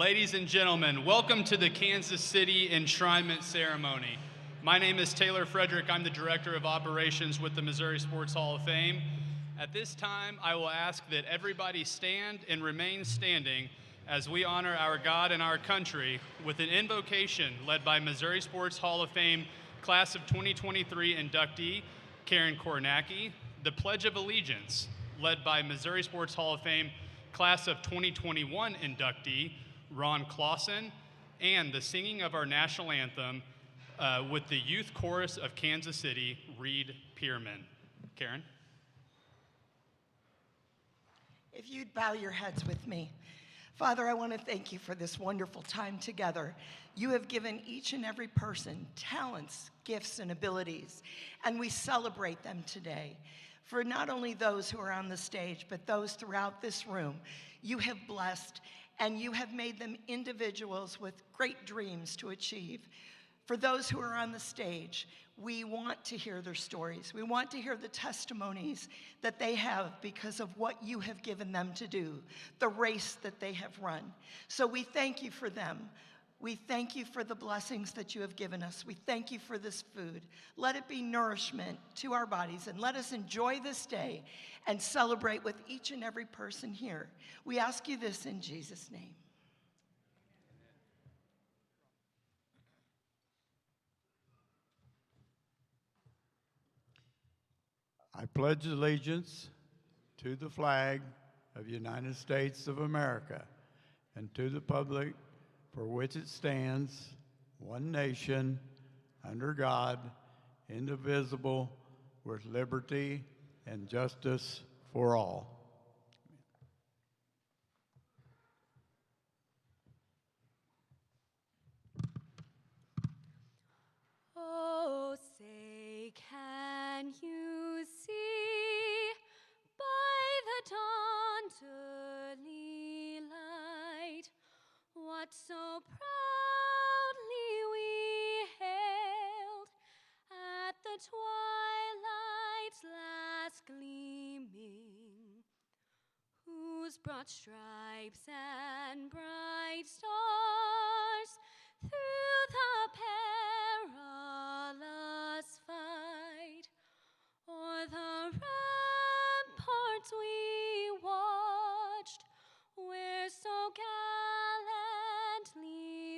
Ladies and gentlemen, welcome to the Kansas City Enshrinement Ceremony. My name is Taylor Frederick. I'm the Director of Operations with the Missouri Sports Hall of Fame. At this time, I will ask that everybody stand and remain standing as we honor our God and our country with an invocation led by Missouri Sports Hall of Fame Class of 2023 inductee Karen Kornacki, the Pledge of Allegiance led by Missouri Sports Hall of Fame Class of 2021 inductee Ron Clausen, and the singing of our national anthem with the Youth Chorus of Kansas City, Reed Pierman. Karen? If you'd bow your heads with me. Father, I want to thank you for this wonderful time together. You have given each and every person talents, gifts, and abilities, and we celebrate them today. For not only those who are on the stage, but those throughout this room, you have blessed and you have made them individuals with great dreams to achieve. For those who are on the stage, we want to hear their stories. We want to hear the testimonies that they have because of what you have given them to do, the race that they have run. So we thank you for them. We thank you for the blessings that you have given us. We thank you for this food. Let it be nourishment to our bodies, and let us enjoy this day and celebrate with each and every person here. We ask you this in Jesus' name. I pledge allegiance to the flag of the United States of America and to the republic for which it stands, one nation, under God, indivisible, with liberty and justice for all. Oh, say, can you see by the dawn's early light what so proudly we hailed at the twilight's last gleaming, whose broad stripes and bright stars through the perilous fight o'er the ramparts we watched, where so gallantly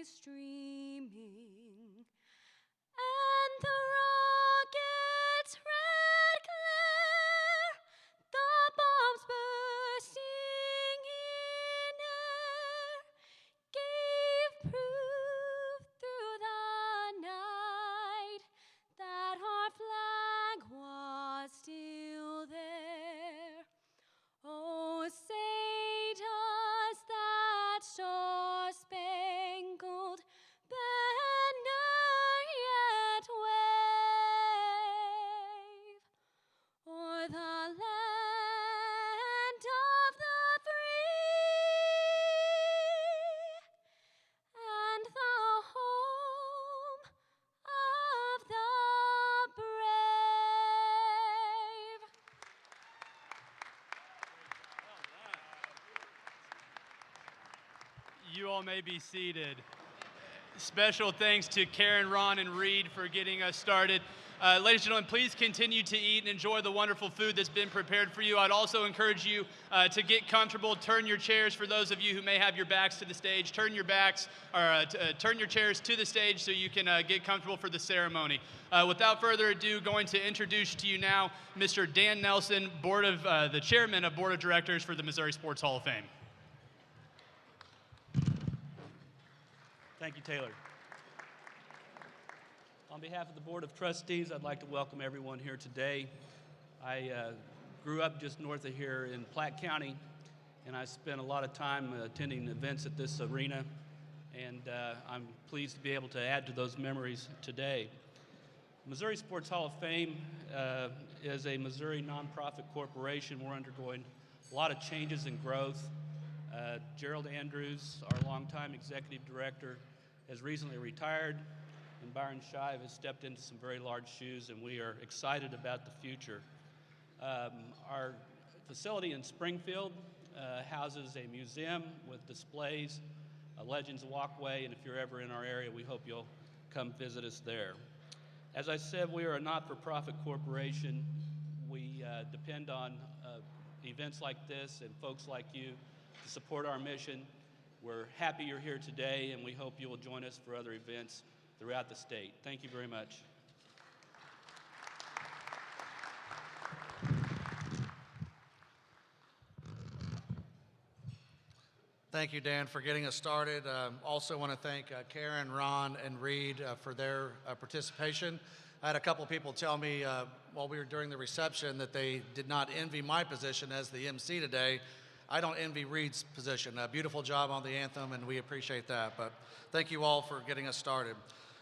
streaming, and the rocket's red glare, the bombs bursting in air, gave proof through the night that our flag was still there. Oh, say does that star-spangled banner yet wave o'er the land of the free and the home of the brave? You all may be seated. Special thanks to Karen, Ron, and Reed for getting us started. Ladies and gentlemen, please continue to eat and enjoy the wonderful food that's been prepared for you. I'd also encourage you to get comfortable. Turn your chairs, for those of you who may have your backs to the stage, turn your chairs to the stage so you can get comfortable for the ceremony. Without further ado, going to introduce to you now Mr. Dan Nelson, the Chairman of Board of Directors for the Missouri Sports Hall of Fame. Thank you, Taylor. On behalf of the Board of Trustees, I'd like to welcome everyone here today. I grew up just north of here in Platte County, and I spent a lot of time attending events at this arena, and I'm pleased to be able to add to those memories today. Missouri Sports Hall of Fame is a Missouri nonprofit corporation. We're undergoing a lot of changes and growth. Gerald Andrews, our longtime executive director, has recently retired, and Byron Shive has stepped into some very large shoes, and we are excited about the future. Our facility in Springfield houses a museum with displays Legends Walkway, and if you're ever in our area, we hope you'll come visit us there. As I said, we are a not-for-profit corporation. We depend on events like this and folks like you to support our mission. We're happy you're here today, and we hope you will join us for other events throughout the state. Thank you very much. Thank you, Dan, for getting us started. Also want to thank Karen, Ron, and Reed for their participation. I had a couple people tell me while we were during the reception that they did not envy my position as the MC today. I don't envy Reed's position. A beautiful job on the anthem, and we appreciate that. But thank you all for getting us started.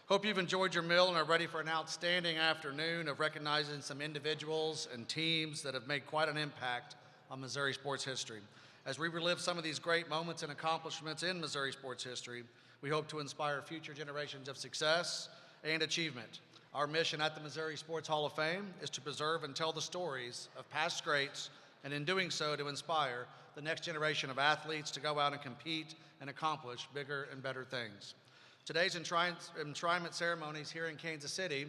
Hope you've enjoyed your meal and are ready for an outstanding afternoon of recognizing some individuals and teams that have made quite an impact on Missouri sports history. As we relive some of these great moments and accomplishments in Missouri sports history, we hope to inspire future generations of success and achievement. Our mission at the Missouri Sports Hall of Fame is to preserve and tell the stories of past greats, and in doing so, to inspire the next generation of athletes to go out and compete and accomplish bigger and better things. Today's enshrinement ceremonies here in Kansas City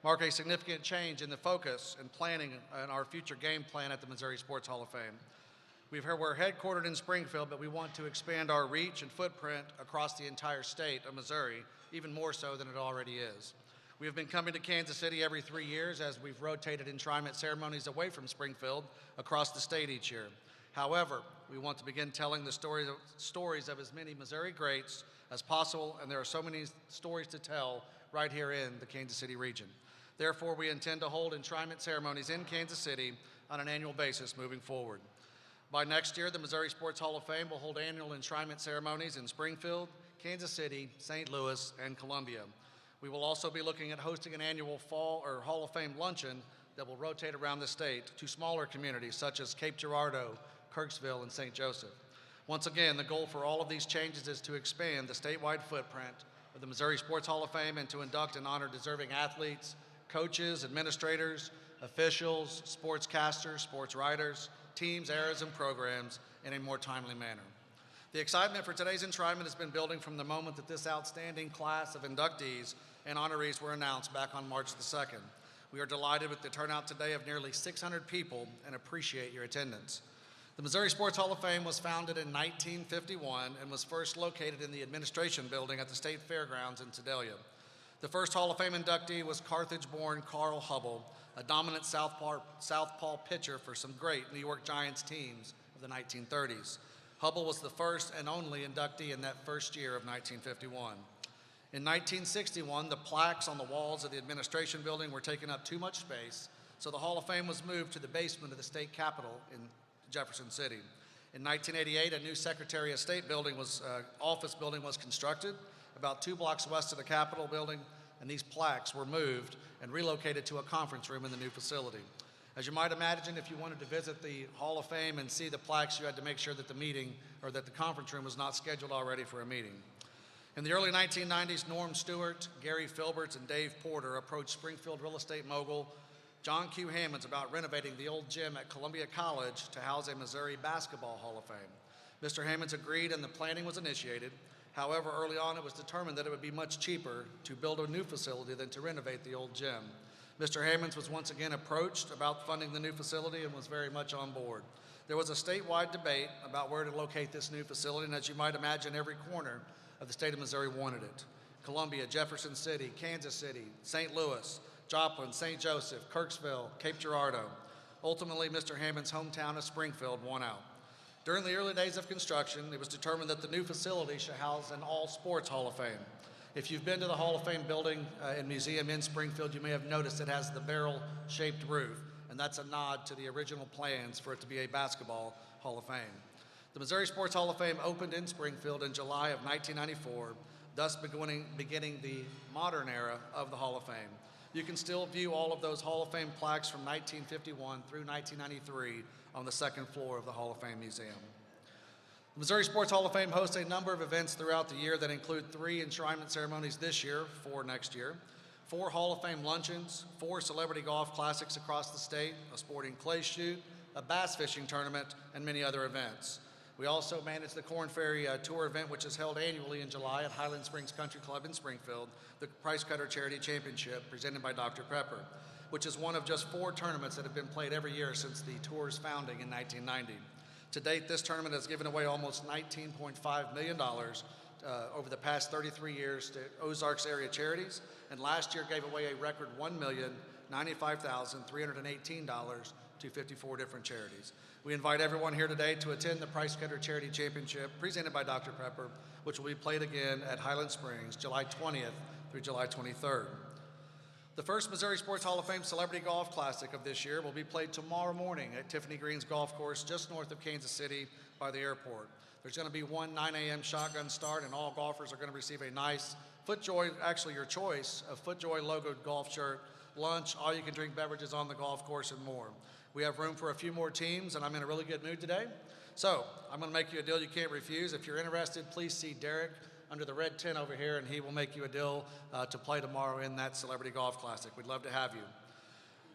mark a significant change in the focus and planning on our future game plan at the Missouri Sports Hall of Fame. We're headquartered in Springfield, but we want to expand our reach and footprint across the entire state of Missouri, even more so than it already is. We have been coming to Kansas City every 3 years as we've rotated enshrinement ceremonies away from Springfield across the state each year. However, we want to begin telling the stories of as many Missouri greats as possible, and there are so many stories to tell right here in the Kansas City region. Therefore, we intend to hold enshrinement ceremonies in Kansas City on an annual basis moving forward. By next year, the Missouri Sports Hall of Fame will hold annual enshrinement ceremonies in Springfield, Kansas City, St. Louis, and Columbia. We will also be looking at hosting an annual Fall or Hall of Fame luncheon that will rotate around the state to smaller communities such as Cape Girardeau, Kirksville, and St. Joseph. Once again, the goal for all of these changes is to expand the statewide footprint of the Missouri Sports Hall of Fame and to induct and honor deserving athletes, coaches, administrators, officials, sportscasters, sports writers, teams, eras, and programs in a more timely manner. The excitement for today's enshrinement has been building from the moment that this outstanding class of inductees and honorees were announced back on March the 2nd. We are delighted with the turnout today of nearly 600 people and appreciate your attendance. The Missouri Sports Hall of Fame was founded in 1951 and was first located in the administration building at the State Fairgrounds in Sedalia. The first Hall of Fame inductee was Carthage-born Carl Hubbell, a dominant southpaw pitcher for some great New York Giants teams of the 1930s. Hubbell was the first and only inductee in that first year of 1951. In 1961, the plaques on the walls of the administration building were taking up too much space, so the Hall of Fame was moved to the basement of the state capitol in Jefferson City. In 1988, a new Secretary of State office building was constructed about 2 blocks west of the Capitol building, and these plaques were moved and relocated to a conference room in the new facility. As you might imagine, if you wanted to visit the Hall of Fame and see the plaques, you had to make sure that the conference room was not scheduled already for a meeting. In the early 1990s, Norm Stewart, Gary Filbert, and Dave Porter approached Springfield real estate mogul John Q. Hammonds about renovating the old gym at Columbia College to house a Missouri Basketball Hall of Fame. Mr. Hammonds agreed and the planning was initiated. However, early on it was determined that it would be much cheaper to build a new facility than to renovate the old gym. Mr. Hammonds was once again approached about funding the new facility and was very much on board. There was a statewide debate about where to locate this new facility, and as you might imagine, every corner of the state of Missouri wanted it. Columbia, Jefferson City, Kansas City, St. Louis, Joplin, St. Joseph, Kirksville, Cape Girardeau. Ultimately, Mr. Hammond's hometown of Springfield won out. During the early days of construction, it was determined that the new facility should house an all-sports Hall of Fame. If you've been to the Hall of Fame building and museum in Springfield, you may have noticed it has the barrel-shaped roof, and that's a nod to the original plans for it to be a basketball Hall of Fame. The Missouri Sports Hall of Fame opened in Springfield in July of 1994, thus beginning the modern era of the Hall of Fame. You can still view all of those Hall of Fame plaques from 1951 through 1993 on the second floor of the Hall of Fame Museum. The Missouri Sports Hall of Fame hosts a number of events throughout the year that include 3 enshrinement ceremonies this year, 4 next year, 4 Hall of Fame luncheons, 4 celebrity golf classics across the state, a sporting clay shoot, a bass fishing tournament, and many other events. We also manage the Corn Ferry Tour event, which is held annually in July at Highland Springs Country Club in Springfield, the Price Cutter Charity Championship presented by Dr. Pepper, which is one of just 4 tournaments that have been played every year since the tour's founding in 1990. To date, this tournament has given away almost $19.5 million over the past 33 years to Ozarks area charities, and last year gave away a record $1,095,318 to 54 different charities. We invite everyone here today to attend the Price Cutter Charity Championship presented by Dr. Pepper, which will be played again at Highland Springs, July 20th through July 23rd. The first Missouri Sports Hall of Fame Celebrity Golf Classic of this year will be played tomorrow morning at Tiffany Green's Golf Course just north of Kansas City by the airport. There's going to be one 9 a.m. shotgun start, and all golfers are going to receive a nice FootJoy, actually your choice, a FootJoy logoed golf shirt, lunch, all you can drink beverages on the golf course, and more. We have room for a few more teams, and I'm in a really good mood today. So I'm going to make you a deal you can't refuse. If you're interested, please see Derek under the red tent over here, and he will make you a deal to play tomorrow in that Celebrity Golf Classic. We'd love to have you.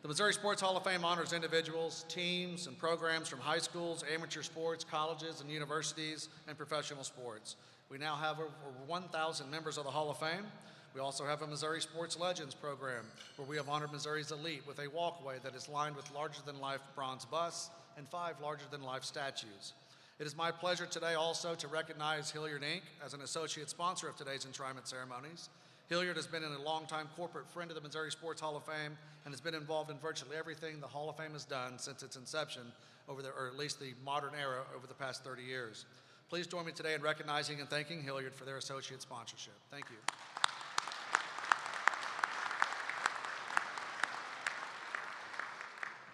The Missouri Sports Hall of Fame honors individuals, teams, and programs from high schools, amateur sports, colleges, and universities, and professional sports. We now have over 1,000 members of the Hall of Fame. We also have a Missouri Sports Legends program where we have honored Missouri's elite with a walkway that is lined with larger-than-life bronze busts and 5 larger-than-life statues. It is my pleasure today also to recognize Hilliard Inc. as an associate sponsor of today's enshrinement ceremonies. Hilliard has been a longtime corporate friend of the Missouri Sports Hall of Fame and has been involved in virtually everything the Hall of Fame has done since its inception, or at least the modern era, over the past 30 years. Please join me today in recognizing and thanking Hilliard for their associate sponsorship. Thank you.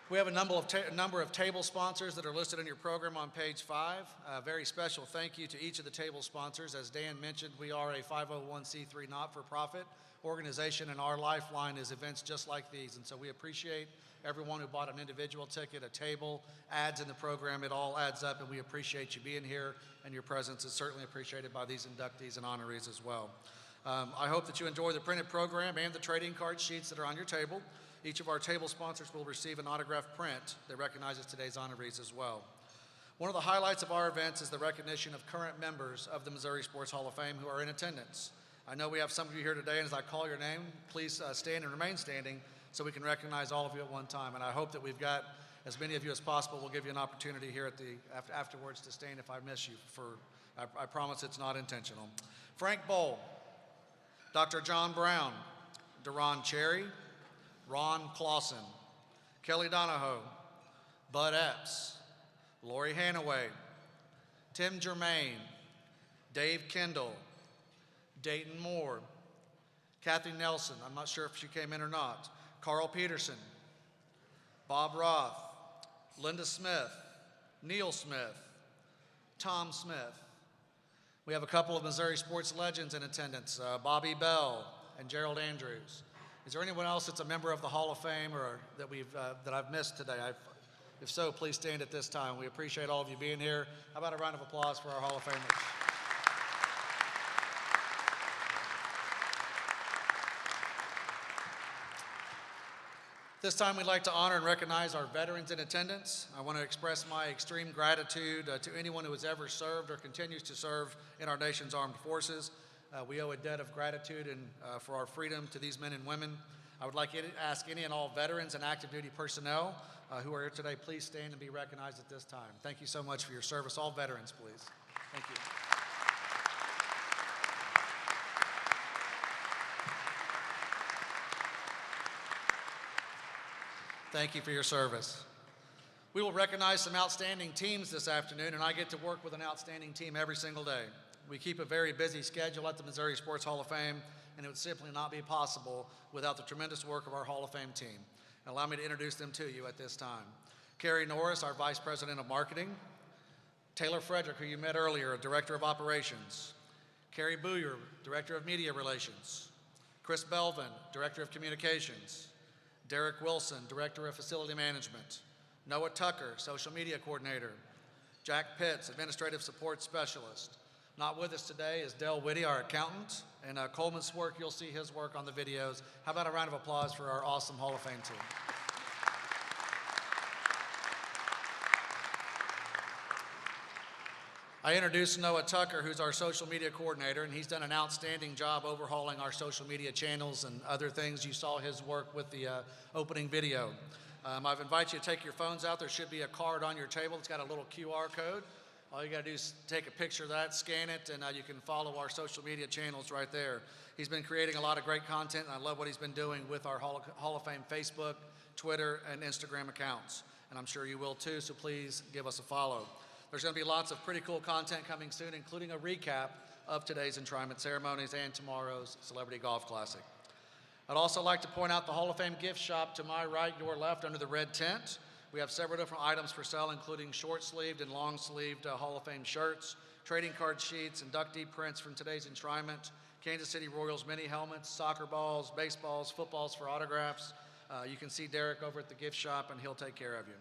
We have a number of table sponsors that are listed in your program on page 5. A very special thank you to each of the table sponsors. As Dan mentioned, we are a 501c3 not-for-profit organization, and our lifeline is events just like these. And so we appreciate everyone who bought an individual ticket, a table, ads in the program. It all adds up, and we appreciate you being here, and your presence is certainly appreciated by these inductees and honorees as well. I hope that you enjoy the printed program and the trading card sheets that are on your table. Each of our table sponsors will receive an autographed print that recognizes today's honorees as well. One of the highlights of our events is the recognition of current members of the Missouri Sports Hall of Fame who are in attendance. I know we have some of you here today, and as I call your name, please stand and remain standing so we can recognize all of you at one time. And I hope that we've got as many of you as possible. We'll give you an opportunity here afterwards to stand if I miss you. I promise it's not intentional. Frank Bowl, Dr. John Brown, Deron Cherry, Ron Clausen, Kelly Donahoe, Bud Epps, Lori Hanaway, Tim Germain, Dave Kendall, Dayton Moore, Kathy Nelson, I'm not sure if she came in or not, Carl Peterson, Bob Roth, Linda Smith, Neil Smith, Tom Smith. We have a couple of Missouri sports legends in attendance, Bobby Bell and Gerald Andrews. Is there anyone else that's a member of the Hall of Fame or that I've missed today? If so, please stand at this time. We appreciate all of you being here. How about a round of applause for our Hall of Famers? This time we'd like to honor and recognize our veterans in attendance. I want to express my extreme gratitude to anyone who has ever served or continues to serve in our nation's armed forces. We owe a debt of gratitude for our freedom to these men and women. I would like to ask any and all veterans and active duty personnel who are here today, please stand and be recognized at this time. Thank you so much for your service. All veterans, please. Thank you. Thank you for your service. We will recognize some outstanding teams this afternoon, and I get to work with an outstanding team every single day. We keep a very busy schedule at the Missouri Sports Hall of Fame, and it would simply not be possible without the tremendous work of our Hall of Fame team. Allow me to introduce them to you at this time. Carrie Norris, our Vice President of Marketing. Taylor Frederick, who you met earlier, Director of Operations. Carrie Booyer, Director of Media Relations. Chris Belvin, Director of Communications. Derek Wilson, Director of Facility Management. Noah Tucker, Social Media Coordinator. Jack Pitts, Administrative Support Specialist. Not with us today is Dell Whitty, our accountant, and Coleman Swerk, you'll see his work on the videos. How about a round of applause for our awesome Hall of Fame team? I introduced Noah Tucker, who's our social media coordinator, and he's done an outstanding job overhauling our social media channels and other things. You saw his work with the opening video. I've invited you to take your phones out. There should be a card on your table. It's got a little QR code. All you got to do is take a picture of that, scan it, and you can follow our social media channels right there. He's been creating a lot of great content, and I love what he's been doing with our Hall of Fame Facebook, Twitter, and Instagram accounts. And I'm sure you will too, so please give us a follow. There's going to be lots of pretty cool content coming soon, including a recap of today's enshrinement ceremonies and tomorrow's Celebrity Golf Classic. I'd also like to point out the Hall of Fame gift shop to my right, your left, under the red tent. We have several different items for sale, including short-sleeved and long-sleeved Hall of Fame shirts, trading card sheets, inductee prints from today's enshrinement, Kansas City Royals mini helmets, soccer balls, baseballs, footballs for autographs. You can see Derek over at the gift shop, and he'll take care of you.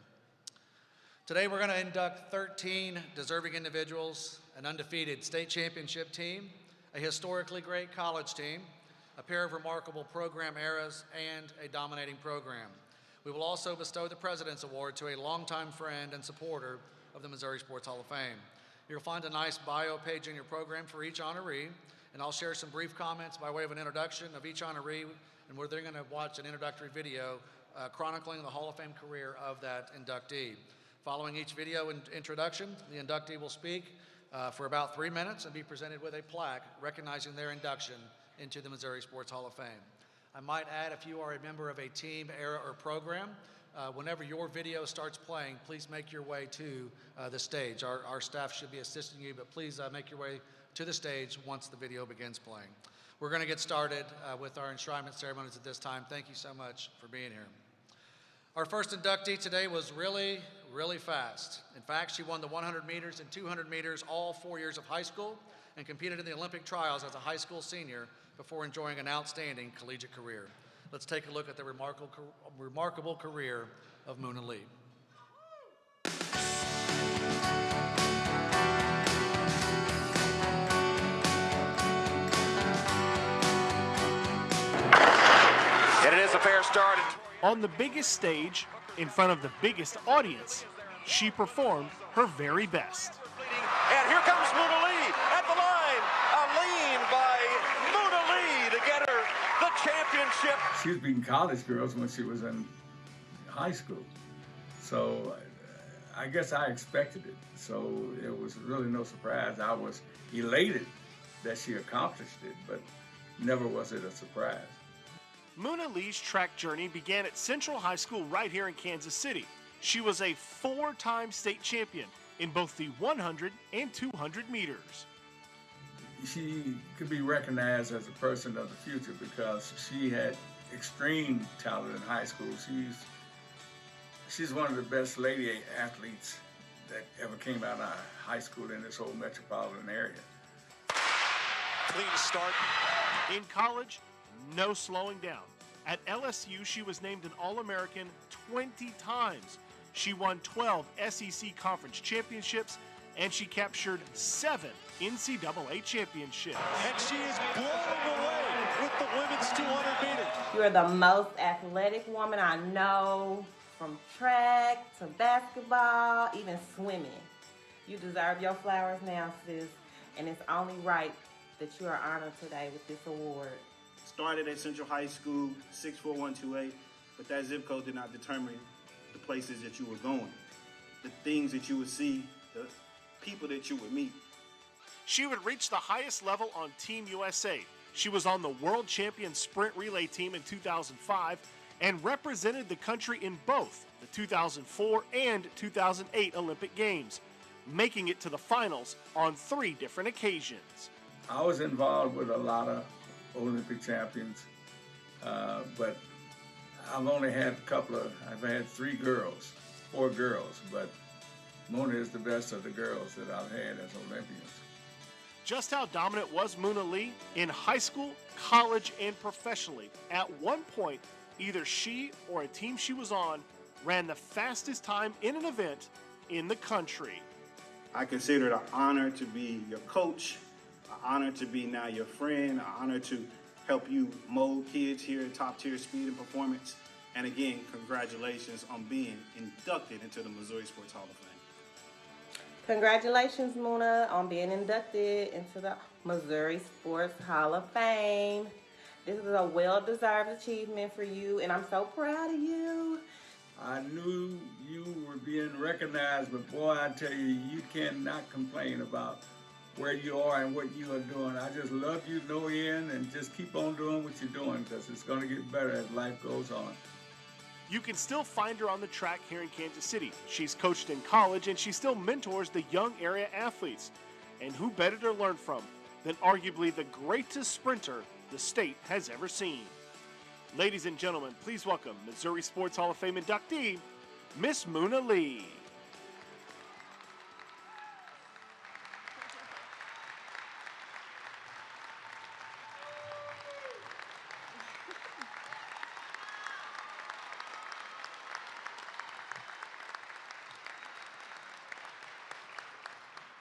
Today we're going to induct 13 deserving individuals, an undefeated state championship team, a historically great college team, a pair of remarkable program eras, and a dominating program. We will also bestow the President's Award to a longtime friend and supporter of the Missouri Sports Hall of Fame. You'll find a nice bio page in your program for each honoree, and I'll share some brief comments by way of an introduction of each honoree, and where they're going to watch an introductory video chronicling the Hall of Fame career of that inductee. Following each video introduction, the inductee will speak for about 3 minutes and be presented with a plaque recognizing their induction into the Missouri Sports Hall of Fame. I might add, if you are a member of a team, era, or program, whenever your video starts playing, please make your way to the stage. Our staff should be assisting you, but please make your way to the stage once the video begins playing. We're going to get started with our enshrinement ceremonies at this time. Thank you so much for being here. Our first inductee today was really fast. In fact, she won the 100 meters and 200 meters all 4 years of high school and competed in the Olympic trials as a high school senior before enjoying an outstanding collegiate career. Let's take a look at the remarkable career of Muna Lee. And it is a fair start. On the biggest stage, in front of the biggest audience, she performed her very best. And here comes Muna Lee at the line. A lean by Muna Lee to get her the championship. She was beating college girls when she was in high school. So I guess I expected it. So it was really no surprise. I was elated that she accomplished it, but never was it a surprise. Muna Lee's track journey began at Central High School right here in Kansas City. She was a 4-time state champion in both the 100 and 200 meters. She could be recognized as a person of the future because she had extreme talent in high school. She's one of the best lady athletes that ever came out of high school in this whole metropolitan area. Clean start. In college, no slowing down. At LSU, she was named an All-American 20 times. She won 12 SEC Conference championships, and she captured 7 NCAA championships. And she is blowing away with the women's 200 meters. You're the most athletic woman I know, from track to basketball, even swimming. You deserve your flowers now, sis, and it's only right that you are honored today with this award. Started at Central High School, 64128, but that zip code did not determine the places that you were going, the things that you would see, the people that you would meet. She would reach the highest level on Team USA. She was on the world champion sprint relay team in 2005 and represented the country in both the 2004 and 2008 Olympic Games, making it to the finals on 3 different occasions. I was involved with a lot of Olympic champions, but I've only had I've had 4 girls, but Muna is the best of the girls that I've had as Olympians. Just how dominant was Muna Lee in high school, college, and professionally? At one point, either she or a team she was on ran the fastest time in an event in the country. I consider it an honor to be your coach, an honor to be now your friend, an honor to help you mold kids here at Top Tier Speed and Performance. And again, congratulations on being inducted into the Missouri Sports Hall of Fame. Congratulations, Muna, on being inducted into the Missouri Sports Hall of Fame. This is a well-deserved achievement for you, and I'm so proud of you. I knew you were being recognized, but boy, I tell you, you cannot complain about where you are and what you are doing. I just love you no end, and just keep on doing what you're doing, because it's going to get better as life goes on. You can still find her on the track here in Kansas City. She's coached in college, and she still mentors the young area athletes. And who better to learn from than arguably the greatest sprinter the state has ever seen. Ladies and gentlemen, please welcome Missouri Sports Hall of Fame inductee, Miss Muna Lee.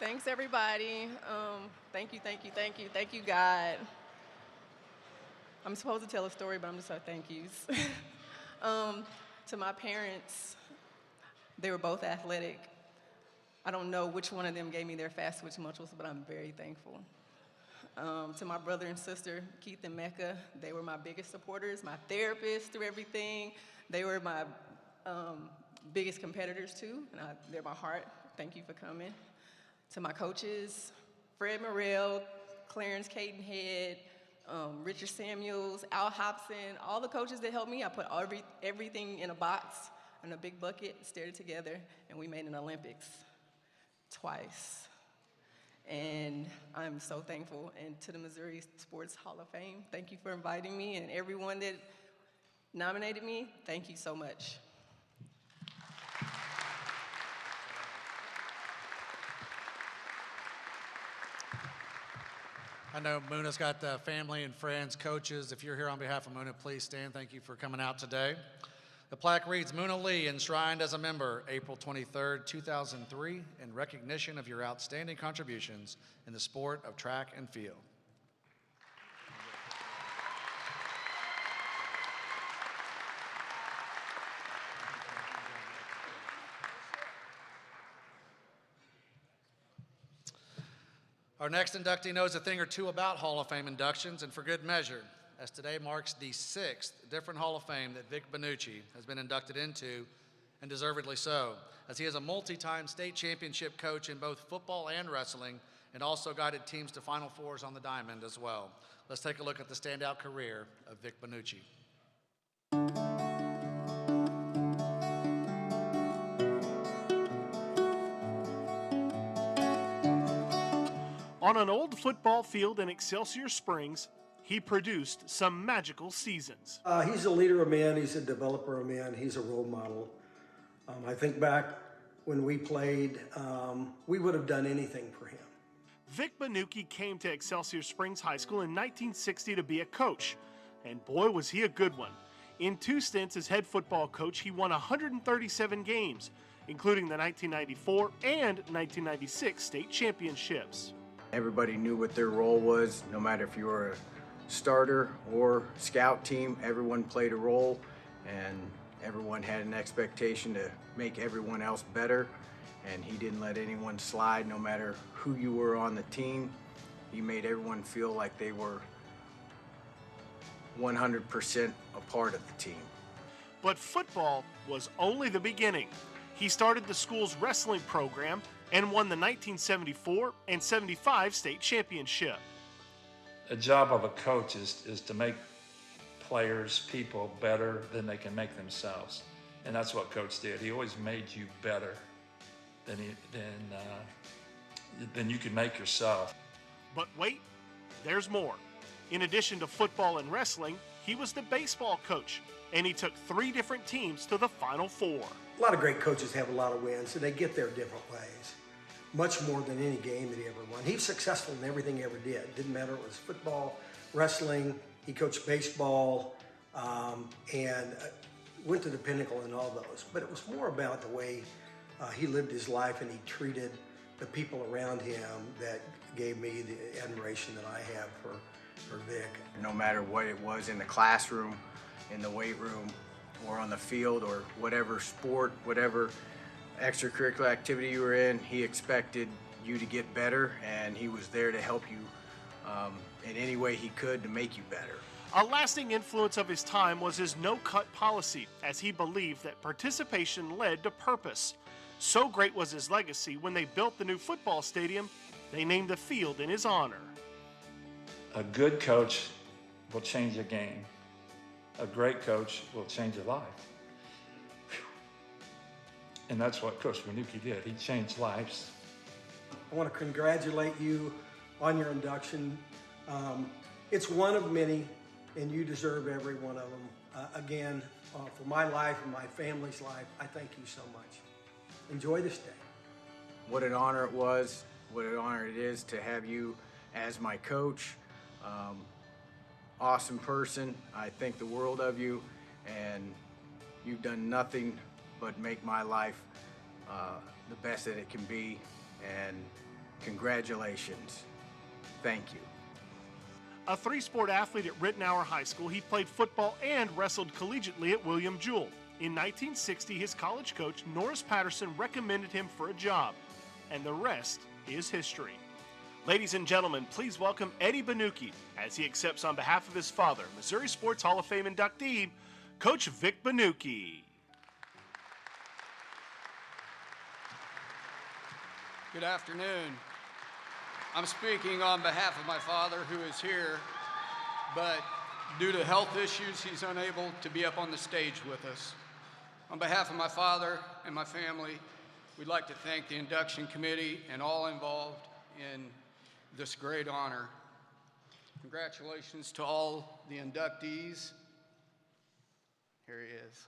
Thanks, everybody. Thank you, God. I'm supposed to tell a story, but I'm just saying thank yous. To my parents, they were both athletic. I don't know which one of them gave me their fast switch muscles, but I'm very thankful. To my brother and sister, Keith and Mecca, they were my biggest supporters, my therapists through everything. They were my biggest competitors too, and they're my heart. Thank you for coming. To my coaches, Fred Morrell, Clarence Cadenhead, Richard Samuels, Al Hobson, all the coaches that helped me, I put everything in a box, in a big bucket, stared it together, and we made an Olympics twice. And I'm so thankful. And to the Missouri Sports Hall of Fame, thank you for inviting me, and everyone that nominated me, thank you so much. I know Muna's got family and friends, coaches. If you're here on behalf of Muna, please stand. Thank you for coming out today. The plaque reads, Muna Lee, enshrined as a member, April 23rd, 2003, in recognition of your outstanding contributions in the sport of track and field. Our next inductee knows a thing or two about Hall of Fame inductions, and for good measure, as today marks the 6th different Hall of Fame that Vic Bonuchi has been inducted into, and deservedly so, as he is a multi-time state championship coach in both football and wrestling, and also guided teams to Final Fours on the diamond as well. Let's take a look at the standout career of Vic Bonuchi. On an old football field in Excelsior Springs, he produced some magical seasons. He's a leader of men, he's a developer of men, he's a role model. I think back when we played, we would have done anything for him. Vic Bonuchi came to Excelsior Springs High School in 1960 to be a coach, and boy was he a good one. In 2 stints as head football coach, he won 137 games, including the 1994 and 1996 state championships. Everybody knew what their role was, no matter if you were a starter or scout team, everyone played a role, and everyone had an expectation to make everyone else better, and he didn't let anyone slide, no matter who you were on the team. He made everyone feel like they were 100% a part of the team. But football was only the beginning. He started the school's wrestling program and won the 1974 and 75 state championship. A job of a coach is to make players, people better than they can make themselves. And that's what Coach did. He always made you better than you could make yourself. But wait, there's more. In addition to football and wrestling, he was the baseball coach, and he took 3 different teams to the Final Four. A lot of great coaches have a lot of wins, and they get there different ways. Much more than any game that he ever won. He was successful in everything he ever did. Didn't matter if it was football, wrestling, he coached baseball, and went to the pinnacle in all those. But it was more about the way he lived his life and he treated the people around him that gave me the admiration that I have for Vic. No matter what it was in the classroom, in the weight room, or on the field, or whatever sport, whatever extracurricular activity you were in, he expected you to get better, and he was there to help you in any way he could to make you better. A lasting influence of his time was his no-cut policy, as he believed that participation led to purpose. So great was his legacy, when they built the new football stadium, they named the field in his honor. A good coach will change a game. A great coach will change a life. Whew. And that's what Coach Bonuchi did. He changed lives. I want to congratulate you on your induction. It's one of many, and you deserve every one of them. Again, for my life and my family's life, I thank you so much. Enjoy this day. What an honor it was, what an honor it is to have you as my coach. Awesome person. I think the world of you, and you've done nothing but make my life the best that it can be, and congratulations. Thank you. A three-sport athlete at Rittenhour High School, he played football and wrestled collegiately at William Jewell. In 1960, his college coach, Norris Patterson, recommended him for a job, and the rest is history. Ladies and gentlemen, please welcome Eddie Bonuchi as he accepts on behalf of his father, Missouri Sports Hall of Fame inductee, Coach Vic Bonuchi. Good afternoon. I'm speaking on behalf of my father, who is here, but due to health issues, he's unable to be up on the stage with us. On behalf of my father and my family, we'd like to thank the induction committee and all involved in this great honor. Congratulations to all the inductees. Here he is.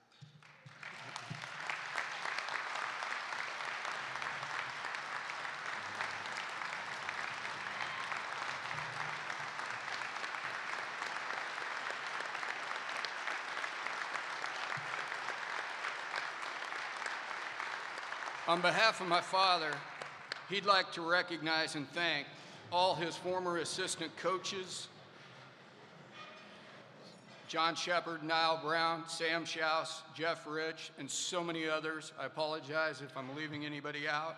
On behalf of my father, he'd like to recognize and thank all his former assistant coaches, John Shepard, Niall Brown, Sam Schaus, Jeff Rich, and so many others. I apologize if I'm leaving anybody out.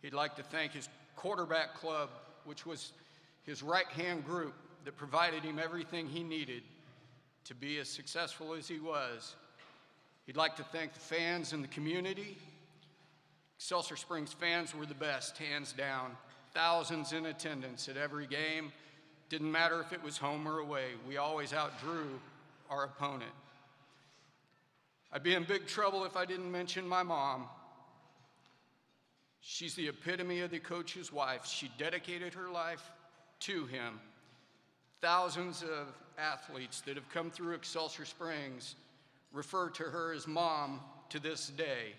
He'd like to thank his quarterback club, which was his right-hand group that provided him everything he needed to be as successful as he was. He'd like to thank the fans and the community. Excelsior Springs fans were the best, hands down. Thousands in attendance at every game. Didn't matter if it was home or away. We always outdrew our opponent. I'd be in big trouble if I didn't mention my mom. She's the epitome of the coach's wife. She dedicated her life to him. Thousands of athletes that have come through Excelsior Springs refer to her as mom to this day.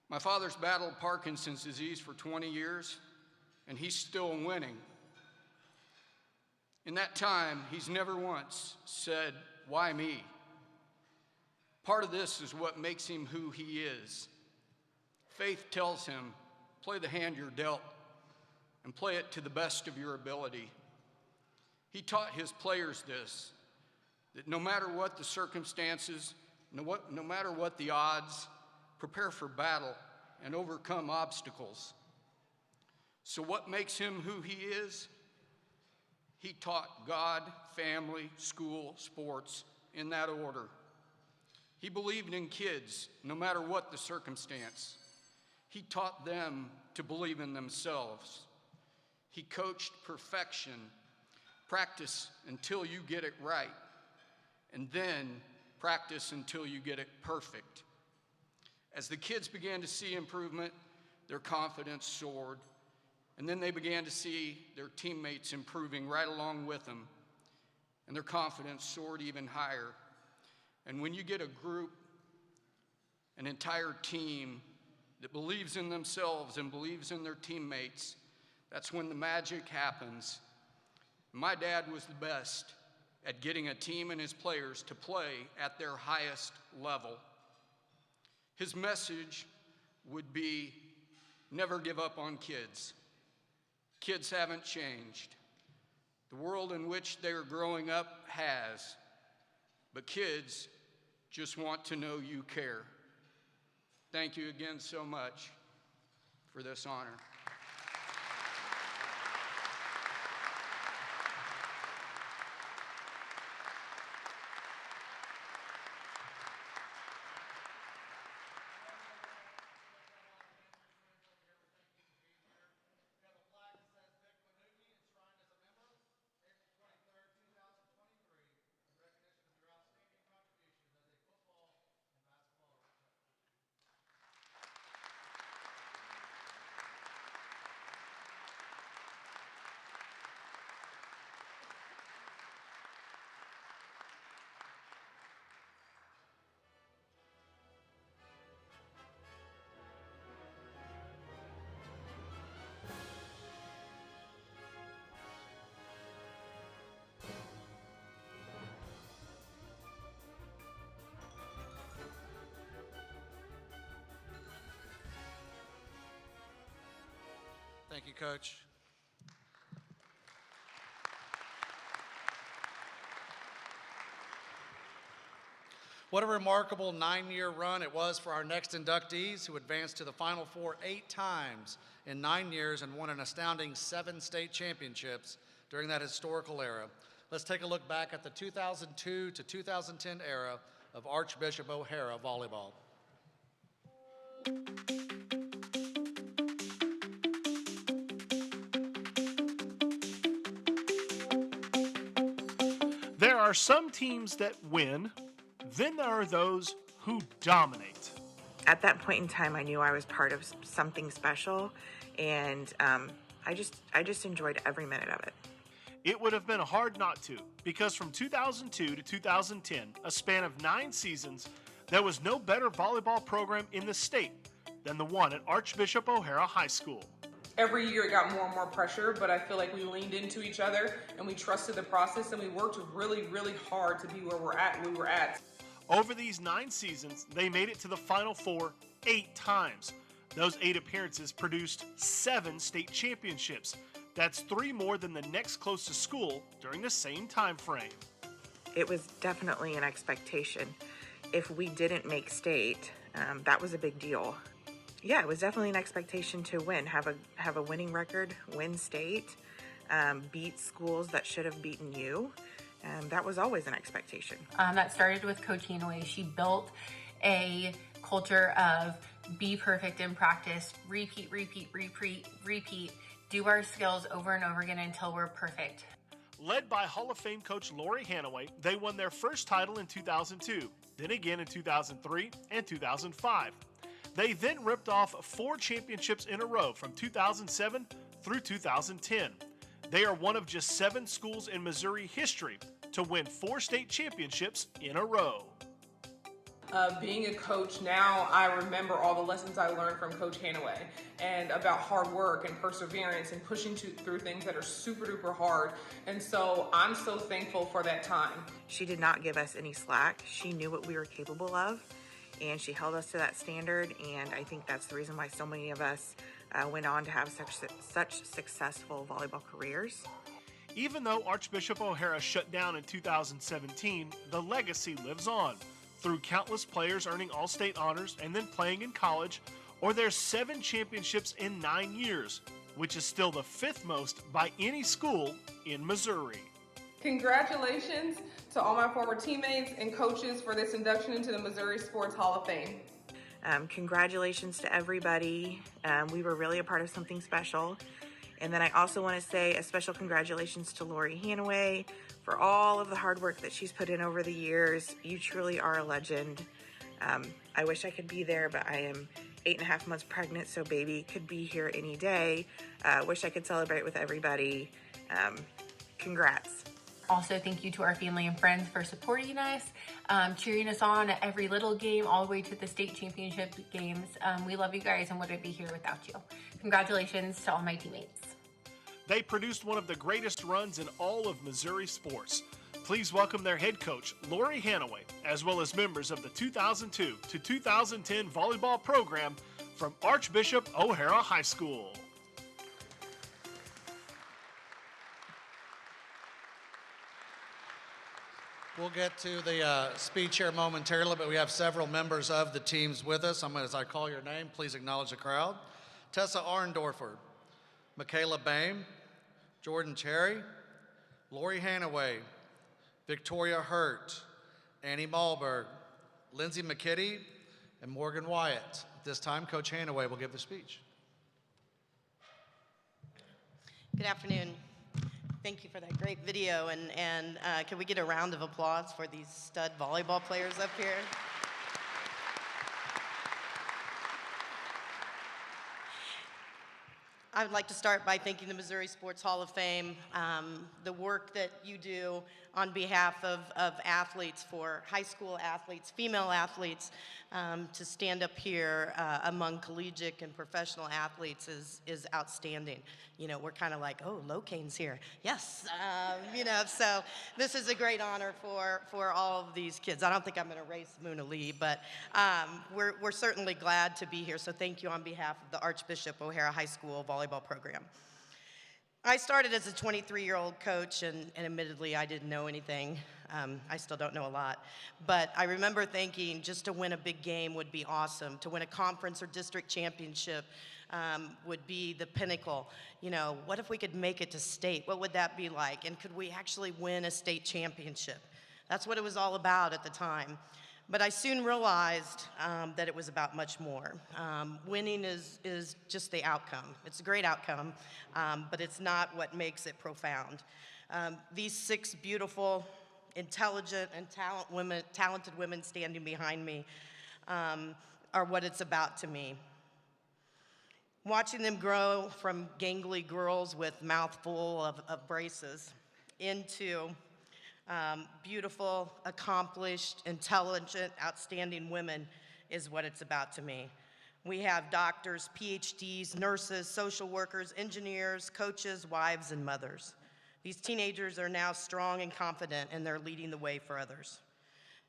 My father's battled Parkinson's disease for 20 years, and he's still winning. In that time, he's never once said, "Why me?" Part of this is what makes him who he is. Faith tells him, play the hand you're dealt, and play it to the best of your ability. He taught his players this, that no matter what the circumstances, no matter what the odds, prepare for battle and overcome obstacles. So what makes him who he is? He taught God, family, school, sports, in that order. He believed in kids, no matter what the circumstance. He taught them to believe in themselves. He coached perfection. Practice until you get it right, and then practice until you get it perfect. As the kids began to see improvement, their confidence soared, and then they began to see their teammates improving right along with them, and their confidence soared even higher. And when you get a group, an entire team that believes in themselves and believes in their teammates, that's when the magic happens. My dad was the best at getting a team and his players to play at their highest level. His message would be, never give up on kids. Kids haven't changed. The world in which they're growing up has, but kids just want to know you care. Thank you again so much for this honor. Thank you, Coach. What a remarkable 9-year run it was for our next inductees, who advanced to the Final Four 8 times in 9 years and won an astounding 7 state championships during that historical era. Let's take a look back at the 2002 to 2010 era of Archbishop O'Hara volleyball. There are some teams that win, then there are those who dominate. At that point in time, I knew I was part of something special, and I just enjoyed every minute of it. It would have been hard not to, because from 2002 to 2010, a span of 9 seasons, there was no better volleyball program in the state than the one at Archbishop O'Hara High School. Every year it got more and more pressure, but I feel like we leaned into each other and we trusted the process and we worked really, really hard to be where we were at. Over these 9 seasons, they made it to the Final Four 8 times. Those 8 appearances produced 7 state championships. That's 3 more than the next closest school during the same time frame. It was definitely an expectation. If we didn't make state, that was a big deal. Yeah, it was definitely an expectation to win, have a winning record, win state, beat schools that should have beaten you. That was always an expectation. That started with Coach Hanaway. She built a culture of be perfect in practice, repeat, do our skills over and over again until we're perfect. Led by Hall of Fame coach Lori Hanaway, they won their first title in 2002, then again in 2003 and 2005. They then ripped off 4 championships in a row from 2007 through 2010. They are one of just 7 schools in Missouri history to win 4 state championships in a row. Being a coach now, I remember all the lessons I learned from Coach Hanaway and about hard work and perseverance and pushing through things that are super duper hard. And so I'm so thankful for that time. She did not give us any slack. She knew what we were capable of, and she held us to that standard. And I think that's the reason why so many of us went on to have such successful volleyball careers. Even though Archbishop O'Hara shut down in 2017, the legacy lives on through countless players earning all-state honors and then playing in college, or their 7 championships in 9 years, which is still the 5th most by any school in Missouri. Congratulations to all my former teammates and coaches for this induction into the Missouri Sports Hall of Fame. Congratulations to everybody. We were really a part of something special. And then I also want to say a special congratulations to Lori Hanaway for all of the hard work that she's put in over the years. You truly are a legend. I wish I could be there, but I am 8.5 months pregnant, so baby could be here any day. Wish I could celebrate with everybody. Congrats. Also, thank you to our family and friends for supporting us, cheering us on at every little game, all the way to the state championship games. We love you guys and wouldn't be here without you. Congratulations to all my teammates. They produced one of the greatest runs in all of Missouri sports. Please welcome their head coach, Lori Hanaway, as well as members of the 2002 to 2010 volleyball program from Archbishop O'Hara High School. We'll get to the speech here momentarily, but we have several members of the teams with us. As I call your name, please acknowledge the crowd. Tessa Arndorfer, Michaela Boehm, Jordan Cherry, Lori Hanaway, Victoria Hurt, Annie Malberg, Lindsay McKitty, and Morgan Wyatt. At this time, Coach Hanaway will give the speech. Good afternoon. Thank you for that great video, and can we get a round of applause for these stud volleyball players up here? I would like to start by thanking the Missouri Sports Hall of Fame, the work that you do on behalf of athletes, for high school athletes, female athletes, to stand up here among collegiate and professional athletes is outstanding. You know, we're kind of like, oh, Cain's here. Yes, you know, so this is a great honor for all of these kids. I don't think I'm going to race Muna Lee, but we're certainly glad to be here. So thank you on behalf of the Archbishop O'Hara High School volleyball program. I started as a 23-year-old coach, and admittedly, I didn't know anything. I still don't know a lot. But I remember thinking just to win a big game would be awesome. To win a conference or district championship would be the pinnacle. You know, what if we could make it to state? What would that be like? And could we actually win a state championship? That's what it was all about at the time. But I soon realized that it was about much more. Winning is just the outcome. It's a great outcome, but it's not what makes it profound. These 6 beautiful, intelligent, and talented women standing behind me are what it's about to me. Watching them grow from gangly girls with mouthful of braces into beautiful, accomplished, intelligent, outstanding women is what it's about to me. We have doctors, PhDs, nurses, social workers, engineers, coaches, wives, and mothers. These teenagers are now strong and confident, and they're leading the way for others.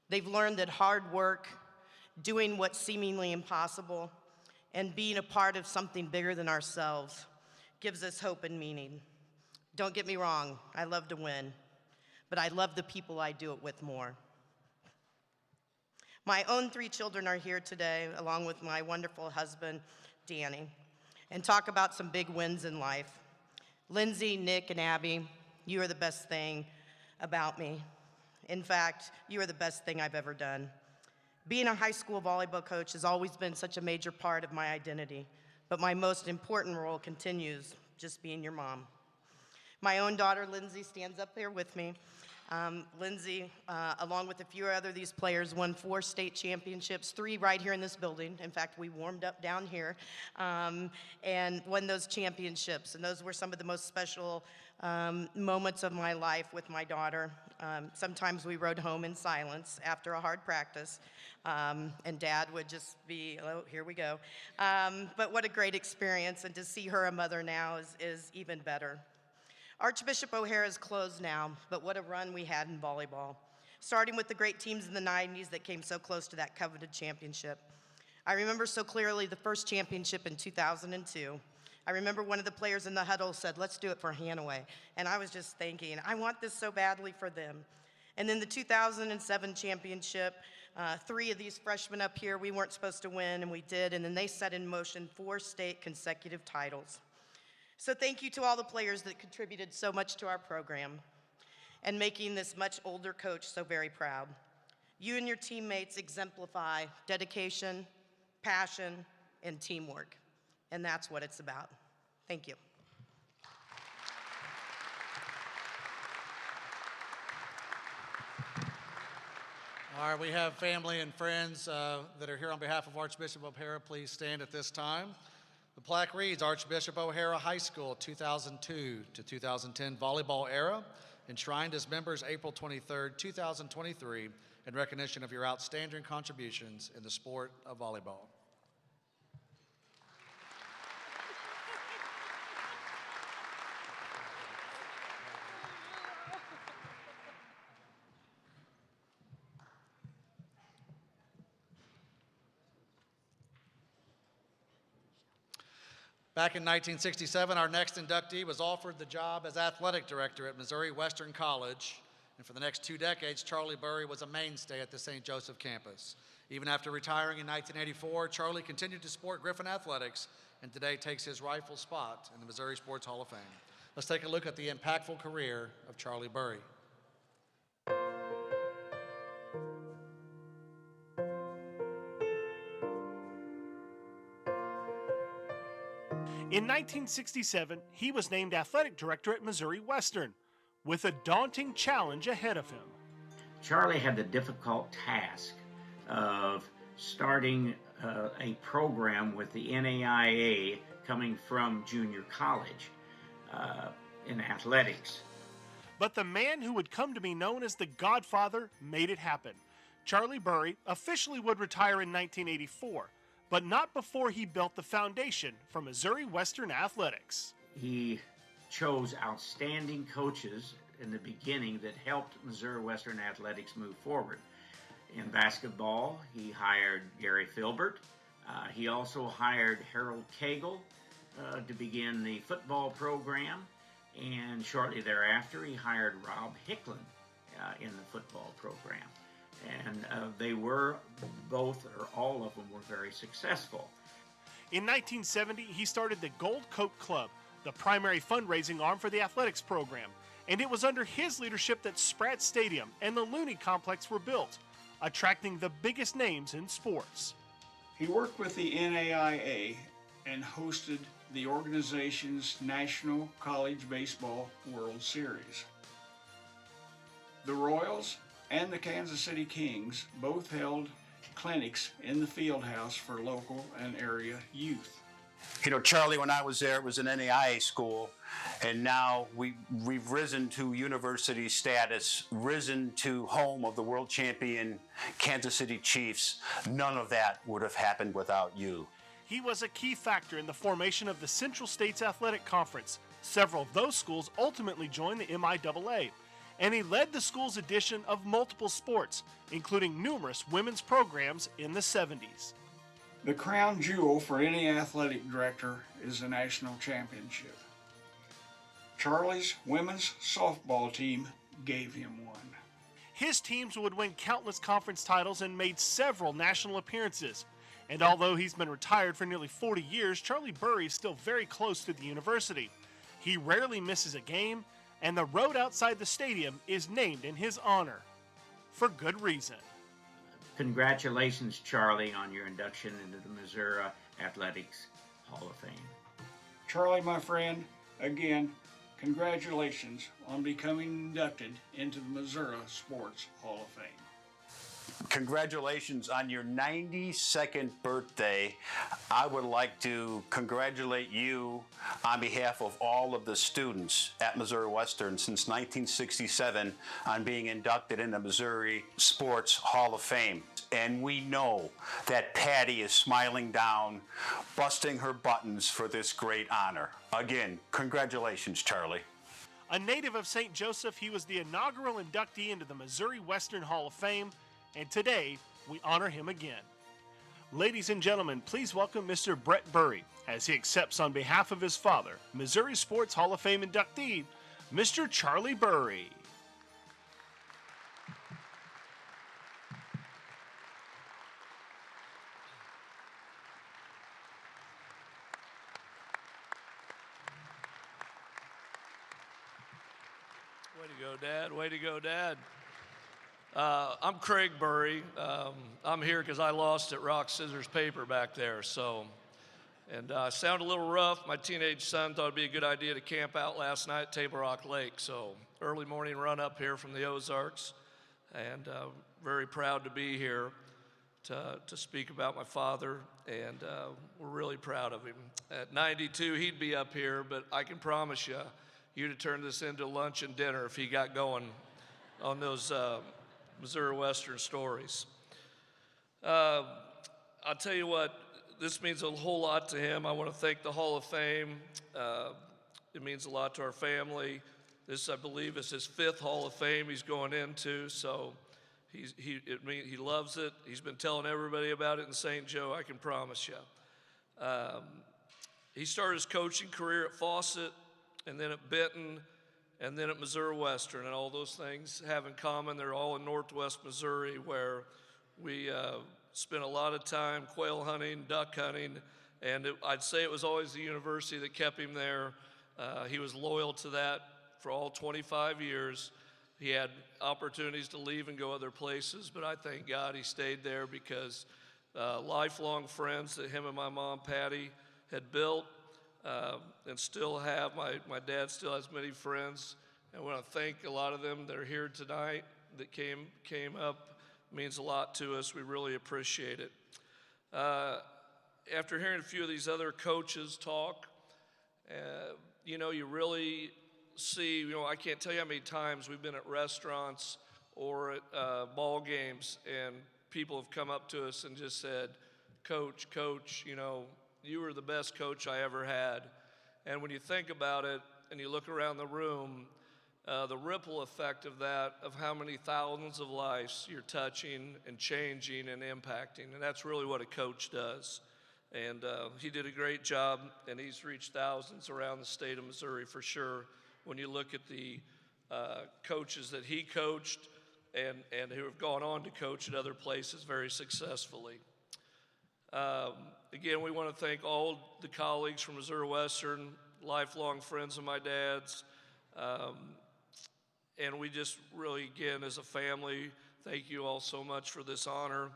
They've learned that hard work, doing what's seemingly impossible, and being a part of something bigger than ourselves gives us hope and meaning. Don't get me wrong, I love to win, but I love the people I do it with more. My own 3 children are here today, along with my wonderful husband, Danny, and talk about some big wins in life. Lindsay, Nick, and Abby, you are the best thing about me. In fact, you are the best thing I've ever done. Being a high school volleyball coach has always been such a major part of my identity, but my most important role continues just being your mom. My own daughter, Lindsay, stands up here with me. Lindsay, along with a few other these players, won 4 state championships, 3 right here in this building. In fact, we warmed up down here and won those championships. And those were some of the most special moments of my life with my daughter. Sometimes we rode home in silence after a hard practice, and Dad would just be, oh, here we go. But what a great experience, and to see her a mother now is even better. Archbishop O'Hara is closed now, but what a run we had in volleyball, starting with the great teams in the 90s that came so close to that coveted championship. I remember so clearly the first championship in 2002. I remember one of the players in the huddle said, let's do it for Hanaway. And I was just thinking, I want this so badly for them. And then the 2007 championship, 3 of these freshmen up here, we weren't supposed to win, and we did, and then they set in motion 4 state consecutive titles. So thank you to all the players that contributed so much to our program and making this much older coach so very proud. You and your teammates exemplify dedication, passion, and teamwork, and that's what it's about. Thank you. All right, we have family and friends that are here on behalf of Archbishop O'Hara. Please stand at this time. The plaque reads, Archbishop O'Hara High School 2002 to 2010 volleyball era, enshrined as members April 23rd, 2023, in recognition of your outstanding contributions in the sport of volleyball. Back in 1967, our next inductee was offered the job as athletic director at Missouri Western College And for the next 2 decades, Charlie Burri was a mainstay at the St. Joseph campus. Even after retiring in 1984, Charlie continued to support Griffin athletics and today takes his rightful spot in the Missouri Sports Hall of Fame. Let's take a look at the impactful career of Charlie Burri. In 1967, he was named athletic director at Missouri Western, with a daunting challenge ahead of him. Charlie had the difficult task of starting a program with the NAIA coming from junior college in athletics. But the man who would come to be known as the Godfather made it happen. Charlie Burri officially would retire in 1984, but not before he built the foundation for Missouri Western athletics. He chose outstanding coaches in the beginning that helped Missouri Western athletics move forward. In basketball, he hired Gary Filbert. He also hired Harold Cagle to begin the football program. And shortly thereafter, he hired Rob Hicklin in the football program. And they were, both or all of them were very successful. In 1970, he started the Gold Coat Club, the primary fundraising arm for the athletics program. And it was under his leadership that Spratt Stadium and the Looney Complex were built, attracting the biggest names in sports. He worked with the NAIA and hosted the organization's National College Baseball World Series. The Royals and the Kansas City Kings both held clinics in the field house for local and area youth. You know, Charlie, when I was there, it was an NAIA school, and now we've risen to university status, risen to home of the world champion Kansas City Chiefs. None of that would have happened without you. He was a key factor in the formation of the Central States Athletic Conference. Several of those schools ultimately joined the MIAA, and he led the school's addition of multiple sports, including numerous women's programs in the 70s. The crown jewel for any athletic director is a national championship. Charlie's women's softball team gave him one. His teams would win countless conference titles and made several national appearances. And although he's been retired for nearly 40 years, Charlie Burri is still very close to the university. He rarely misses a game, and the road outside the stadium is named in his honor. For good reason. Congratulations, Charlie, on your induction into the Missouri Athletics Hall of Fame. Charlie, my friend, again, congratulations on becoming inducted into the Missouri Sports Hall of Fame. Congratulations on your 92nd birthday. I would like to congratulate you on behalf of all of the students at Missouri Western since 1967 on being inducted into Missouri Sports Hall of Fame. And we know that Patty is smiling down, busting her buttons for this great honor. Again, congratulations, Charlie. A native of St. Joseph, he was the inaugural inductee into the Missouri Western Hall of Fame, and today we honor him again. Ladies and gentlemen, please welcome Mr. Brett Burri as he accepts on behalf of his father, Missouri Sports Hall of Fame inductee, Mr. Charlie Burri. Way to go, Dad. Way to go, Dad. I'm Craig Burri. I'm here because I lost at rock, scissors, paper back there. And sound a little rough. My teenage son thought it'd be a good idea to camp out last night at Table Rock Lake. So early morning run up here from the Ozarks, and very proud to be here to speak about my father. And we're really proud of him. At 92, he'd be up here, but I can promise you, you'd have turned this into lunch and dinner if he got going on those Missouri Western stories. I'll tell you what, this means a whole lot to him. I want to thank the Hall of Fame. It means a lot to our family. This, I believe, is his 5th Hall of Fame he's going into, so he loves it. He's been telling everybody about it in St. Joe, I can promise you. He started his coaching career at Fawcett and then at Benton, and then at Missouri Western, and all those things have in common. They're all in Northwest Missouri, where we spent a lot of time quail hunting, duck hunting, and I'd say it was always the university that kept him there. He was loyal to that for all 25 years. He had opportunities to leave and go other places, but I thank God he stayed there because lifelong friends that him and my mom, Patty, had built and still have. My dad still has many friends. I want to thank a lot of them that are here tonight that came up. It means a lot to us. We really appreciate it. After hearing a few of these other coaches talk, you really see, I can't tell you how many times we've been at restaurants or at ball games and people have come up to us and just said, Coach, you were the best coach I ever had. And when you think about it and you look around the room, the ripple effect of that, of how many thousands of lives you're touching and changing and impacting, and that's really what a coach does. And he did a great job, and he's reached thousands around the state of Missouri for sure. When you look at the coaches that he coached and who have gone on to coach at other places very successfully. Again, we want to thank all the colleagues from Missouri Western, lifelong friends of my dad's, and we just really, again, as a family, thank you all so much for this honor.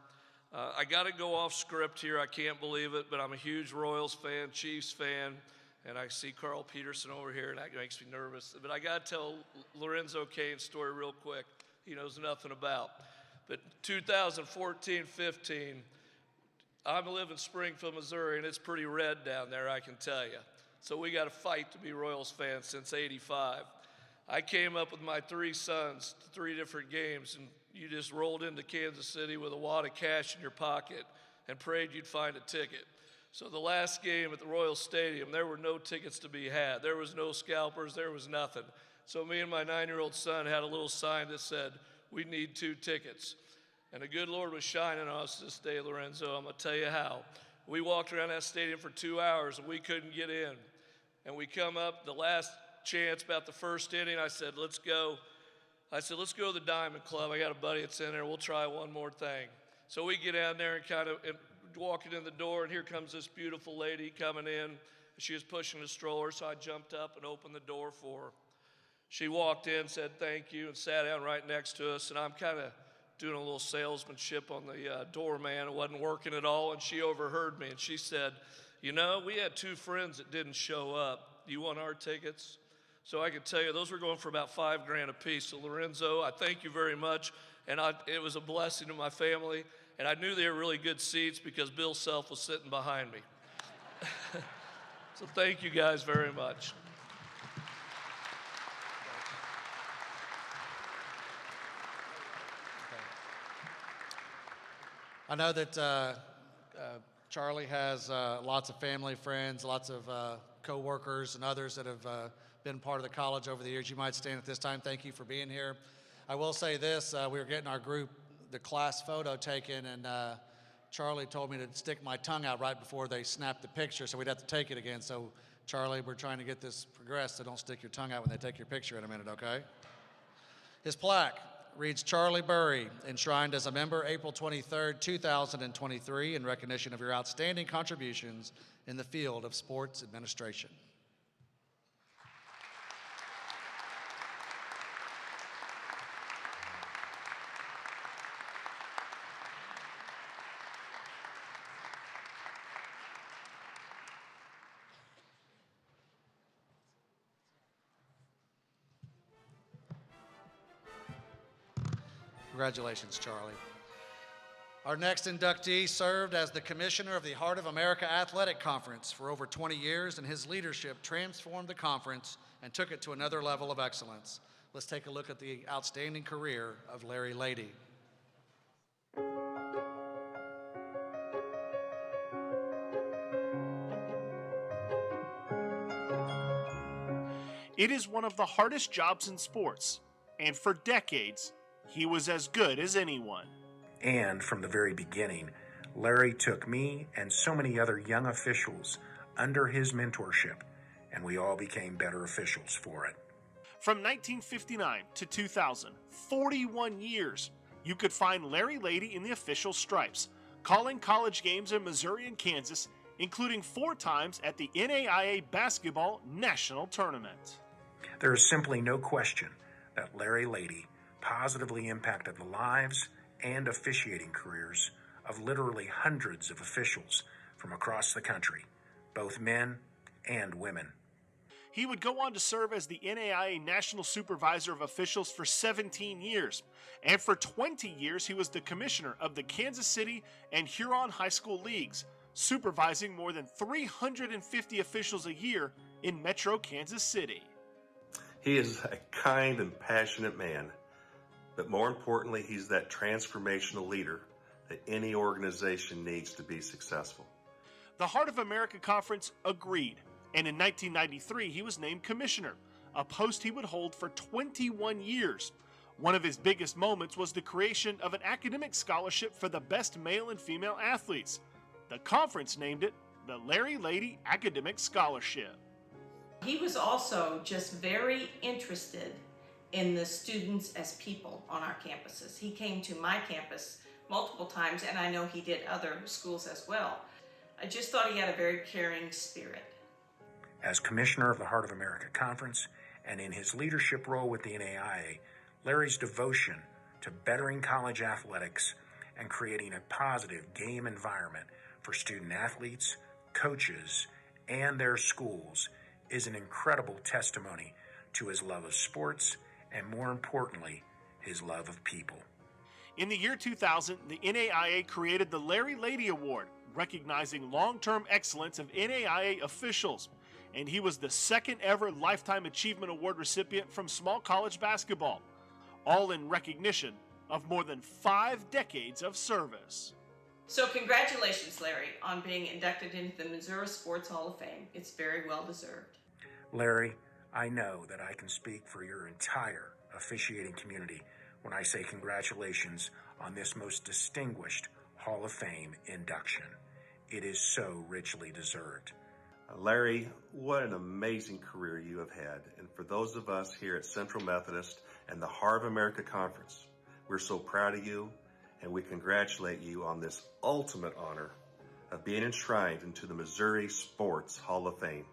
I got to go off script here. I can't believe it, but I'm a huge Royals fan, Chiefs fan, and I see Carl Peterson over here, and that makes me nervous. But I got to tell Lorenzo Cain's story real quick. He knows nothing about. But 2014-15, I live in Springfield, Missouri, and it's pretty red down there, I can tell you. So we got to fight to be Royals fans since '85. I came up with my 3 sons to 3 different games, and you just rolled into Kansas City with a wad of cash in your pocket and prayed you'd find a ticket. So the last game at the Royal Stadium, there were no tickets to be had. There was no scalpers, there was nothing. So me and my 9-year-old son had a little sign that said, we need 2 tickets. And the good Lord was shining on us this day, Lorenzo. I'm gonna tell you how. We walked around that stadium for 2 hours and we couldn't get in. And we come up the last chance, about the first inning, I said, let's go. Let's go to the Diamond Club. I got a buddy that's in there. We'll try one more thing. So we get down there and kind of walking in the door, and here comes this beautiful lady coming in. She was pushing a stroller, so I jumped up and opened the door for her. She walked in, said thank you, and sat down right next to us. And I'm kind of doing a little salesmanship on the doorman. It wasn't working at all, and she overheard me, and she said, we had 2 friends that didn't show up. Do you want our tickets? So I can tell you, those were going for about $5,000 a piece. So Lorenzo, I thank you very much. And it was a blessing to my family. And I knew they were really good seats because Bill Self was sitting behind me. So thank you guys very much. I know that Charlie has lots of family, friends, lots of co-workers and others that have been part of the college over the years. You might stand at this time. Thank you for being here. I will say this, we were getting our group, the class photo taken, and Charlie told me to stick my tongue out right before they snapped the picture, so we'd have to take it again. So Charlie, we're trying to get this progressed, so don't stick your tongue out when they take your picture in a minute, okay? His plaque reads Charlie Burri, enshrined as a member April 23rd, 2023, in recognition of your outstanding contributions in the field of sports administration. Congratulations, Charlie. Our next inductee served as the commissioner of the Heart of America Athletic Conference for over 20 years, and his leadership transformed the conference and took it to another level of excellence. Let's take a look at the outstanding career of Larry Lady. It is one of the hardest jobs in sports, and for decades, he was as good as anyone. And from the very beginning, Larry took me and so many other young officials under his mentorship, and we all became better officials for it. From 1959 to 2000, 41 years, you could find Larry Lady in the official stripes, calling college games in Missouri and Kansas, including 4 times at the NAIA Basketball National Tournament. There is simply no question that Larry Lady positively impacted the lives and officiating careers of literally hundreds of officials from across the country, both men and women. He would go on to serve as the NAIA National Supervisor of Officials for 17 years, and for 20 years he was the commissioner of the Kansas City and Huron High School Leagues, supervising more than 350 officials a year in Metro Kansas City. He is a kind and passionate man, but more importantly, he's that transformational leader that any organization needs to be successful. The Heart of America Conference agreed, and in 1993 he was named commissioner, a post he would hold for 21 years. One of his biggest moments was the creation of an academic scholarship for the best male and female athletes. The conference named it the Larry Lady Academic Scholarship. He was also just very interested in the students as people on our campuses. He came to my campus multiple times, and I know he did other schools as well. I just thought he had a very caring spirit. As commissioner of the Heart of America Conference and in his leadership role with the NAIA, Larry's devotion to bettering college athletics and creating a positive game environment for student athletes, coaches, and their schools is an incredible testimony to his love of sports and, more importantly, his love of people. In the year 2000, the NAIA created the Larry Lady Award, recognizing long-term excellence of NAIA officials, and he was the second ever Lifetime Achievement Award recipient from small college basketball, all in recognition of more than 5 decades of service. So congratulations, Larry, on being inducted into the Missouri Sports Hall of Fame. It's very well deserved. Larry, I know that I can speak for your entire officiating community when I say congratulations on this most distinguished Hall of Fame induction. It is so richly deserved. Larry, what an amazing career you have had. And for those of us here at Central Methodist and the Heart of America Conference, we're so proud of you, and we congratulate you on this ultimate honor of being enshrined into the Missouri Sports Hall of Fame.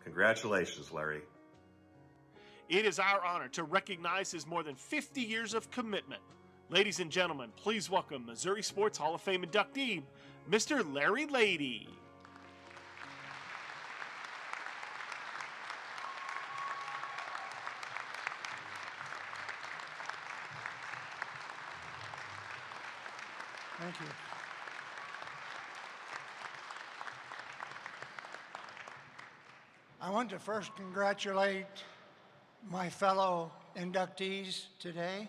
Congratulations, Larry. It is our honor to recognize his more than 50 years of commitment. Ladies and gentlemen, please welcome Missouri Sports Hall of Fame inductee, Mr. Larry Lady. Thank you. I want to first congratulate my fellow inductees today,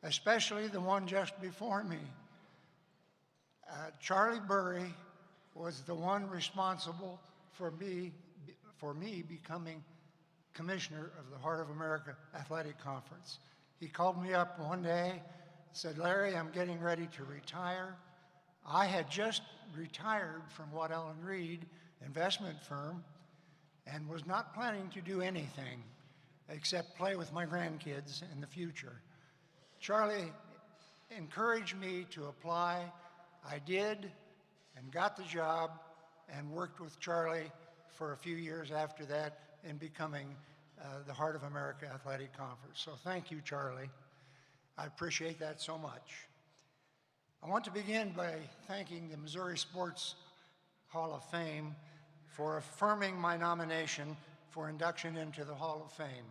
especially the one just before me. Charlie Burri was the one responsible for me becoming commissioner of the Heart of America Athletic Conference. He called me up one day, said, "Larry, I'm getting ready to retire." I had just retired from Waddell & Reed investment firm and was not planning to do anything except play with my grandkids in the future. Charlie encouraged me to apply. I did and got the job and worked with Charlie for a few years after that in becoming the Heart of America Athletic Conference. So thank you, Charlie. I appreciate that so much. I want to begin by thanking the Missouri Sports Hall of Fame for affirming my nomination for induction into the Hall of Fame.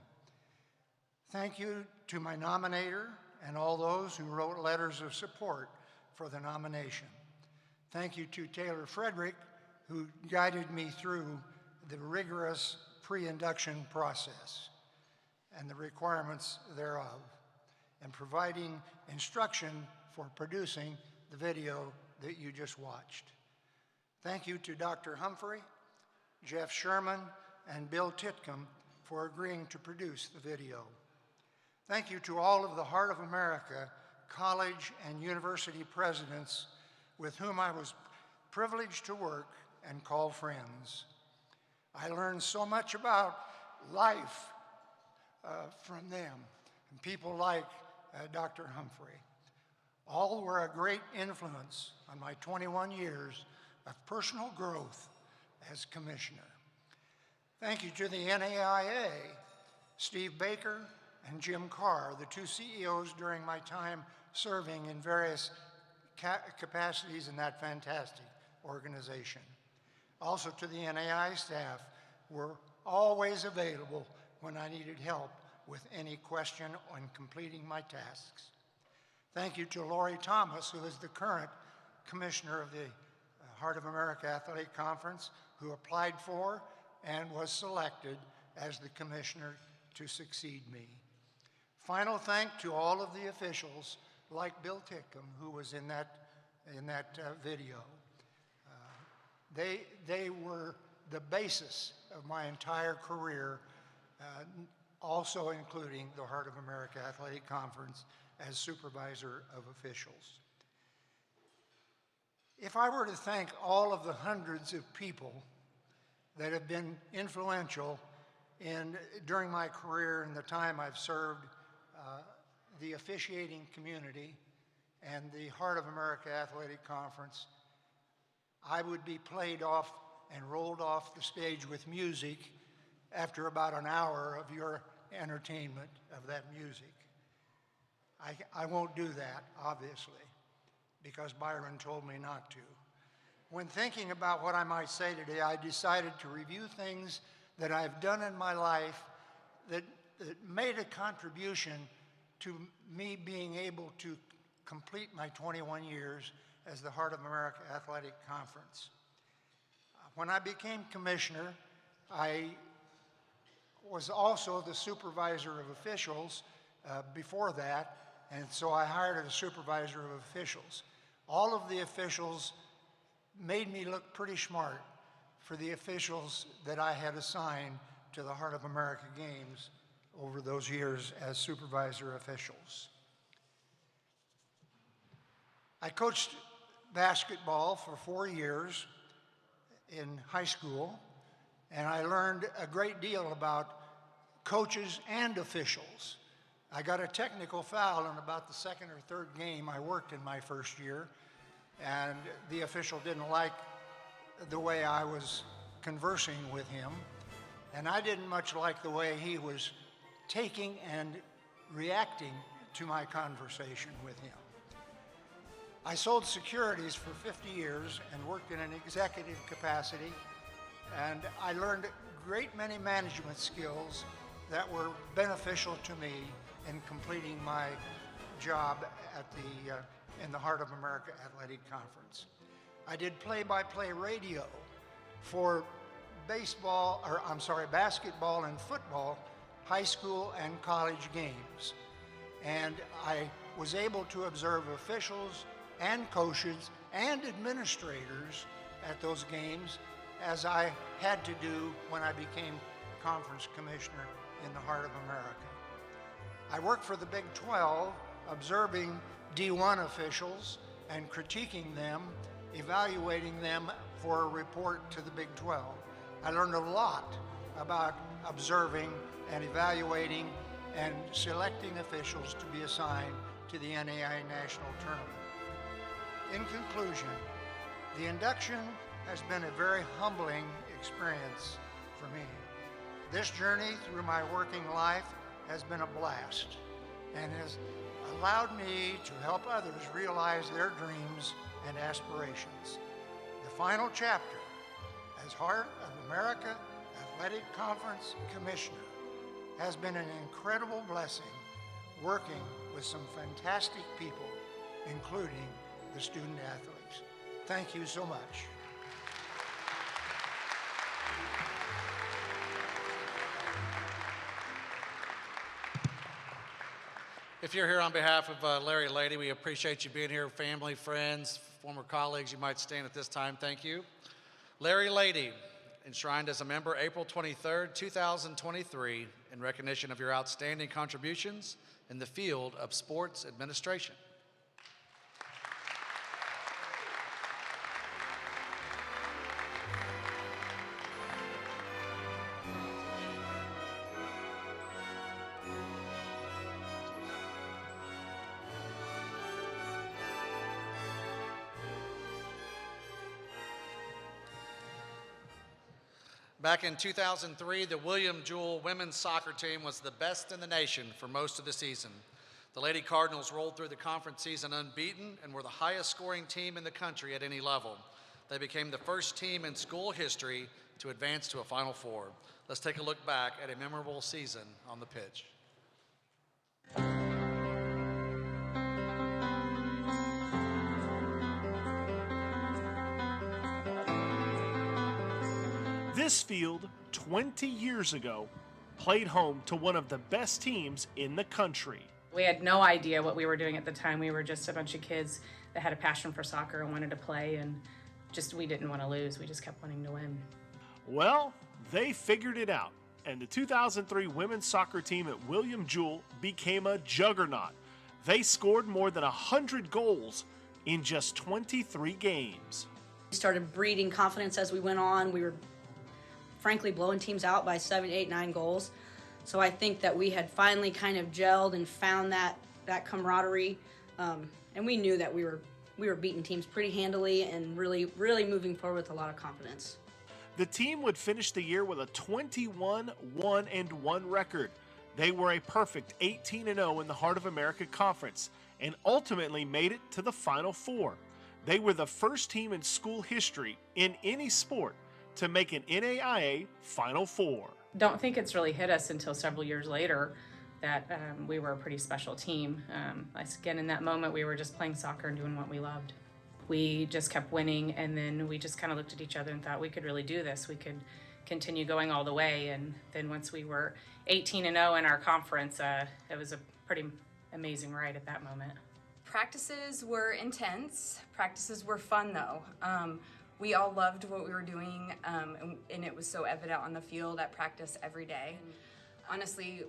Thank you to my nominator and all those who wrote letters of support for the nomination. Thank you to Taylor Frederick, who guided me through the rigorous pre-induction process and the requirements thereof, and providing instruction for producing the video that you just watched. Thank you to Dr. Humphrey, Jeff Sherman, and Bill Titcomb for agreeing to produce the video. Thank you to all of the Heart of America college and university presidents with whom I was privileged to work and call friends. I learned so much about life from them, and people like Dr. Humphrey. All were a great influence on my 21 years of personal growth as commissioner. Thank you to the NAIA, Steve Baker and Jim Carr, the two CEOs during my time serving in various capacities in that fantastic organization. Also to the NAI staff, were always available when I needed help with any question on completing my tasks. Thank you to Lori Thomas, who is the current commissioner of the Heart of America Athletic Conference, who applied for and was selected as the commissioner to succeed me. Final thank to all of the officials, like Bill Tickham, who was in that video. They were the basis of my entire career, also including the Heart of America Athletic Conference as supervisor of officials. If I were to thank all of the hundreds of people that have been influential during my career and the time I've served the officiating community and the Heart of America Athletic Conference, I would be played off and rolled off the stage with music after about an hour of your entertainment of that music. I won't do that, obviously, because Byron told me not to. When thinking about what I might say today, I decided to review things that I've done in my life that made a contribution to me being able to complete my 21 years as the Heart of America Athletic Conference. When I became commissioner, I was also the supervisor of officials before that, and so I hired a supervisor of officials. All of the officials made me look pretty smart for the officials that I had assigned to the Heart of America Games over those years as supervisor officials. I coached basketball for 4 years in high school, and I learned a great deal about coaches and officials. I got a technical foul in about the second or third game I worked in my first year, and the official didn't like the way I was conversing with him, and I didn't much like the way he was taking and reacting to my conversation with him. I sold securities for 50 years and worked in an executive capacity, and I learned a great many management skills that were beneficial to me in completing my job at in the Heart of America Athletic Conference. I did play-by-play radio for basketball and football, high school and college games. And I was able to observe officials and coaches and administrators at those games, as I had to do when I became conference commissioner in the Heart of America. I worked for the Big 12, observing D1 officials and critiquing them, evaluating them for a report to the Big 12. I learned a lot about observing and evaluating and selecting officials to be assigned to the NAI National Tournament. In conclusion, the induction has been a very humbling experience for me. This journey through my working life has been a blast and has allowed me to help others realize their dreams and aspirations. The final chapter as Heart of America Athletic Conference Commissioner has been an incredible blessing working with some fantastic people, including the student athletes. Thank you so much. If you're here on behalf of Larry Lady, we appreciate you being here. Family, friends, former colleagues, you might stand at this time. Thank you. Larry Lady, enshrined as a member April 23rd, 2023, in recognition of your outstanding contributions in the field of sports administration. Back in 2003, the William Jewell women's soccer team was the best in the nation for most of the season. The Lady Cardinals rolled through the conference season unbeaten and were the highest scoring team in the country at any level. They became the first team in school history to advance to a Final Four. Let's take a look back at a memorable season on the pitch. This field, 20 years ago, played home to one of the best teams in the country. We had no idea what we were doing at the time. We were just a bunch of kids that had a passion for soccer and wanted to play, and we didn't want to lose. We just kept wanting to win. Well, they figured it out, and the 2003 women's soccer team at William Jewell became a juggernaut. They scored more than 100 goals in just 23 games. We started breeding confidence as we went on. We were frankly blowing teams out by 7, 8, 9 goals. So I think that we had finally kind of gelled and found that camaraderie. And we knew that we were beating teams pretty handily and really moving forward with a lot of confidence. The team would finish the year with a 21-1-1 record. They were a perfect 18-0 in the Heart of America Conference and ultimately made it to the Final Four. They were the first team in school history in any sport to make an NAIA Final Four. Don't think it's really hit us until several years later that we were a pretty special team. Again, in that moment, we were just playing soccer and doing what we loved. We just kept winning, and then we just kind of looked at each other and thought we could really do this. We could continue going all the way, and then once we were 18-0 in our conference, it was a pretty amazing ride at that moment. Practices were intense. Practices were fun, though. We all loved what we were doing, and it was so evident on the field at practice every day. Honestly,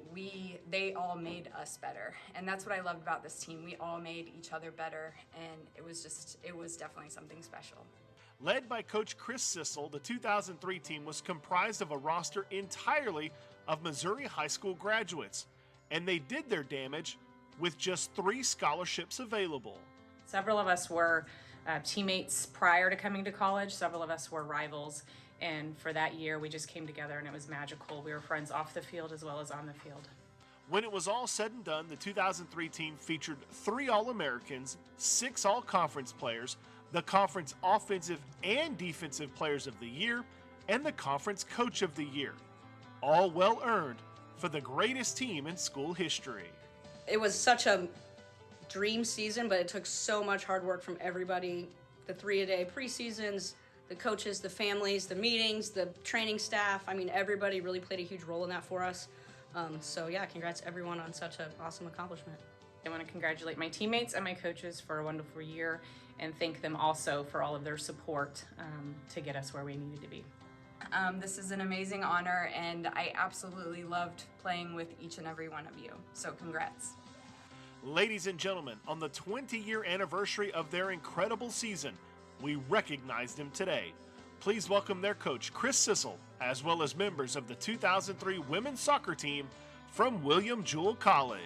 they all made us better, and that's what I loved about this team. We all made each other better, and it was definitely something special. Led by Coach Chris Sissel, the 2003 team was comprised of a roster entirely of Missouri high school graduates, and they did their damage with just 3 scholarships available. Several of us were teammates prior to coming to college. Several of us were rivals, and for that year we just came together and it was magical. We were friends off the field as well as on the field. When it was all said and done, the 2003 team featured 3 All-Americans, 6 All-Conference players, the Conference Offensive and Defensive Players of the Year, and the Conference Coach of the Year. All well earned for the greatest team in school history. It was such a dream season, but it took so much hard work from everybody. The 3-a-day preseasons, the coaches, the families, the meetings, the training staff. I mean, everybody really played a huge role in that for us. So yeah, congrats everyone on such an awesome accomplishment. I want to congratulate my teammates and my coaches for a wonderful year and thank them also for all of their support to get us where we needed to be. This is an amazing honor, and I absolutely loved playing with each and every one of you. So congrats. Ladies and gentlemen, on the 20-year anniversary of their incredible season, we recognized them today. Please welcome their coach, Chris Sissel, as well as members of the 2003 women's soccer team from William Jewell College.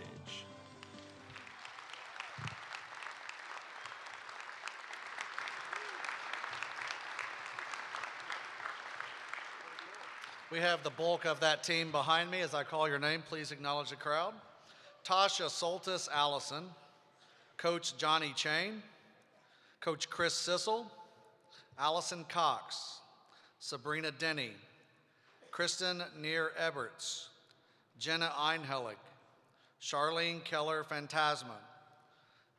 We have the bulk of that team behind me. As I call your name, please acknowledge the crowd. Tasha Soltis Allison, Coach Johnny Chain, Coach Chris Sissel, Allison Cox, Sabrina Denny, Kristen Neer Eberts, Jenna Einhelig, Charlene Keller Fantasma,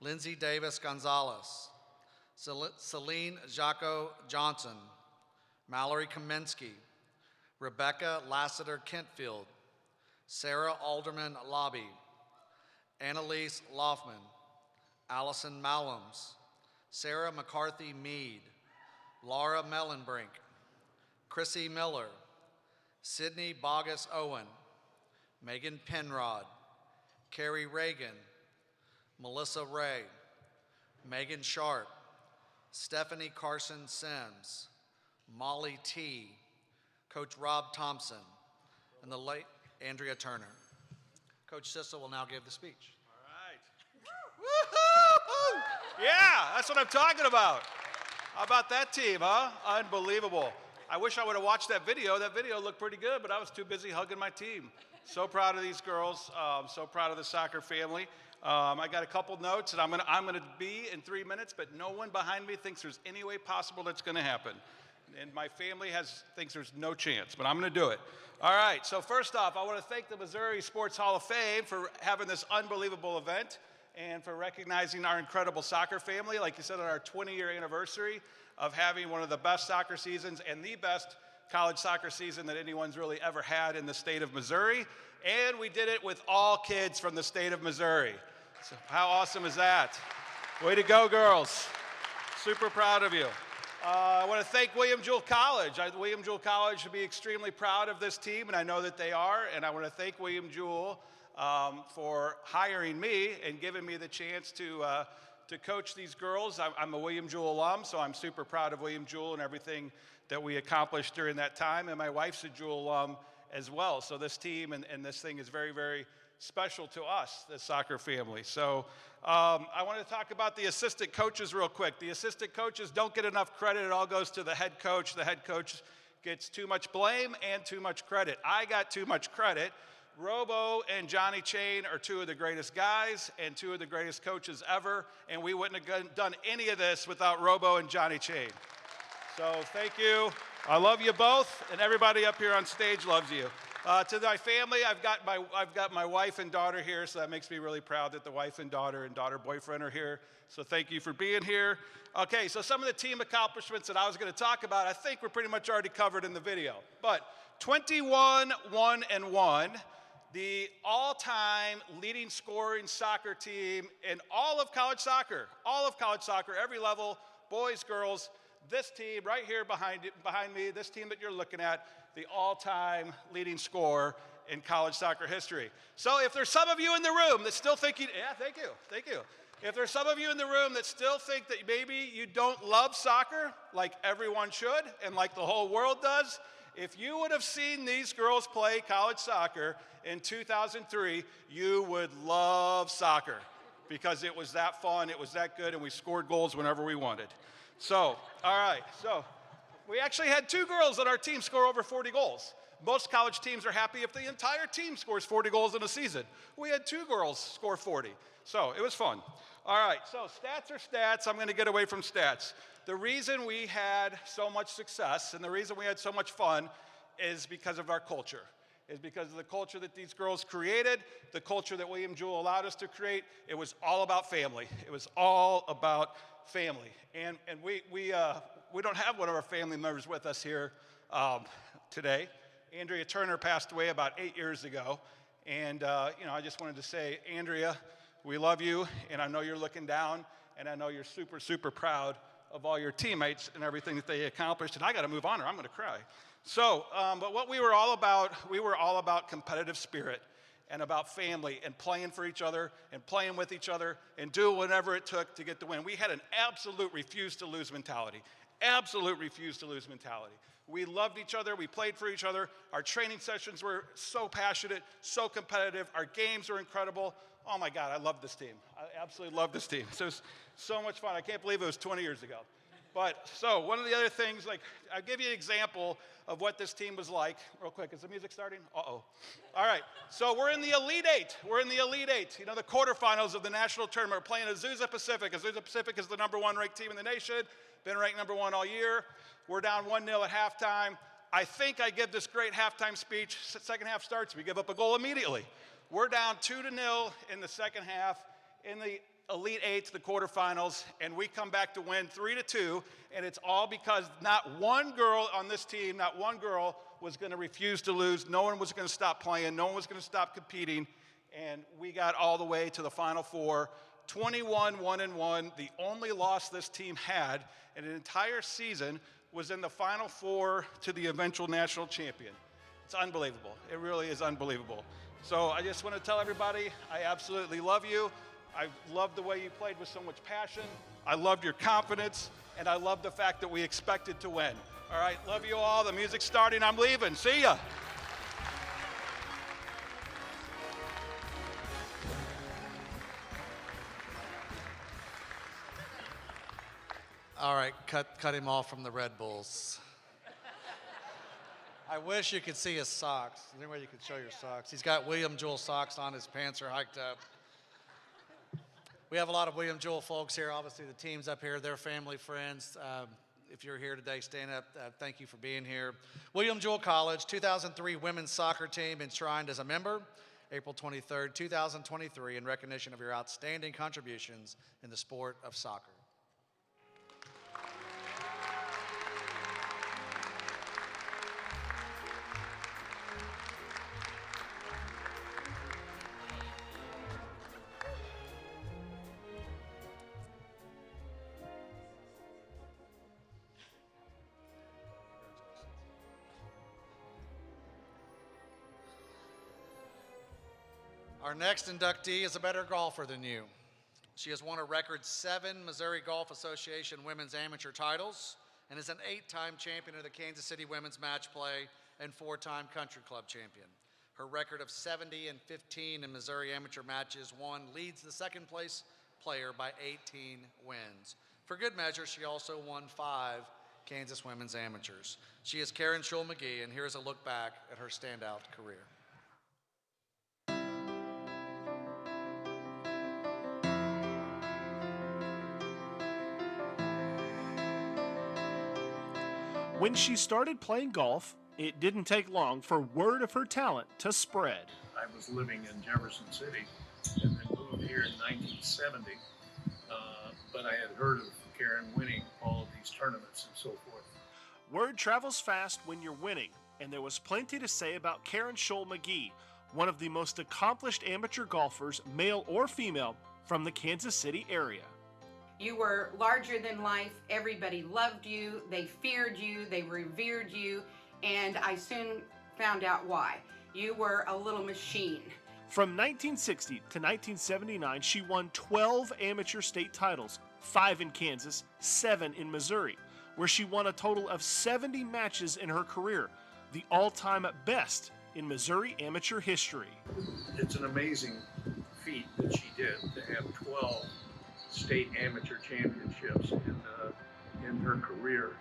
Lindsay Davis Gonzalez, Celine Jaco Johnson, Mallory Kamensky, Rebecca Lassiter Kentfield, Sarah Alderman Lobby, Annalise Loffman, Allison Malums, Sarah McCarthy Mead, Laura Mellenbrink, Chrissy Miller, Sydney Bogus Owen, Megan Penrod, Carrie Reagan, Melissa Ray, Megan Sharp, Stephanie Carson Sims, Molly T., Coach Rob Thompson, and the late Andrea Turner. Coach Sissel will now give the speech. Yeah, that's what I'm talking about. How about that team, huh? Unbelievable. I wish I would have watched that video. That video looked pretty good, but I was too busy hugging my team. So proud of these girls. So proud of the soccer family. I got a couple notes, and I'm gonna be in 3 minutes, but no one behind me thinks there's any way possible that's gonna happen. And my family thinks there's no chance, but I'm gonna do it. All right, so first off, I wanna thank the Missouri Sports Hall of Fame for having this unbelievable event and for recognizing our incredible soccer family. Like you said, on our 20-year anniversary of having one of the best soccer seasons and the best college soccer season that anyone's really ever had in the state of Missouri. And we did it with all kids from the state of Missouri. So how awesome is that? Way to go, girls. Super proud of you. I want to thank William Jewell College. William Jewell College should be extremely proud of this team, and I know that they are. And I want to thank William Jewell for hiring me and giving me the chance to coach these girls. I'm a William Jewell alum, so I'm super proud of William Jewell and everything that we accomplished during that time. And my wife's a Jewell alum as well. So this team and this thing is very, very special to us, the soccer family. So I want to talk about the assistant coaches real quick. The assistant coaches don't get enough credit. It all goes to the head coach. The head coach gets too much blame and too much credit. I got too much credit. Robo and Johnny Chain are two of the greatest guys and two of the greatest coaches ever, and we wouldn't have done any of this without Robo and Johnny Chain. So thank you. I love you both, and everybody up here on stage loves you. To my family, I've got my wife and daughter here, so that makes me really proud that the wife and daughter boyfriend are here. So thank you for being here. Okay, so some of the team accomplishments that I was going to talk about, I think were pretty much already covered in the video. But 21-1-1, the all-time leading scoring soccer team in all of college soccer, every level, boys, girls. This team right here behind me, this team that you're looking at, the all-time leading scorer in college soccer history. So if there's some of you in the room that still think thank you. If there's some of you in the room that still think that maybe you don't love soccer like everyone should and like the whole world does, if you would have seen these girls play college soccer in 2003, you would love soccer because it was that fun, it was that good, and we scored goals whenever we wanted. So, all right, so we actually had two girls on our team score over 40 goals. Most college teams are happy if the entire team scores 40 goals in a season. We had two girls score 40, so it was fun. All right, so stats are stats. I'm going to get away from stats. The reason we had so much success and the reason we had so much fun is because of our culture. Is because of the culture that these girls created, the culture that William Jewell allowed us to create. It was all about family. It was all about family. And we don't have one of our family members with us here today. Andrea Turner passed away about 8 years ago. And, I just wanted to say, Andrea, we love you, and I know you're looking down, and I know you're super, super proud of all your teammates and everything that they accomplished. And I got to move on or I'm going to cry. So, but what we were all about competitive spirit and about family and playing for each other and playing with each other and doing whatever it took to get the win. We had an absolute refuse-to-lose mentality. Absolute refuse-to-lose mentality. We loved each other. We played for each other. Our training sessions were so passionate, so competitive. Our games were incredible. Oh, my God, I love this team. I absolutely love this team. So it was so much fun. I can't believe it was 20 years ago. But so one of the other things, I'll give you an example of what this team was like real quick. Is the music starting? Uh-oh. All right. So we're in the Elite Eight. We're in the Elite Eight. You know, the quarterfinals of the national tournament. We're playing Azusa Pacific. Azusa Pacific is the #1 ranked team in the nation. Been ranked #1 all year. We're down 1-0 at halftime. I think I give this great halftime speech. Second half starts. We give up a goal immediately. We're down 2-0 in the second half in the Elite Eight, the quarterfinals, and we come back to win 3-2, and it's all because not one girl on this team, not one girl was going to refuse to lose. No one was going to stop playing. No one was going to stop competing, and we got all the way to the Final Four, 21-1-1. The only loss this team had in an entire season was in the Final Four to the eventual national champion. It's unbelievable. It really is unbelievable. So I just want to tell everybody, I absolutely love you. I love the way you played with so much passion. I loved your confidence, and I love the fact that we expected to win. All right, love you all. The music's starting. I'm leaving. See ya. All right, cut him off from the Red Bulls. I wish you could see his socks. Is there any way you could show your socks? He's got William Jewell socks on. His pants are hiked up. We have a lot of William Jewell folks here. Obviously, the team's up here. They're family, friends. If you're here today, stand up. Thank you for being here. William Jewell College, 2003 women's soccer team enshrined as a member, April 23rd, 2023, in recognition of your outstanding contributions in the sport of soccer. Our next inductee is a better golfer than you. She has won a record 7 Missouri Golf Association women's amateur titles and is an 8-time champion of the Kansas City Women's Match Play and 4-time Country Club champion. Her record of 70 and 15 in Missouri amateur matches won leads the second place player by 18 wins. For good measure, she also won 5 Kansas Women's Amateurs. She is Karen Schull-McGee, and here's a look back at her standout career. When she started playing golf, it didn't take long for word of her talent to spread. I was living in Jefferson City and then moved here in 1970, but I had heard of Karen winning all of these tournaments and so forth. Word travels fast when you're winning, and there was plenty to say about Karen Schull-McGee, one of the most accomplished amateur golfers, male or female, from the Kansas City area. You were larger than life. Everybody loved you. They feared you. They revered you. And I soon found out why. You were a little machine. From 1960 to 1979, she won 12 amateur state titles, 5 in Kansas, 7 in Missouri, where she won a total of 70 matches in her career, the all-time best in Missouri amateur history. It's an amazing feat that she did to have 12 state amateur championships in her career.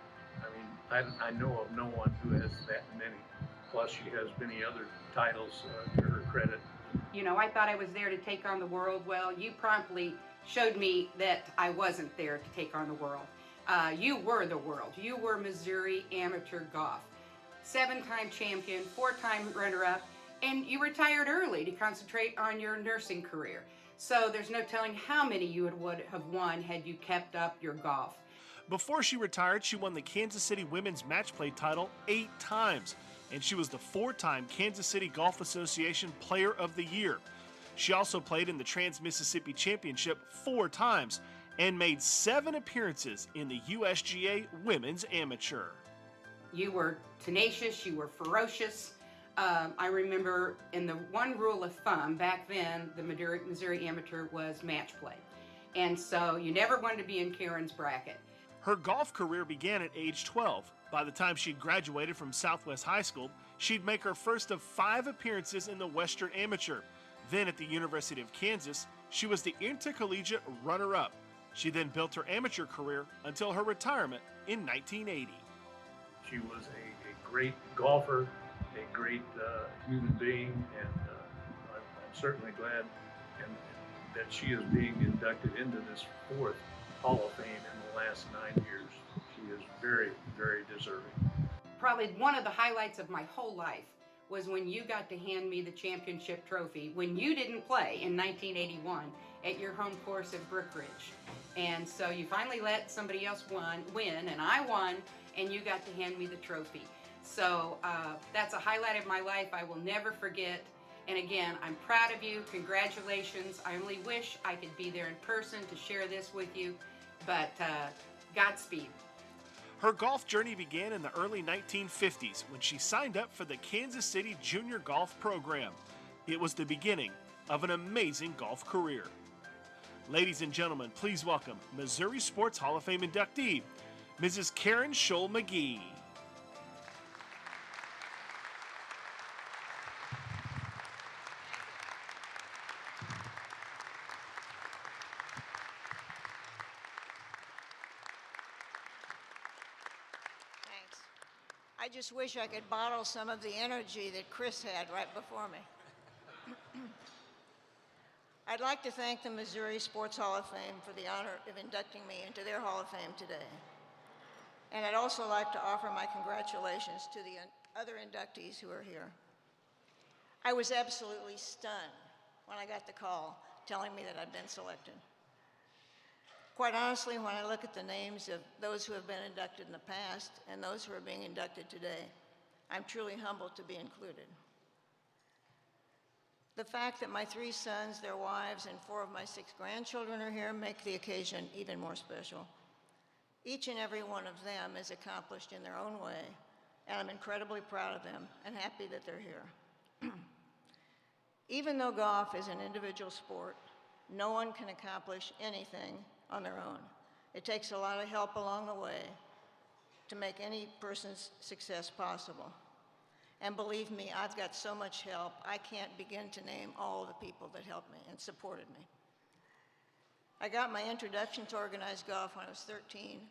I mean, I know of no one who has that many. Plus, she has many other titles to her credit. You know, I thought I was there to take on the world. Well, you promptly showed me that I wasn't there to take on the world. You were the world. You were Missouri amateur golf. 7-time champion, 4-time runner-up, and you retired early to concentrate on your nursing career. So there's no telling how many you would have won had you kept up your golf. Before she retired, she won the Kansas City Women's Match Play title 8 times, and she was the 4-time Kansas City Golf Association Player of the Year. She also played in the Trans-Mississippi Championship 4 times and made 7 appearances in the USGA Women's Amateur. You were tenacious, you were ferocious. I remember in the one rule of thumb, back then, the Missouri Amateur was match play. And so you never wanted to be in Karen's bracket. Her golf career began at age 12. By the time she graduated from Southwest High School, she'd make her first of 5 appearances in the Western Amateur. Then at the University of Kansas, she was the intercollegiate runner-up. She then built her amateur career until her retirement in 1980. She was a great golfer, a great human being, and I'm certainly glad that she is being inducted into this 4th Hall of Fame in the last 9 years. She is very, very deserving. Probably one of the highlights of my whole life was when you got to hand me the championship trophy when you didn't play in 1981 at your home course at Brookridge. And so you finally let somebody else win, and I won, and you got to hand me the trophy. So that's a highlight of my life I will never forget. And again, I'm proud of you. Congratulations. I only wish I could be there in person to share this with you, but Godspeed. Her golf journey began in the early 1950s when she signed up for the Kansas City Junior Golf Program. It was the beginning of an amazing golf career. Ladies and gentlemen, please welcome Missouri Sports Hall of Fame inductee, Mrs. Karen Schull-McGee. I just wish I could bottle some of the energy that Chris had right before me. I'd like to thank the Missouri Sports Hall of Fame for the honor of inducting me into their Hall of Fame today. And I'd also like to offer my congratulations to the other inductees who are here. I was absolutely stunned when I got the call telling me that I'd been selected. Quite honestly, when I look at the names of those who have been inducted in the past and those who are being inducted today, I'm truly humbled to be included. The fact that my 3 sons, their wives, and 4 of my 6 grandchildren are here make the occasion even more special. Each and every one of them is accomplished in their own way, and I'm incredibly proud of them and happy that they're here. Even though golf is an individual sport, no one can accomplish anything on their own. It takes a lot of help along the way to make any person's success possible. And believe me, I've got so much help, I can't begin to name all the people that helped me and supported me. I got my introduction to organized golf when I was 13.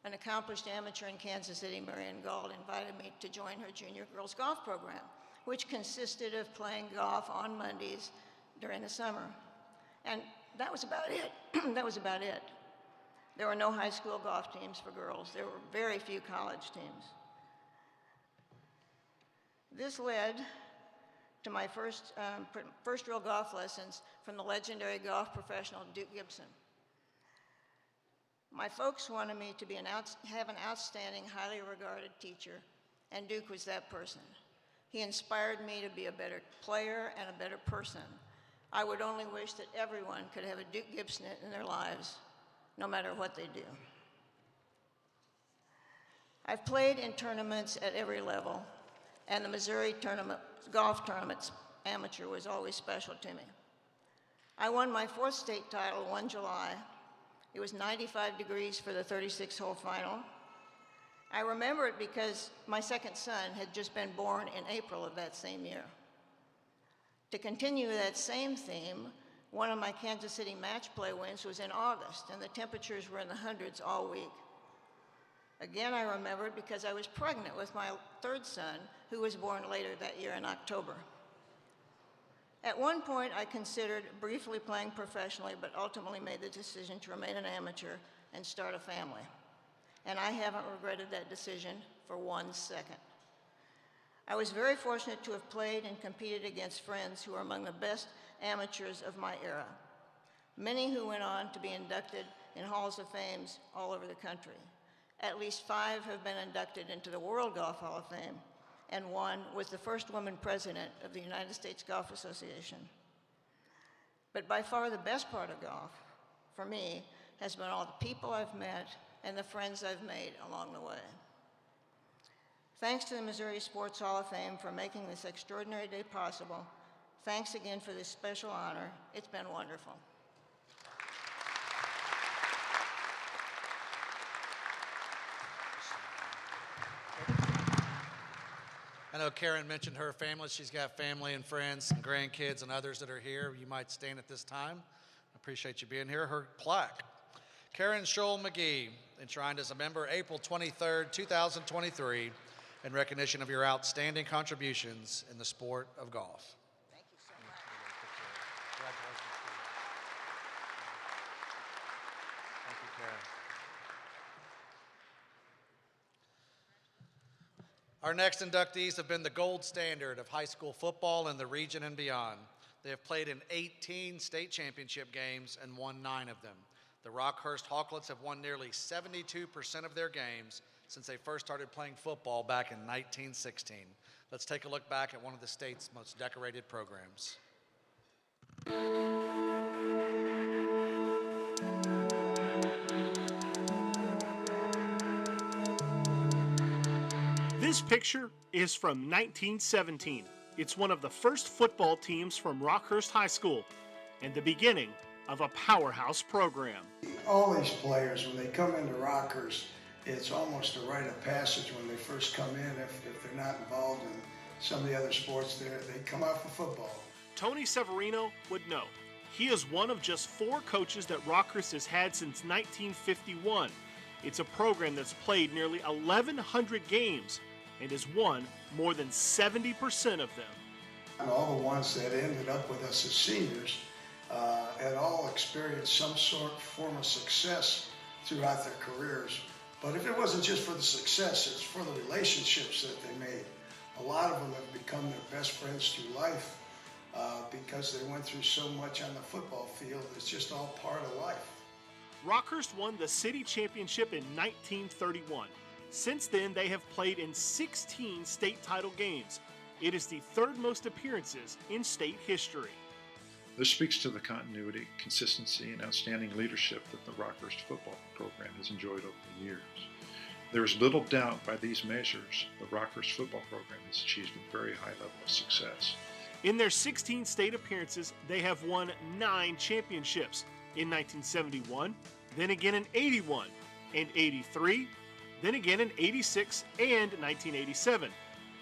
An accomplished amateur in Kansas City, Marion Gold, invited me to join her junior girls golf program, which consisted of playing golf on Mondays during the summer. And that was about it. That was about it. There were no high school golf teams for girls. There were very few college teams. This led to my first real golf lessons from the legendary golf professional Duke Gibson. My folks wanted me to have an outstanding, highly regarded teacher, and Duke was that person. He inspired me to be a better player and a better person. I would only wish that everyone could have a Duke Gibson in their lives, no matter what they do. I've played in tournaments at every level, and the Missouri golf tournaments amateur was always special to me. I won my 4th state title one July. It was 95 degrees for the 36-hole final. I remember it because my 2nd son had just been born in April of that same year. To continue that same theme, one of my Kansas City match play wins was in August, and the temperatures were in the hundreds all week. Again, I remember it because I was pregnant with my 3rd son, who was born later that year in October. At one point, I considered briefly playing professionally, but ultimately made the decision to remain an amateur and start a family. And I haven't regretted that decision for 1 second. I was very fortunate to have played and competed against friends who are among the best amateurs of my era, many who went on to be inducted in halls of fame all over the country. At least 5 have been inducted into the World Golf Hall of Fame, and 1 was the first woman president of the United States Golf Association. But by far the best part of golf, for me, has been all the people I've met and the friends I've made along the way. Thanks to the Missouri Sports Hall of Fame for making this extraordinary day possible. Thanks again for this special honor. It's been wonderful. I know Karen mentioned her family. She's got family and friends and grandkids and others that are here. You might stand at this time. I appreciate you being here. Her plaque. Karen Scholl McGee, enshrined as a member April 23rd, 2023, in recognition of your outstanding contributions in the sport of golf. Thank you so much. Thank you, Karen. Our next inductees have been the gold standard of high school football in the region and beyond. They have played in 18 state championship games and won 9 of them. The Rockhurst Hawklets have won nearly 72% of their games since they first started playing football back in 1916. Let's take a look back at one of the state's most decorated programs. This picture is from 1917. It's one of the first football teams from Rockhurst High School and the beginning of a powerhouse program. All these players, when they come into Rockhurst, it's almost a rite of passage when they first come in. If they're not involved in some of the other sports, they come out for football. Tony Severino would know. He is one of just 4 coaches that Rockhurst has had since 1951. It's a program that's played nearly 1,100 games and has won more than 70% of them. And all the ones that ended up with us as seniors had all experienced some form of success throughout their careers. But if it wasn't just for the success, it's for the relationships that they made. A lot of them have become their best friends through life because they went through so much on the football field. It's just all part of life. Rockhurst won the city championship in 1931. Since then, they have played in 16 state title games. It is the third most appearances in state history. This speaks to the continuity, consistency, and outstanding leadership that the Rockhurst football program has enjoyed over the years. There is little doubt by these measures the Rockhurst football program has achieved a very high level of success. In their 16 state appearances, they have won 9 championships. In 1971, then again in 81 and 83, then again in 86 and 1987.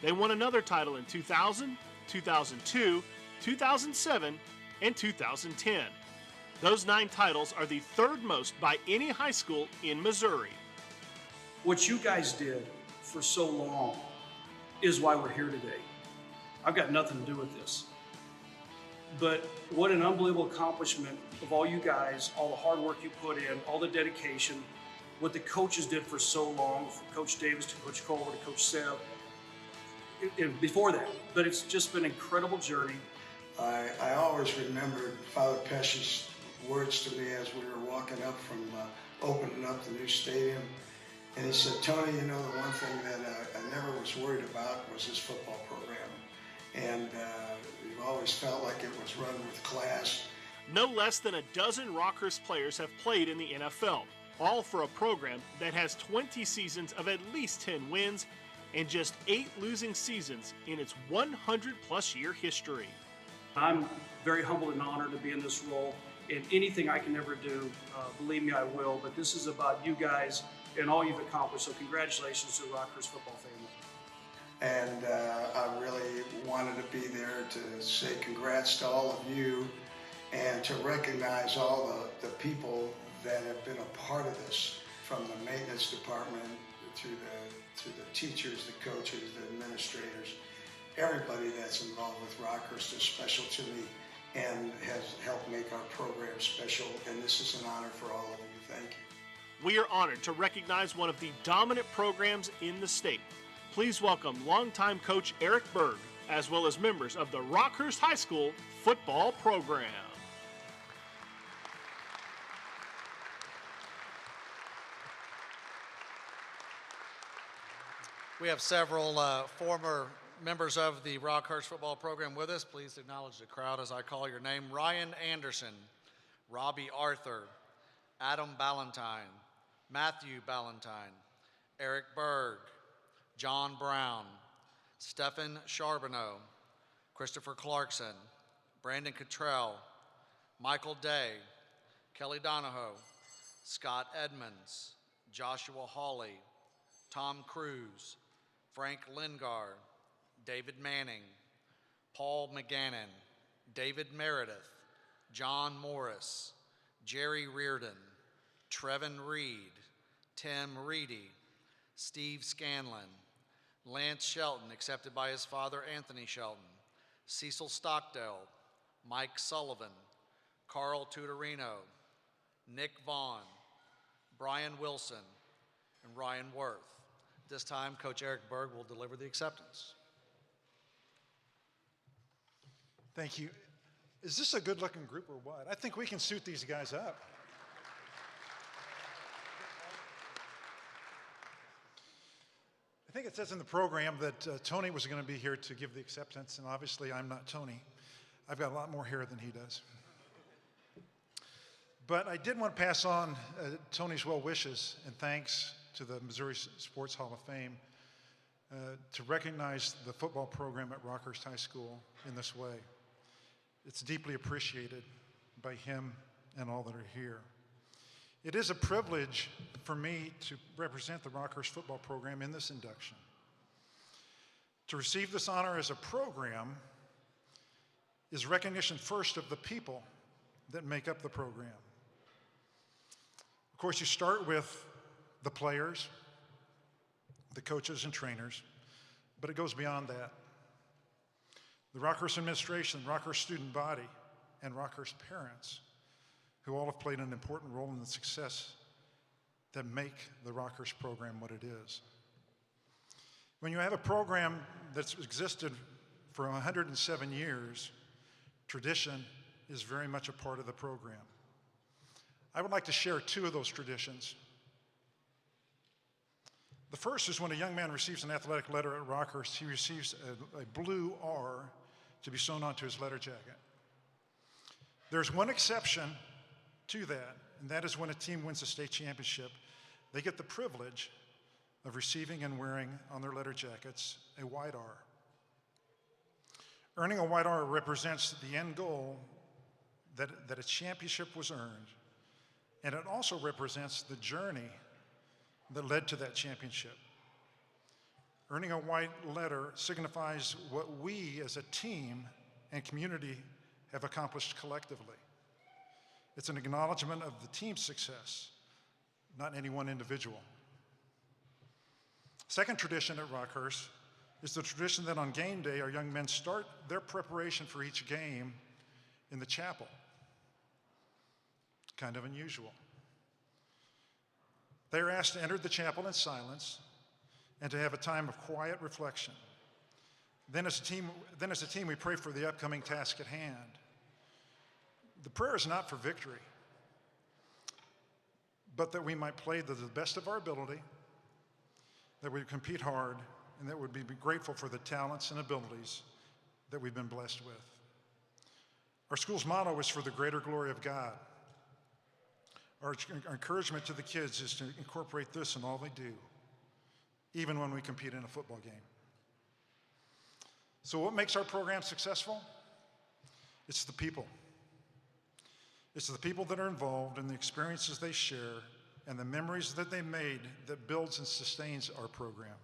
They won another title in 2000, 2002, 2007, and 2010. Those 9 titles are the third most by any high school in Missouri. What you guys did for so long is why we're here today. I've got nothing to do with this. But what an unbelievable accomplishment of all you guys, all the hard work you put in, all the dedication, what the coaches did for so long, from Coach Davis to Coach Culver to Coach Seb, before that. But it's just been an incredible journey. I always remembered Father Pesci's words to me as we were walking up from opening up the new stadium. And he said, Tony, you know, the one thing that I never was worried about was this football program. And we've always felt like it was run with class. No less than a dozen Rockhurst players have played in the NFL, all for a program that has 20 seasons of at least 10 wins and just 8 losing seasons in its 100-plus year history. I'm very humbled and honored to be in this role, and anything I can ever do, believe me, I will. But this is about you guys and all you've accomplished, so congratulations to the Rockhurst football family. And I really wanted to be there to say congrats to all of you and to recognize all the people that have been a part of this, from the maintenance department through the teachers, the coaches, the administrators. Everybody that's involved with Rockhurst is special to me and has helped make our program special, and this is an honor for all of you. Thank you. We are honored to recognize one of the dominant programs in the state. Please welcome longtime coach Eric Berg, as well as members of the Rockhurst High School football program. We have several former members of the Rockhurst football program with us. Please acknowledge the crowd as I call your name. Ryan Anderson, Robbie Arthur, Adam Ballantyne, Matthew Ballantyne, Eric Berg, John Brown, Stephen Charbonneau, Christopher Clarkson, Brandon Cottrell, Michael Day, Kelly Donahoe, Scott Edmonds, Joshua Hawley, Tom Cruz, Frank Lingard, David Manning, Paul McGannon, David Meredith, John Morris, Jerry Reardon, Trevin Reed, Tim Reedy, Steve Scanlon, Lance Shelton, accepted by his father Anthony Shelton, Cecil Stockdale, Mike Sullivan, Carl Tutorino, Nick Vaughn, Brian Wilson, and Ryan Worth. This time, Coach Eric Berg will deliver the acceptance. Thank you. Is this a good-looking group or what? I think we can suit these guys up. I think it says in the program that Tony was going to be here to give the acceptance, and obviously I'm not Tony. I've got a lot more hair than he does. But I did want to pass on Tony's well wishes and thanks to the Missouri Sports Hall of Fame to recognize the football program at Rockhurst High School in this way. It's deeply appreciated by him and all that are here. It is a privilege for me to represent the Rockhurst football program in this induction. To receive this honor as a program is recognition first of the people that make up the program. Of course, you start with the players, the coaches and trainers, but it goes beyond that. The Rockhurst administration, Rockhurst student body, and Rockhurst parents, who all have played an important role in the success that make the Rockhurst program what it is. When you have a program that's existed for 107 years, tradition is very much a part of the program. I would like to share two of those traditions. The first is when a young man receives an athletic letter at Rockhurst, he receives a blue R to be sewn onto his letter jacket. There's one exception to that, and that is when a team wins a state championship. They get the privilege of receiving and wearing on their letter jackets a white R. Earning a white R represents the end goal that a championship was earned, and it also represents the journey that led to that championship. Earning a white letter signifies what we as a team and community have accomplished collectively. It's an acknowledgement of the team's success, not any one individual. Second tradition at Rockhurst is the tradition that on game day, our young men start their preparation for each game in the chapel. Kind of unusual. They are asked to enter the chapel in silence and to have a time of quiet reflection. Then as a team, we pray for the upcoming task at hand. The prayer is not for victory, but that we might play to the best of our ability, that we compete hard, and that we'd be grateful for the talents and abilities that we've been blessed with. Our school's motto is for the greater glory of God. Our encouragement to the kids is to incorporate this in all they do, even when we compete in a football game. So what makes our program successful? It's the people. It's the people that are involved and the experiences they share and the memories that they made that builds and sustains our program.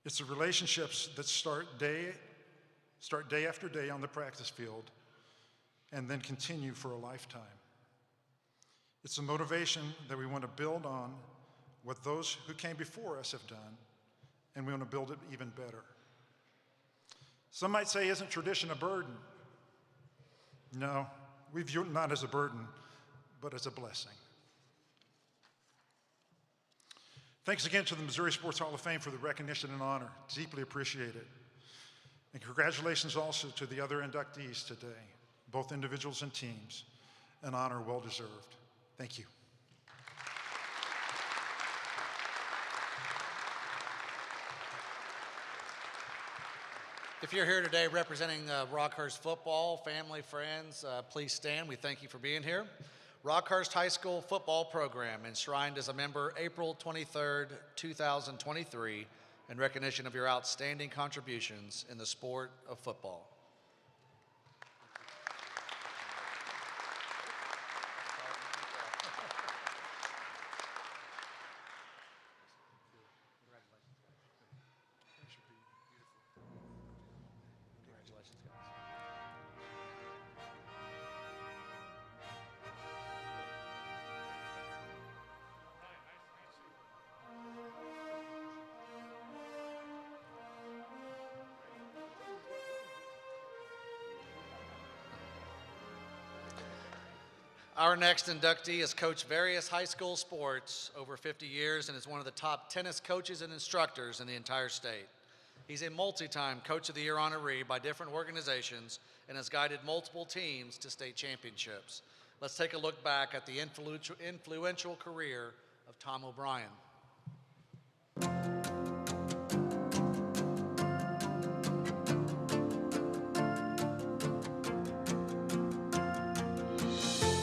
It's the relationships that start day after day on the practice field and then continue for a lifetime. It's the motivation that we want to build on what those who came before us have done, and we want to build it even better. Some might say, isn't tradition a burden? No, we view it not as a burden, but as a blessing. Thanks again to the Missouri Sports Hall of Fame for the recognition and honor. Deeply appreciate it. And congratulations also to the other inductees today, both individuals and teams. An honor well deserved. Thank you. If you're here today representing Rockhurst football, family, friends, please stand. We thank you for being here. Rockhurst High School football program, enshrined as a member April 23rd, 2023, in recognition of your outstanding contributions in the sport of football. Our next inductee has coached various high school sports over 50 years and is one of the top tennis coaches and instructors in the entire state. He's a multi-time Coach of the Year honoree by different organizations and has guided multiple teams to state championships. Let's take a look back at the influential career of Tom O'Brien.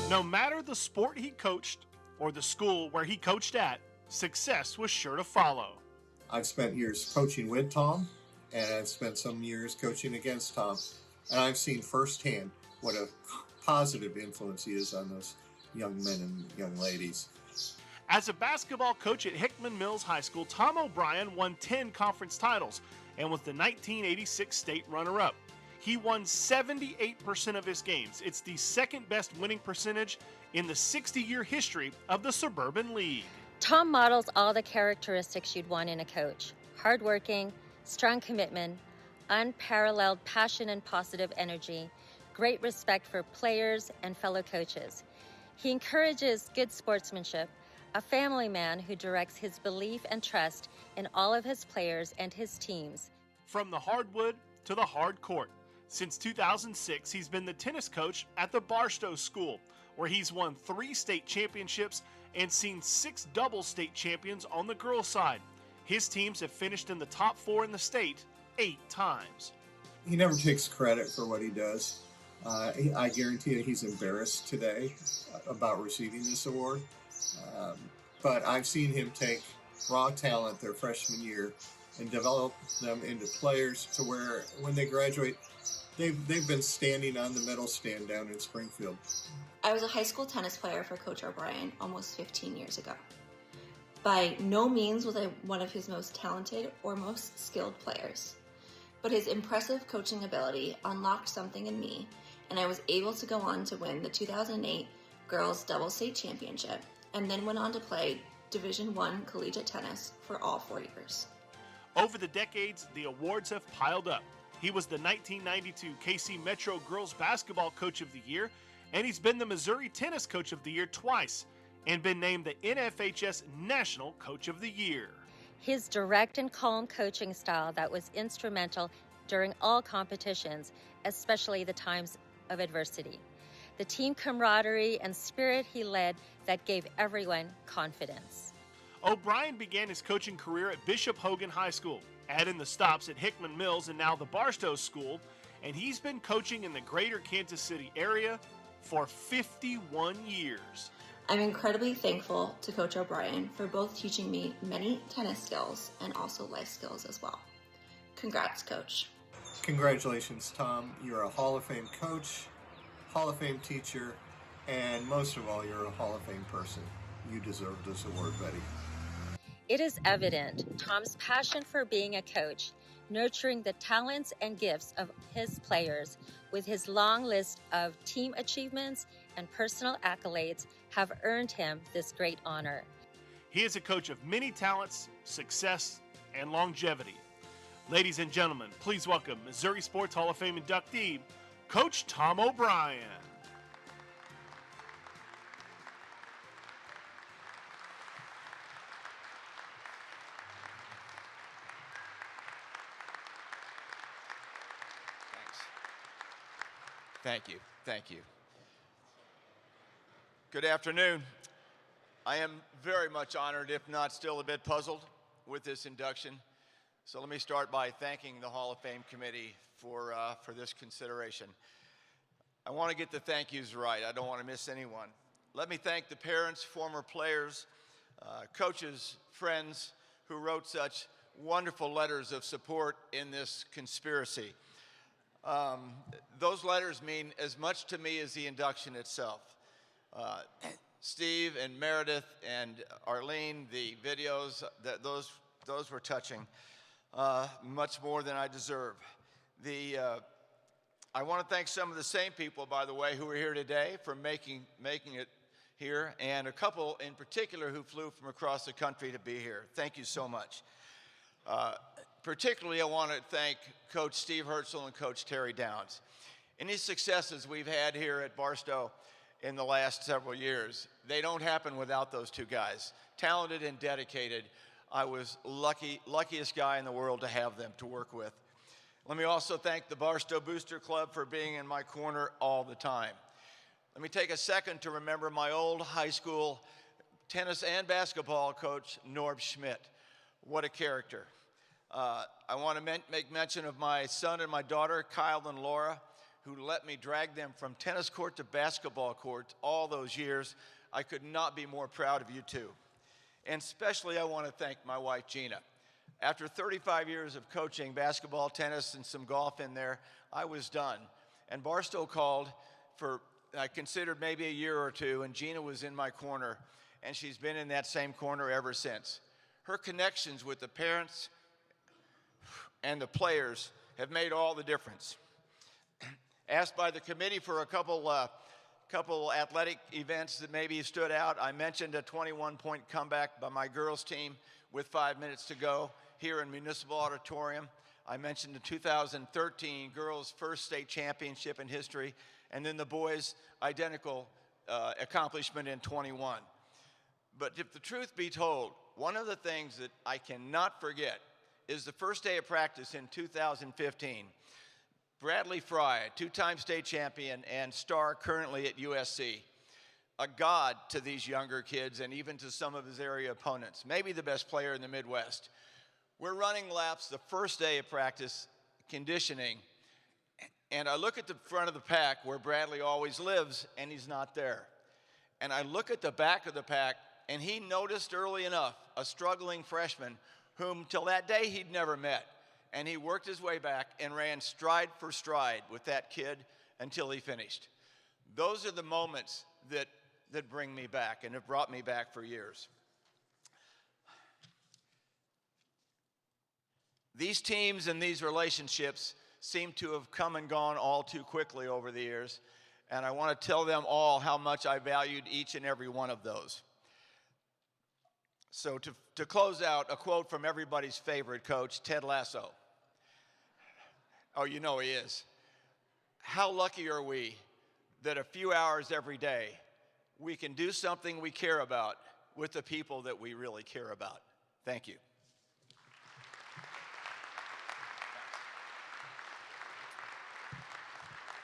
No matter the sport he coached or the school where he coached at, success was sure to follow. I've spent years coaching with Tom, and I've spent some years coaching against Tom, and I've seen firsthand what a positive influence he is on those young men and young ladies. As a basketball coach at Hickman Mills High School, Tom O'Brien won 10 conference titles and was the 1986 state runner-up. He won 78% of his games. It's the second best winning percentage in the 60-year history of the Suburban League. Tom models all the characteristics you'd want in a coach: hardworking, strong commitment, unparalleled passion and positive energy, great respect for players and fellow coaches. He encourages good sportsmanship, a family man who directs his belief and trust in all of his players and his teams. From the hardwood to the hard court. Since 2006, he's been the tennis coach at the Barstow School, where he's won 3 state championships and seen 6 double state champions on the girls' side. His teams have finished in the top 4 in the state 8 times. He never takes credit for what he does. I guarantee that he's embarrassed today about receiving this award. But I've seen him take raw talent their freshman year and develop them into players to where when they graduate, they've been standing on the medal stand down in Springfield. I was a high school tennis player for Coach O'Brien almost 15 years ago. By no means was I one of his most talented or most skilled players, but his impressive coaching ability unlocked something in me, and I was able to go on to win the 2008 Girls Double State Championship, and then went on to play Division I collegiate tennis for all 4 years. Over the decades, the awards have piled up. He was the 1992 KC Metro Girls Basketball Coach of the Year, and he's been the Missouri Tennis Coach of the Year twice, and been named the NFHS National Coach of the Year. His direct and calm coaching style that was instrumental during all competitions, especially the times of adversity. The team camaraderie and spirit he led that gave everyone confidence. O'Brien began his coaching career at Bishop Hogan High School, adding the stops at Hickman Mills and now the Barstow School, and he's been coaching in the greater Kansas City area for 51 years. I'm incredibly thankful to Coach O'Brien for both teaching me many tennis skills and also life skills as well. Congrats, Coach. Congratulations, Tom. You're a Hall of Fame coach, Hall of Fame teacher, and most of all, you're a Hall of Fame person. You deserve this award, Betty. It is evident Tom's passion for being a coach, nurturing the talents and gifts of his players with his long list of team achievements and personal accolades have earned him this great honor. He is a coach of many talents, success, and longevity. Ladies and gentlemen, please welcome Missouri Sports Hall of Fame inductee, Coach Tom O'Brien. Thank you. Thank you. Good afternoon. I am very much honored, if not still a bit puzzled, with this induction. So let me start by thanking the Hall of Fame committee for this consideration. I want to get the thank yous right. I don't want to miss anyone. Let me thank the parents, former players, coaches, friends who wrote such wonderful letters of support in this conspiracy. Those letters mean as much to me as the induction itself. Steve and Meredith and Arlene, the videos, those were touching, much more than I deserve. I want to thank some of the same people, by the way, who are here today for making it here, and a couple in particular who flew from across the country to be here. Thank you so much. Particularly, I want to thank Coach Steve Herzl and Coach Terry Downs. Any successes we've had here at Barstow in the last several years, they don't happen without those two guys. Talented and dedicated. I was luckiest guy in the world to have them to work with. Let me also thank the Barstow Booster Club for being in my corner all the time. Let me take a second to remember my old high school tennis and basketball coach, Norb Schmidt. What a character. I want to make mention of my son and my daughter, Kyle and Laura, who let me drag them from tennis court to basketball court all those years. I could not be more proud of you two. And especially I want to thank my wife, Gina. After 35 years of coaching basketball, tennis, and some golf in there, I was done. And Barstow called for, I considered maybe a year or two, and Gina was in my corner, and she's been in that same corner ever since. Her connections with the parents and the players have made all the difference. Asked by the committee for a couple couple athletic events that maybe stood out. I mentioned a 21-point comeback by my girls team with 5 minutes to go here in Municipal Auditorium. I mentioned the 2013 girls' first state championship in history, and then the boys' identical accomplishment in 21. But if the truth be told, one of the things that I cannot forget is the first day of practice in 2015. Bradley Fry, a two-time state champion and star currently at USC, a god to these younger kids and even to some of his area opponents, maybe the best player in the Midwest. We're running laps the first day of practice, conditioning, and I look at the front of the pack where Bradley always lives, and he's not there. And I look at the back of the pack, and he noticed early enough a struggling freshman whom till that day he'd never met. And he worked his way back and ran stride for stride with that kid until he finished. Those are the moments that bring me back and have brought me back for years. These teams and these relationships seem to have come and gone all too quickly over the years, and I want to tell them all how much I valued each and every one of those. So to close out, a quote from everybody's favorite coach, Ted Lasso. Oh, you know he is. How lucky are we that a few hours every day we can do something we care about with the people that we really care about. Thank you.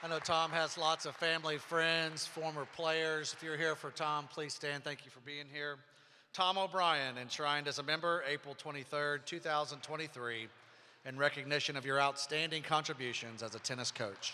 I know Tom has lots of family, friends, former players. If you're here for Tom, please stand. Thank you for being here. Tom O'Brien, enshrined as a member April 23rd, 2023, in recognition of your outstanding contributions as a tennis coach.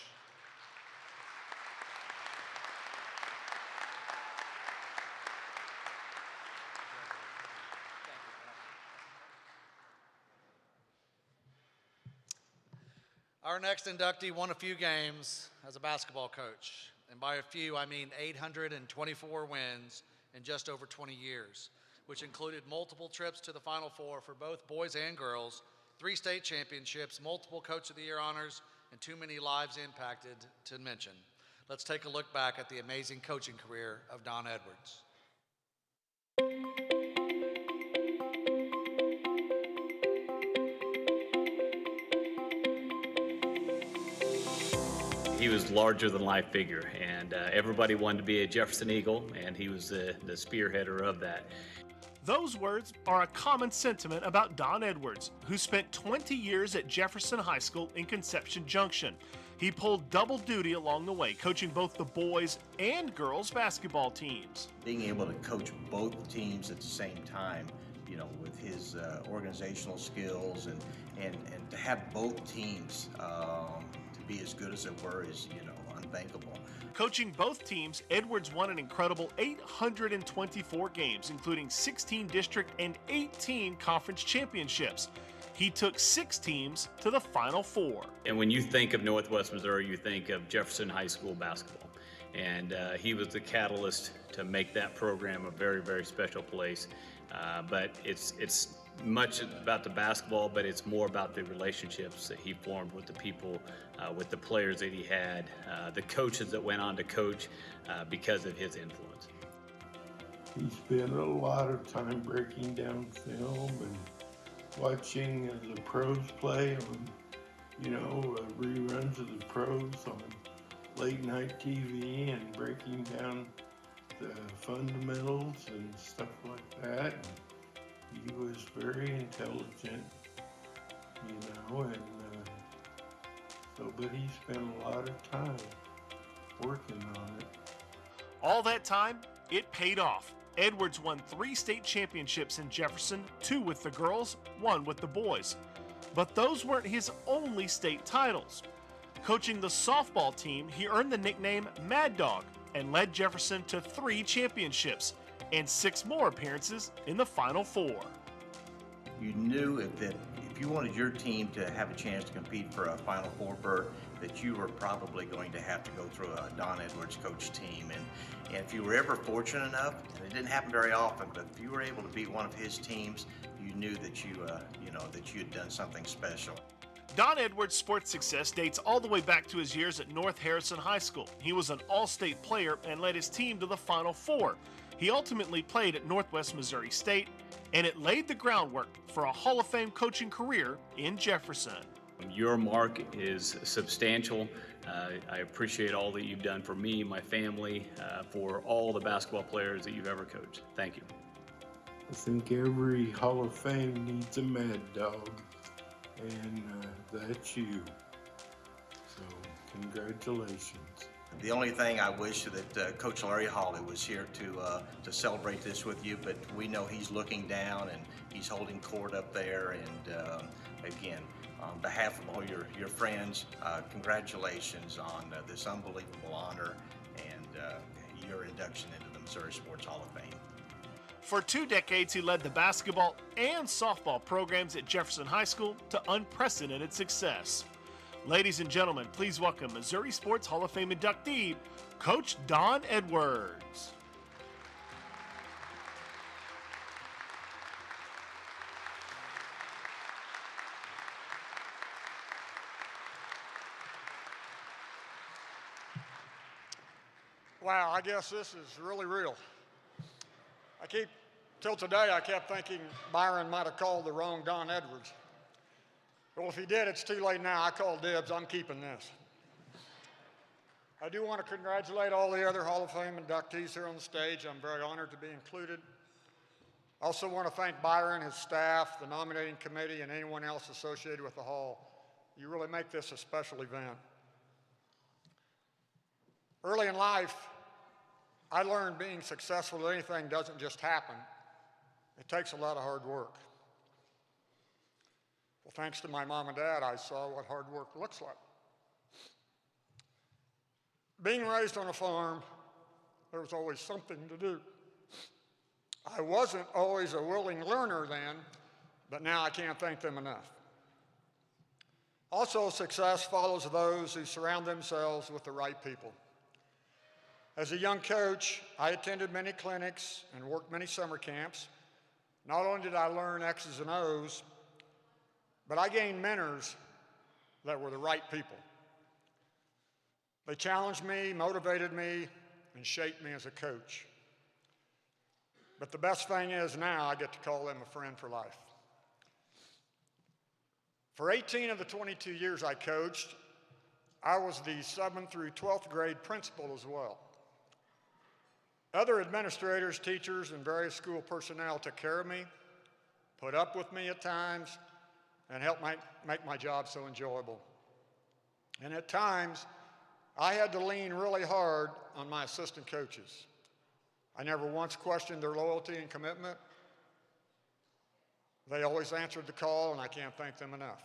Our next inductee won a few games as a basketball coach, and by a few I mean 824 wins in just over 20 years, which included multiple trips to the Final Four for both boys and girls, 3 state championships, multiple Coach of the Year honors, and too many lives impacted to mention. Let's take a look back at the amazing coaching career of Don Edwards. He was larger than life figure, and everybody wanted to be a Jefferson Eagle, and he was the spearheader of that. Those words are a common sentiment about Don Edwards, who spent 20 years at Jefferson High School in Conception Junction. He pulled double duty along the way, coaching both the boys and girls basketball teams. Being able to coach both teams at the same time, you know, with his organizational skills and to have both teams to be as good as they were is, you know, unthinkable. Coaching both teams, Edwards won an incredible 824 games, including 16 district and 18 conference championships. He took 6 teams to the Final Four. And when you think of Northwest Missouri, you think of Jefferson High School basketball. And he was the catalyst to make that program a very, very special place. But it's much about the basketball, but it's more about the relationships that he formed with the people, with the players that he had, the coaches that went on to coach because of his influence. He spent a lot of time breaking down film and watching the pros play on, you know, reruns of the pros on late night TV and breaking down the fundamentals and stuff like that. He was very intelligent, you know, and but he spent a lot of time working on it. All that time, it paid off. Edwards won 3 state championships in Jefferson, 2 with the girls, 1 with the boys. But those weren't his only state titles. Coaching the softball team, he earned the nickname Mad Dog and led Jefferson to 3 championships and 6 more appearances in the Final Four. You knew that if you wanted your team to have a chance to compete for a Final Four berth, that you were probably going to have to go through a Don Edwards coach team. And if you were ever fortunate enough, and it didn't happen very often, but if you were able to beat one of his teams, you knew that you know, that you had done something special. Don Edwards' sports success dates all the way back to his years at North Harrison High School. He was an all-state player and led his team to the Final Four. He ultimately played at Northwest Missouri State, and it laid the groundwork for a Hall of Fame coaching career in Jefferson. Your mark is substantial. I appreciate all that you've done for me, my family, for all the basketball players that you've ever coached. Thank you. I think every Hall of Fame needs a Mad Dog, and that's you. So, congratulations. The only thing I wish that Coach Larry Hawley was here to celebrate this with you, but we know he's looking down and he's holding court up there. And again, on behalf of all your friends, congratulations on this unbelievable honor and your induction into the Missouri Sports Hall of Fame. For 2 decades, he led the basketball and softball programs at Jefferson High School to unprecedented success. Ladies and gentlemen, please welcome Missouri Sports Hall of Fame inductee, Coach Don Edwards. Wow, I guess this is really real. Till today, I kept thinking Byron might have called the wrong Don Edwards. Well, if he did, it's too late now. I called dibs. I'm keeping this. I do want to congratulate all the other Hall of Fame inductees here on the stage. I'm very honored to be included. I also want to thank Byron, his staff, the nominating committee, and anyone else associated with the Hall. You really make this a special event. Early in life, I learned being successful at anything doesn't just happen. It takes a lot of hard work. Well, thanks to my mom and dad, I saw what hard work looks like. Being raised on a farm, there was always something to do. I wasn't always a willing learner then, but now I can't thank them enough. Also, success follows those who surround themselves with the right people. As a young coach, I attended many clinics and worked many summer camps. Not only did I learn X's and O's, but I gained mentors that were the right people. They challenged me, motivated me, and shaped me as a coach. But the best thing is now I get to call them a friend for life. For 18 of the 22 years I coached, I was the 7th through 12th grade principal as well. Other administrators, teachers, and various school personnel took care of me, put up with me at times, and helped make my job so enjoyable. And at times, I had to lean really hard on my assistant coaches. I never once questioned their loyalty and commitment. They always answered the call, and I can't thank them enough.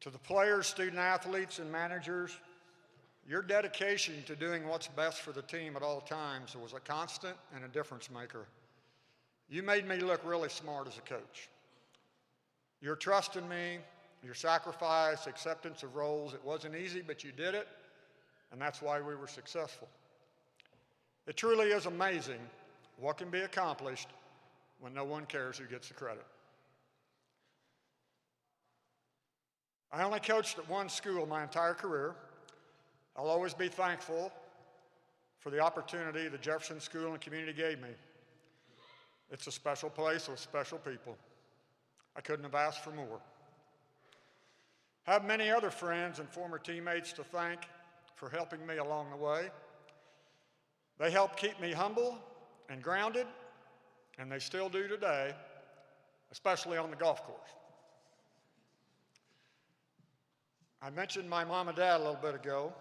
To the players, student athletes, and managers, your dedication to doing what's best for the team at all times was a constant and a difference maker. You made me look really smart as a coach. Your trust in me, your sacrifice, acceptance of roles, it wasn't easy, but you did it, and that's why we were successful. It truly is amazing what can be accomplished when no one cares who gets the credit. I only coached at one school my entire career. I'll always be thankful for the opportunity the Jefferson School and community gave me. It's a special place with special people. I couldn't have asked for more. I have many other friends and former teammates to thank for helping me along the way. They helped keep me humble and grounded, and they still do today, especially on the golf course. I mentioned my mom and dad a little bit ago.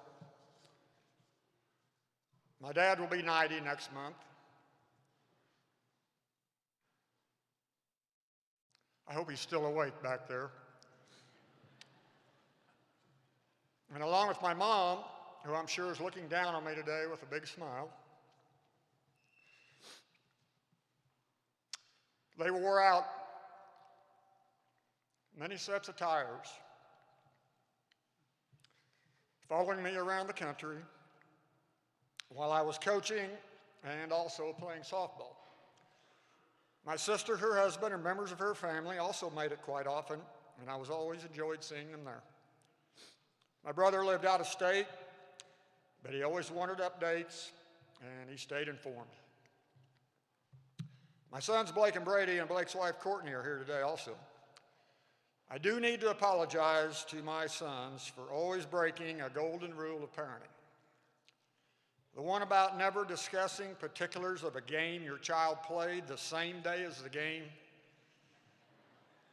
My dad will be 90 next month. I hope he's still awake back there. And along with my mom, who I'm sure is looking down on me today with a big smile, they wore out many sets of tires, following me around the country while I was coaching and also playing softball. My sister, her husband, and members of her family also made it quite often and I was always enjoyed seeing them there. My brother lived out of state, but he always wanted updates, and he stayed informed. My sons Blake and Brady and Blake's wife Courtney are here today also. I do need to apologize to my sons for always breaking a golden rule of parenting. The one about never discussing particulars of a game your child played the same day as the game.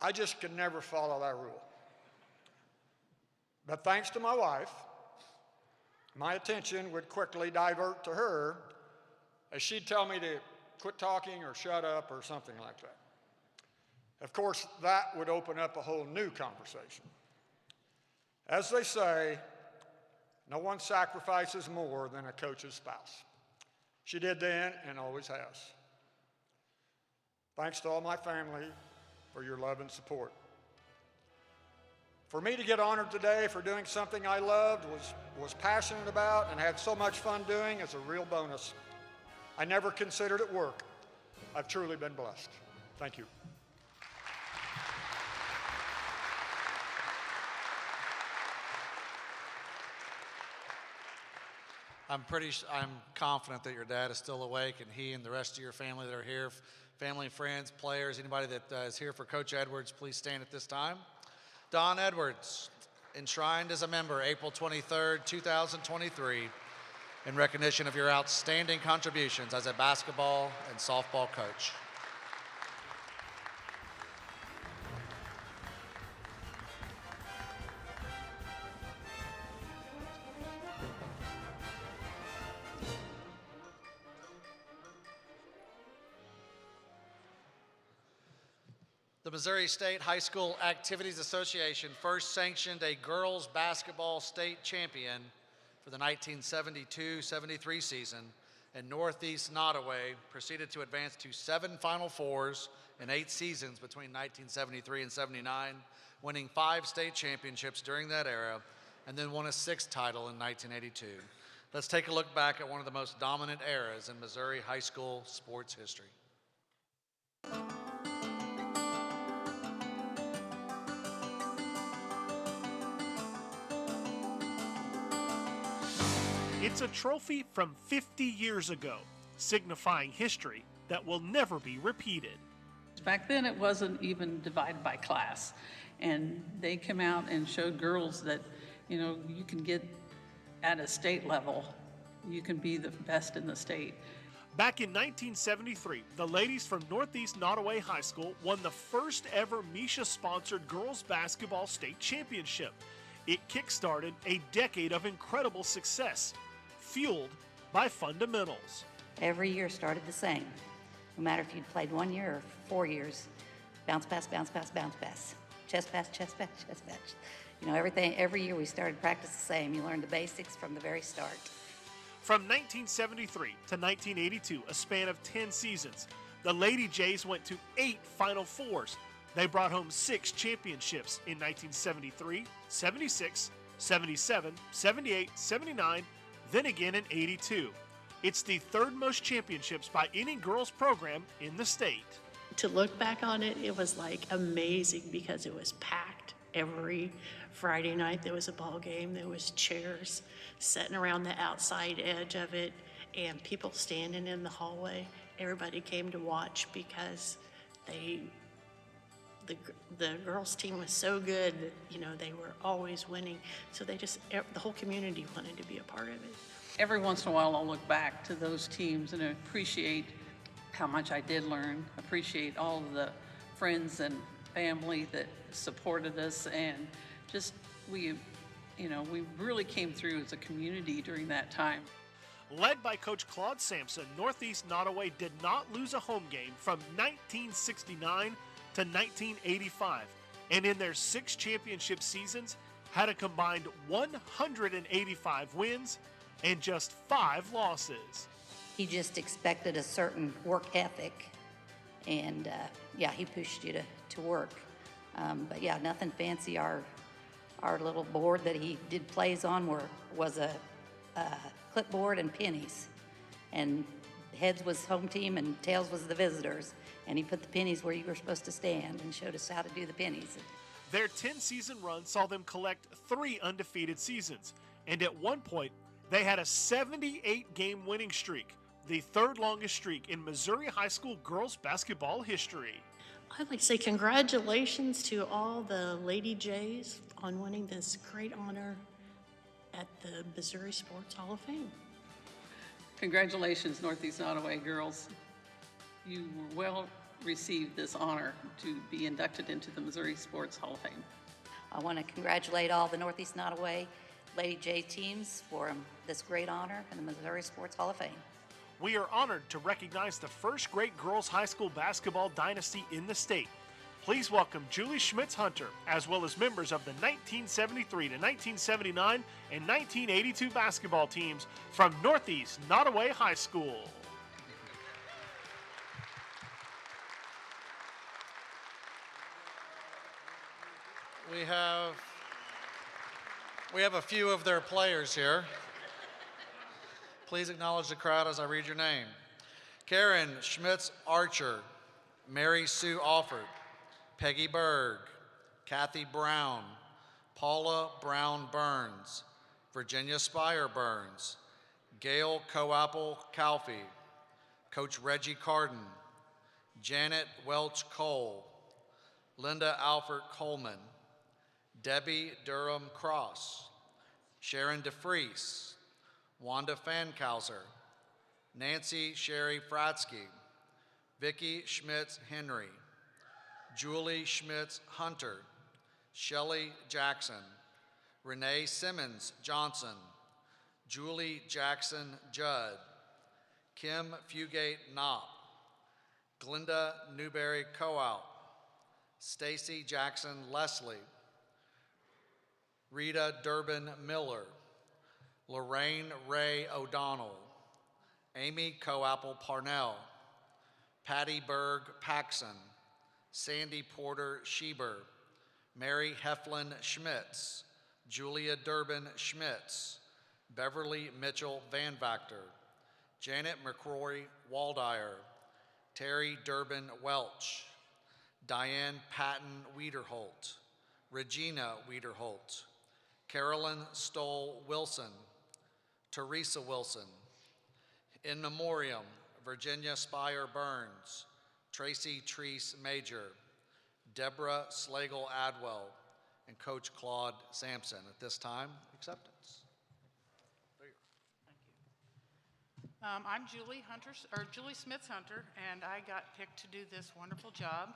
I just could never follow that rule. But thanks to my wife, my attention would quickly divert to her as she'd tell me to quit talking or shut up or something like that. Of course, that would open up a whole new conversation. As they say, no one sacrifices more than a coach's spouse. She did then and always has. Thanks to all my family for your love and support. For me to get honored today for doing something I loved, was passionate about, and had so much fun doing is a real bonus. I never considered it work. I've truly been blessed. Thank you. I'm confident that your dad is still awake, and he and the rest of your family that are here, family, friends, players, anybody that is here for Coach Edwards, please stand at this time. Don Edwards, enshrined as a member April 23rd, 2023, in recognition of your outstanding contributions as a basketball and softball coach. The Missouri State High School Activities Association first sanctioned a girls basketball state champion for the 1972-73 season, and Northeast Nottoway proceeded to advance to 7 Final Fours in 8 seasons between 1973 and 79, winning 5 state championships during that era, and then won a 6th title in 1982. Let's take a look back at one of the most dominant eras in Missouri high school sports history. It's a trophy from 50 years ago, signifying history that will never be repeated. Back then it wasn't even divided by class, and they came out and showed girls that, you know, you can get at a state level, you can be the best in the state. Back in 1973, the ladies from Northeast Nottoway High School won the first ever Misha-sponsored girls basketball state championship. It kickstarted a decade of incredible success, fueled by fundamentals. Every year started the same. No matter if you'd played 1 year or 4 years, bounce pass, bounce pass, bounce pass, chest pass, chest pass, chest pass. You know, every year we started practice the same. You learned the basics from the very start. From 1973 to 1982, a span of 10 seasons, the Lady Jays went to 8 Final Fours. They brought home 6 championships in 1973, 76, 77, 78, 79, then again in 82. It's the 3rd most championships by any girls program in the state. To look back on it, it was like amazing because it was packed. Every Friday night there was a ball game, there was chairs sitting around the outside edge of it, and people standing in the hallway. Everybody came to watch because the girls team was so good that, you know, they were always winning. So the whole community wanted to be a part of it. Every once in a while I'll look back to those teams and appreciate how much I did learn, appreciate all of the friends and family that supported us, and just we really came through as a community during that time. Led by Coach Claude Sampson, Northeast Nottoway did not lose a home game from 1969 to 1985, and in their 6 championship seasons had a combined 185 wins and just 5 losses. He just expected a certain work ethic, and he pushed you to work. But yeah, nothing fancy. Our little board that he did plays on was a clipboard and pennies, and heads was home team and tails was the visitors. And he put the pennies where you were supposed to stand and showed us how to do the pennies. Their 10-season run saw them collect 3 undefeated seasons, and at one point, they had a 78-game winning streak, the 3rd longest streak in Missouri high school girls basketball history. I'd like to say congratulations to all the Lady Jays on winning this great honor at the Missouri Sports Hall of Fame. Congratulations, Northeast Nottoway girls. You were well received this honor to be inducted into the Missouri Sports Hall of Fame. I want to congratulate all the Northeast Nottoway Lady J teams for this great honor in the Missouri Sports Hall of Fame. We are honored to recognize the first great girls high school basketball dynasty in the state. Please welcome Julie Schmitz-Hunter, as well as members of the 1973 to 1979 and 1982 basketball teams from Northeast Nottoway High School. We have a few of their players here. Please acknowledge the crowd as I read your name. Karen Schmitz-Archer, Mary Sue Alford, Peggy Berg, Kathy Brown, Paula Brown Burns, Virginia Spire Burns, Gail Coapple Calfee, Coach Reggie Carden, Janet Welch Cole, Linda Alford Coleman, Debbie Durham Cross, Sharon DeFries, Wanda Fankauser, Nancy Sherry Fratsky, Vicki Schmitz Henry, Julie Schmitz Hunter, Shelley Jackson, Renee Simmons Johnson, Julie Jackson Judd, Kim Fugate Knopp, Glinda Newberry Coalt, Stacy Jackson Leslie, Rita Durbin Miller, Lorraine Ray O'Donnell, Amy Coapple Parnell, Patty Berg Paxson, Sandy Porter Schieber, Mary Heflin Schmitz, Julia Durbin Schmitz, Beverly Mitchell Van Vactor, Janet McCrory Waldeyer, Terry Durbin Welch, Diane Patton Wiederholt, Regina Wiederholt, Carolyn Stoll Wilson, Teresa Wilson, in memoriam, Virginia Spire Burns, Tracy Treese Major, Deborah Slagle Adwell, and Coach Claude Sampson. At this time, acceptance. I'm Julie Smits-Hunter, and I got picked to do this wonderful job.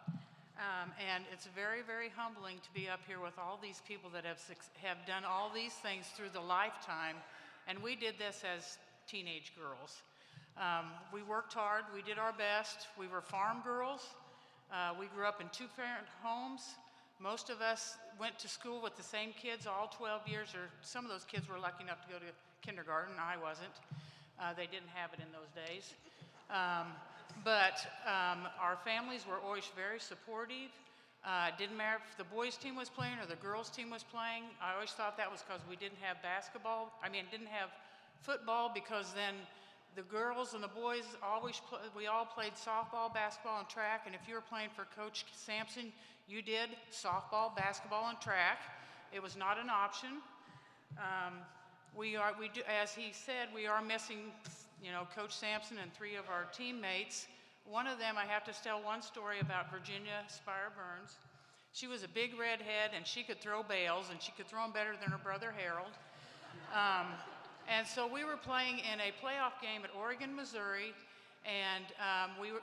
And it's very, very humbling to be up here with all these people that have done all these things through the lifetime. And we did this as teenage girls. We worked hard, we did our best. We were farm girls. We grew up in 2-parent homes. Most of us went to school with the same kids all 12 years, or some of those kids were lucky enough to go to kindergarten. I wasn't. They didn't have it in those days. But our families were always very supportive. It didn't matter if the boys' team was playing or the girls' team was playing. I always thought that was because we didn't have didn't have football, because then the girls and the boys we all played softball, basketball, and track. And if you were playing for Coach Sampson, you did softball, basketball, and track. It was not an option. As he said, we are missing, Coach Sampson and 3 of our teammates. One of them, I have to tell one story about Virginia Spire Burns. She was a big redhead, and she could throw bales, and she could throw them better than her brother Harold. And so we were playing in a playoff game at Oregon, Missouri, and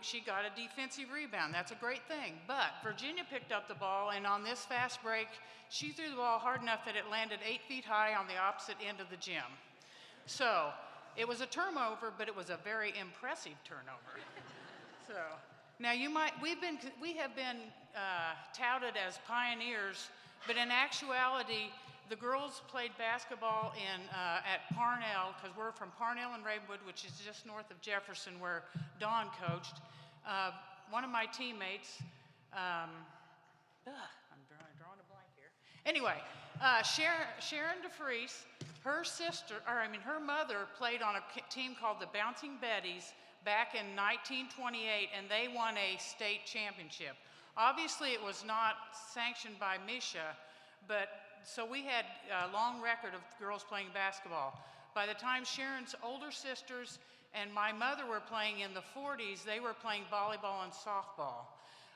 she got a defensive rebound. That's a great thing. But Virginia picked up the ball, and on this fast break, she threw the ball hard enough that it landed 8 feet high on the opposite end of the gym. So it was a turnover, but it was a very impressive turnover. So now we have been touted as pioneers, but in actuality, the girls played basketball at Parnell, because we're from Parnell and Ravenwood, which is just north of Jefferson, where Dawn coached. One of my teammates, I'm drawing a blank here. Anyway, Sharon DeFries, her mother played on a team called the Bouncing Betties back in 1928, and they won a state championship. Obviously, it was not sanctioned by Misha, but so we had a long record of girls playing basketball. By the time Sharon's older sisters and my mother were playing in the 40s, they were playing volleyball and softball.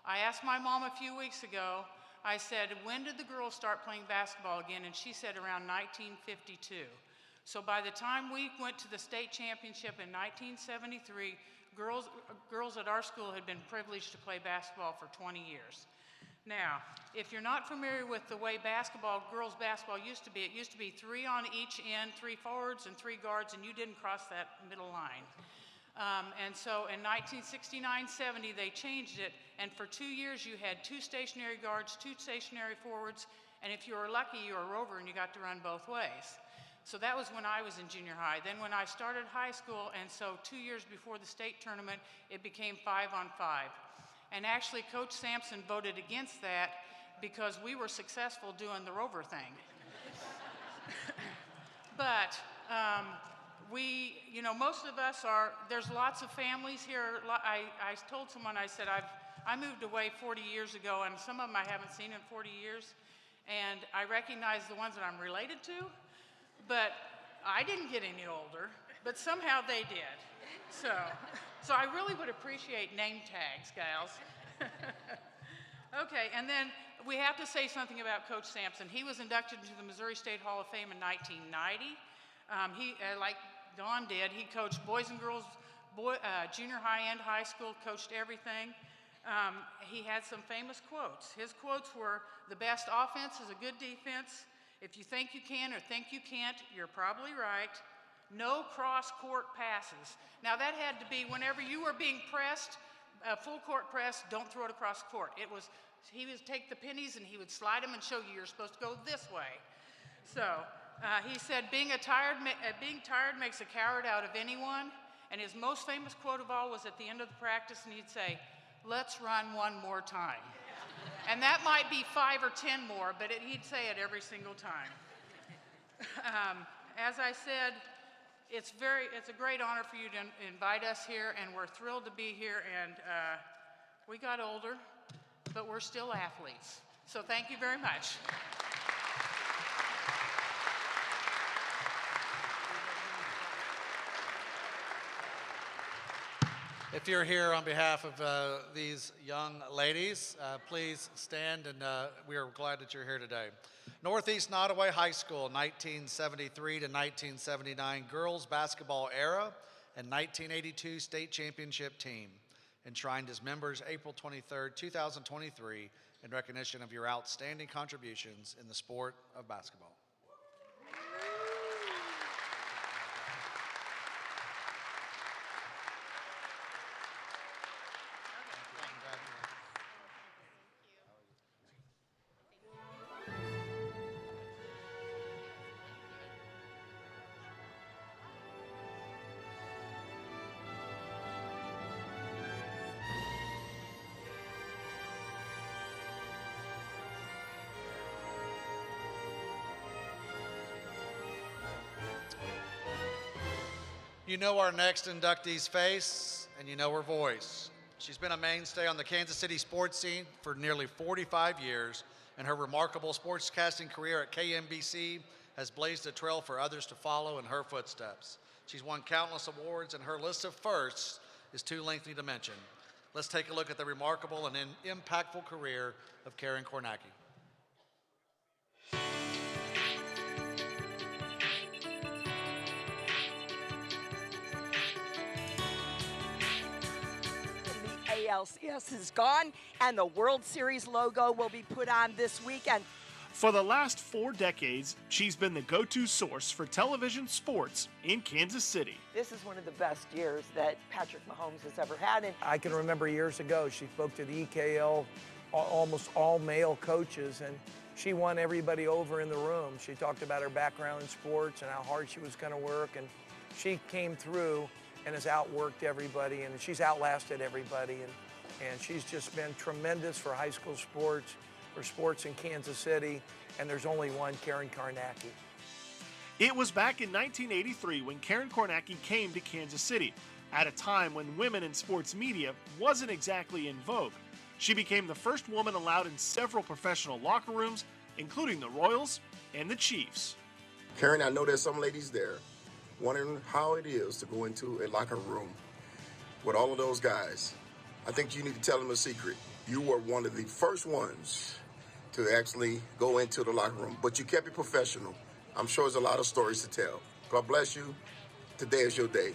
I asked my mom a few weeks ago, I said, when did the girls start playing basketball again? And she said around 1952. So by the time we went to the state championship in 1973, girls at our school had been privileged to play basketball for 20 years. Now, if you're not familiar with the way girls basketball used to be, it used to be 3 on each end, 3 forwards and 3 guards, and you didn't cross that middle line. And so in 1969-70, they changed it, and for 2 years you had 2 stationary guards, 2 stationary forwards, and if you were lucky, you were a rover and you got to run both ways. So that was when I was in junior high. Then when I started high school, and so 2 years before the state tournament, it became 5 on 5. And actually, Coach Sampson voted against that because we were successful doing the rover thing. But most of us are, there's lots of families here. I told someone, I said, I moved away 40 years ago, and some of them I haven't seen in 40 years. And I recognize the ones that I'm related to, but I didn't get any older, but somehow they did. So I really would appreciate name tags, gals. Okay, and then we have to say something about Coach Sampson. He was inducted into the Missouri State Hall of Fame in 1990. Like Dawn did, he coached boys and girls, junior high and high school, coached everything. He had some famous quotes. His quotes were, "The best offense is a good defense. If you think you can or think you can't, you're probably right. No cross-court passes." Now that had to be whenever you were being pressed, full court press, don't throw it across court. He would take the pennies and he would slide them and show you you're supposed to go this way. So he said, being tired makes a coward out of anyone. And his most famous quote of all was at the end of the practice, and he'd say, "Let's run one more time." And that might be 5 or 10 more, but he'd say it every single time. As I said, it's a great honor for you to invite us here, and we're thrilled to be here. And we got older, but we're still athletes. So thank you very much. If you're here on behalf of these young ladies, please stand, and we are glad that you're here today. Northeast Nottoway High School, 1973 to 1979 girls basketball era and 1982 state championship team. Enshrined as members April 23rd, 2023, in recognition of your outstanding contributions in the sport of basketball. You know our next inductee's face, and you know her voice. She's been a mainstay on the Kansas City sports scene for nearly 45 years, and her remarkable sportscasting career at KMBC has blazed a trail for others to follow in her footsteps. She's won countless awards, and her list of firsts is too lengthy to mention. Let's take a look at the remarkable and impactful career of Karen Kornacki. ALCS is gone, and the World Series logo will be put on this weekend. For the last 4 decades, she's been the go-to source for television sports in Kansas City. This is one of the best years that Patrick Mahomes has ever had. And I can remember years ago, she spoke to the EKL, almost all male coaches, and she won everybody over in the room. She talked about her background in sports and how hard she was going to work, and she came through and has outworked everybody, and she's outlasted everybody, and she's just been tremendous for high school sports, for sports in Kansas City, and there's only one, Karen Kornacki. It was back in 1983 when Karen Kornacki came to Kansas City, at a time when women in sports media wasn't exactly in vogue. She became the first woman allowed in several professional locker rooms, including the Royals and the Chiefs. Karen, I know there's some ladies there wondering how it is to go into a locker room with all of those guys. I think you need to tell them a secret. You were one of the first ones to actually go into the locker room, but you kept it professional. I'm sure there's a lot of stories to tell. God bless you. Today is your day.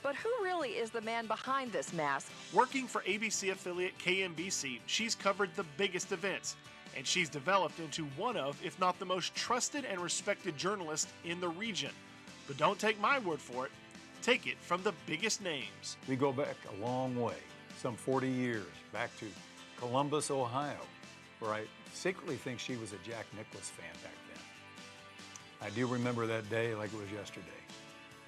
But who really is the man behind this mask? Working for ABC affiliate KMBC, she's covered the biggest events, and she's developed into one of, if not the most trusted and respected journalist in the region. But don't take my word for it. Take it from the biggest names. We go back a long way, some 40 years, back to Columbus, Ohio, where I secretly think she was a Jack Nicklaus fan back then. I do remember that day like it was yesterday.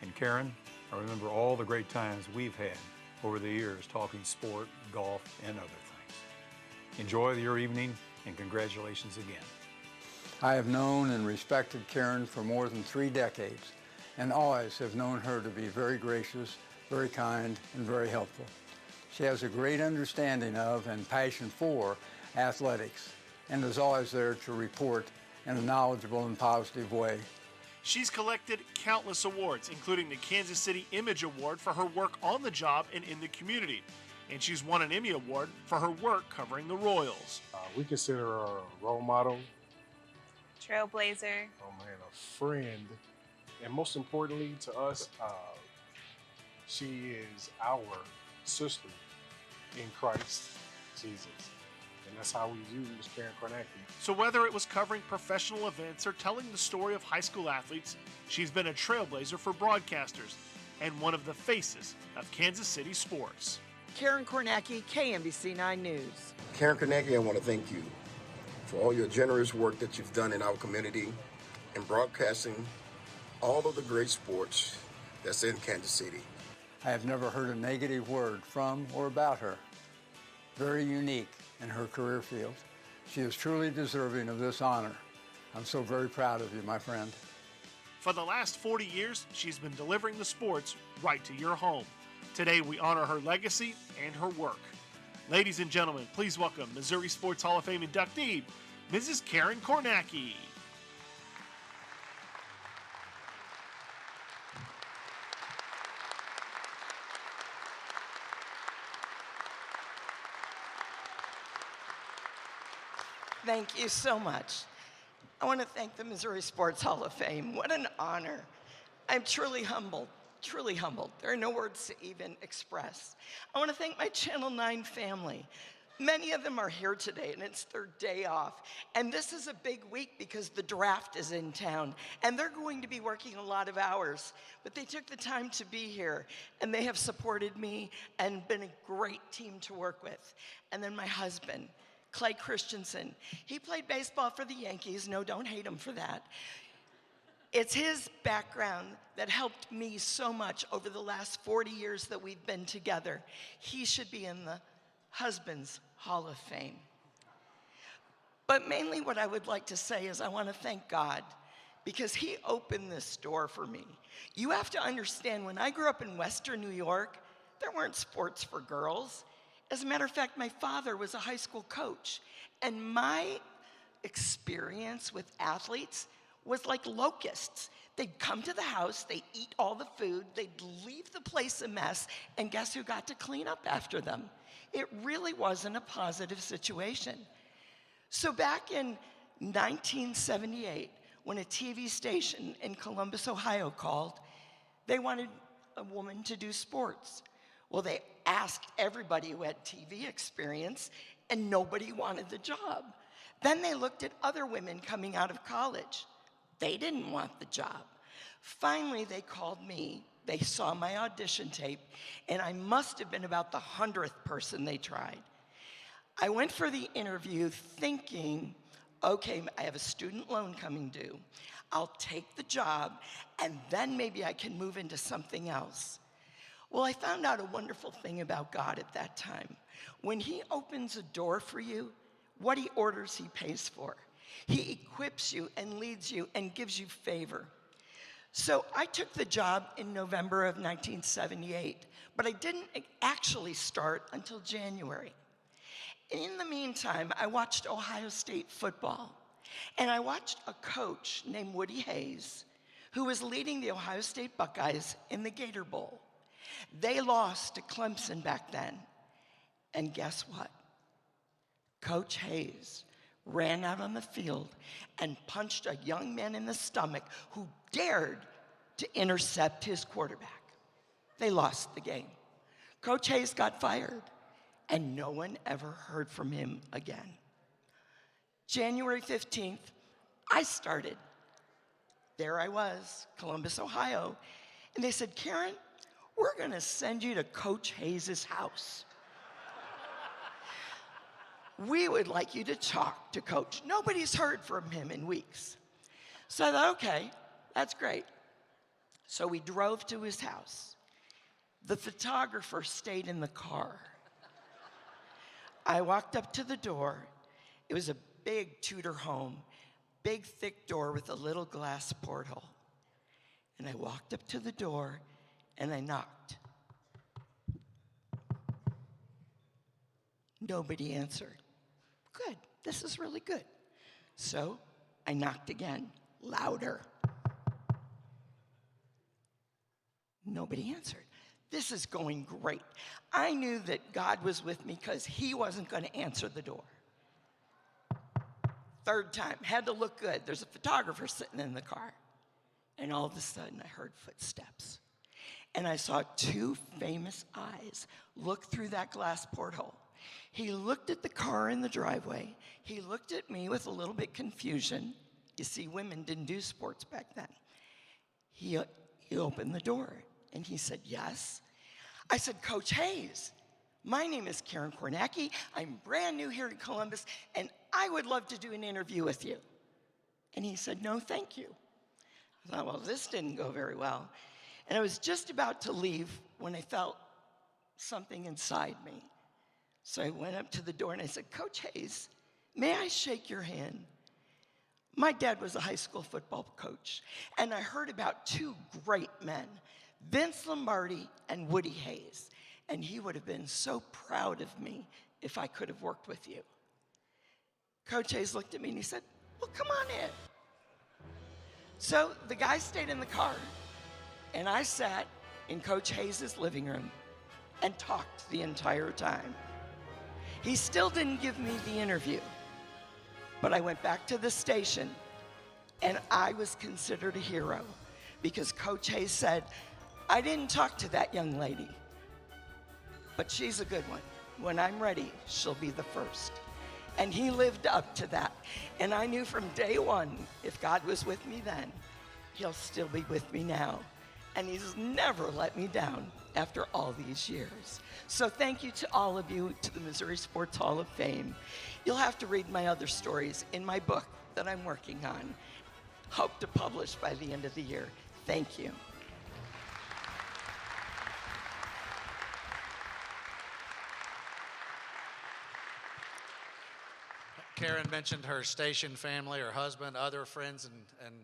And Karen, I remember all the great times we've had over the years talking sport, golf, and other things. Enjoy your evening, and congratulations again. I have known and respected Karen for more than 3 decades, and always have known her to be very gracious, very kind, and very helpful. She has a great understanding of and passion for athletics, and is always there to report in a knowledgeable and positive way. She's collected countless awards, including the Kansas City Image Award for her work on the job and in the community. And she's won an Emmy Award for her work covering the Royals. We consider her a role model, trailblazer, a friend, and most importantly to us, she is our sister in Christ Jesus. And that's how we view Ms. Karen Kornacki. So whether it was covering professional events or telling the story of high school athletes, she's been a trailblazer for broadcasters and one of the faces of Kansas City sports. Karen Kornacki, KMBC 9 News. Karen Kornacki, I want to thank you for all your generous work that you've done in our community and broadcasting all of the great sports that's in Kansas City. I have never heard a negative word from or about her. Very unique in her career field. She is truly deserving of this honor. I'm so very proud of you, my friend. For the last 40 years, she's been delivering the sports right to your home. Today, we honor her legacy and her work. Ladies and gentlemen, please welcome Missouri Sports Hall of Fame inductee, Mrs. Karen Kornacki. Thank you so much. I want to thank the Missouri Sports Hall of Fame. What an honor. I'm truly humbled, truly humbled. There are no words to even express. I want to thank my Channel 9 family. Many of them are here today, and it's their day off. And this is a big week because the draft is in town, and they're going to be working a lot of hours. But they took the time to be here, and they have supported me and been a great team to work with. And then my husband, Clay Christensen. He played baseball for the Yankees. No, don't hate him for that. It's his background that helped me so much over the last 40 years that we've been together. He should be in the Husbands Hall of Fame. But mainly what I would like to say is I want to thank God because he opened this door for me. You have to understand, when I grew up in Western New York, there weren't sports for girls. As a matter of fact, my father was a high school coach, and my experience with athletes was like locusts. They'd come to the house, they'd eat all the food, they'd leave the place a mess, and guess who got to clean up after them? It really wasn't a positive situation. So back in 1978, when a TV station in Columbus, Ohio called, they wanted a woman to do sports. Well, they asked everybody who had TV experience, and nobody wanted the job. Then they looked at other women coming out of college. They didn't want the job. Finally, they called me. They saw my audition tape, and I must have been about the 100th person they tried. I went for the interview thinking, okay, I have a student loan coming due. I'll take the job, and then maybe I can move into something else. Well, I found out a wonderful thing about God at that time. When he opens a door for you, what he orders, he pays for. He equips you and leads you and gives you favor. So I took the job in November of 1978, but I didn't actually start until January. In the meantime, I watched Ohio State football, and I watched a coach named Woody Hayes, who was leading the Ohio State Buckeyes in the Gator Bowl. They lost to Clemson back then, and guess what? Coach Hayes ran out on the field and punched a young man in the stomach who dared to intercept his quarterback. They lost the game. Coach Hayes got fired, and no one ever heard from him again. January 15th, I started. There I was, Columbus, Ohio, and they said, Karen, we're gonna send you to Coach Hayes' house. We would like you to talk to Coach. Nobody's heard from him in weeks. So I thought, okay, that's great. So we drove to his house. The photographer stayed in the car. I walked up to the door. It was a big Tudor home, big thick door with a little glass porthole. And I walked up to the door and I knocked. Nobody answered. Good, this is really good. So I knocked again, louder. Nobody answered. This is going great. I knew that God was with me because he wasn't going to answer the door. Third time, had to look good. There's a photographer sitting in the car. And all of a sudden, I heard footsteps. And I saw two famous eyes look through that glass porthole. He looked at the car in the driveway. He looked at me with a little bit confusion. You see, women didn't do sports back then. He opened the door and he said, yes. I said, Coach Hayes, my name is Karen Kornacki. I'm brand new here in Columbus, and I would love to do an interview with you. And he said, no, thank you. I thought, well, this didn't go very well. And I was just about to leave when I felt something inside me. So I went up to the door and I said, Coach Hayes, may I shake your hand? My dad was a high school football coach, and I heard about two great men, Vince Lombardi and Woody Hayes, and he would have been so proud of me if I could have worked with you. Coach Hayes looked at me and he said, well, come on in. So the guy stayed in the car, and I sat in Coach Hayes' living room and talked the entire time. He still didn't give me the interview, but I went back to the station, and I was considered a hero because Coach Hayes said, I didn't talk to that young lady, but she's a good one. When I'm ready, she'll be the first. And he lived up to that. And I knew from day one, if God was with me then, he'll still be with me now. And he's never let me down after all these years. So thank you to all of you, to the Missouri Sports Hall of Fame. You'll have to read my other stories in my book that I'm working on. Hope to publish by the end of the year. Thank you. Karen mentioned her station family, her husband, other friends and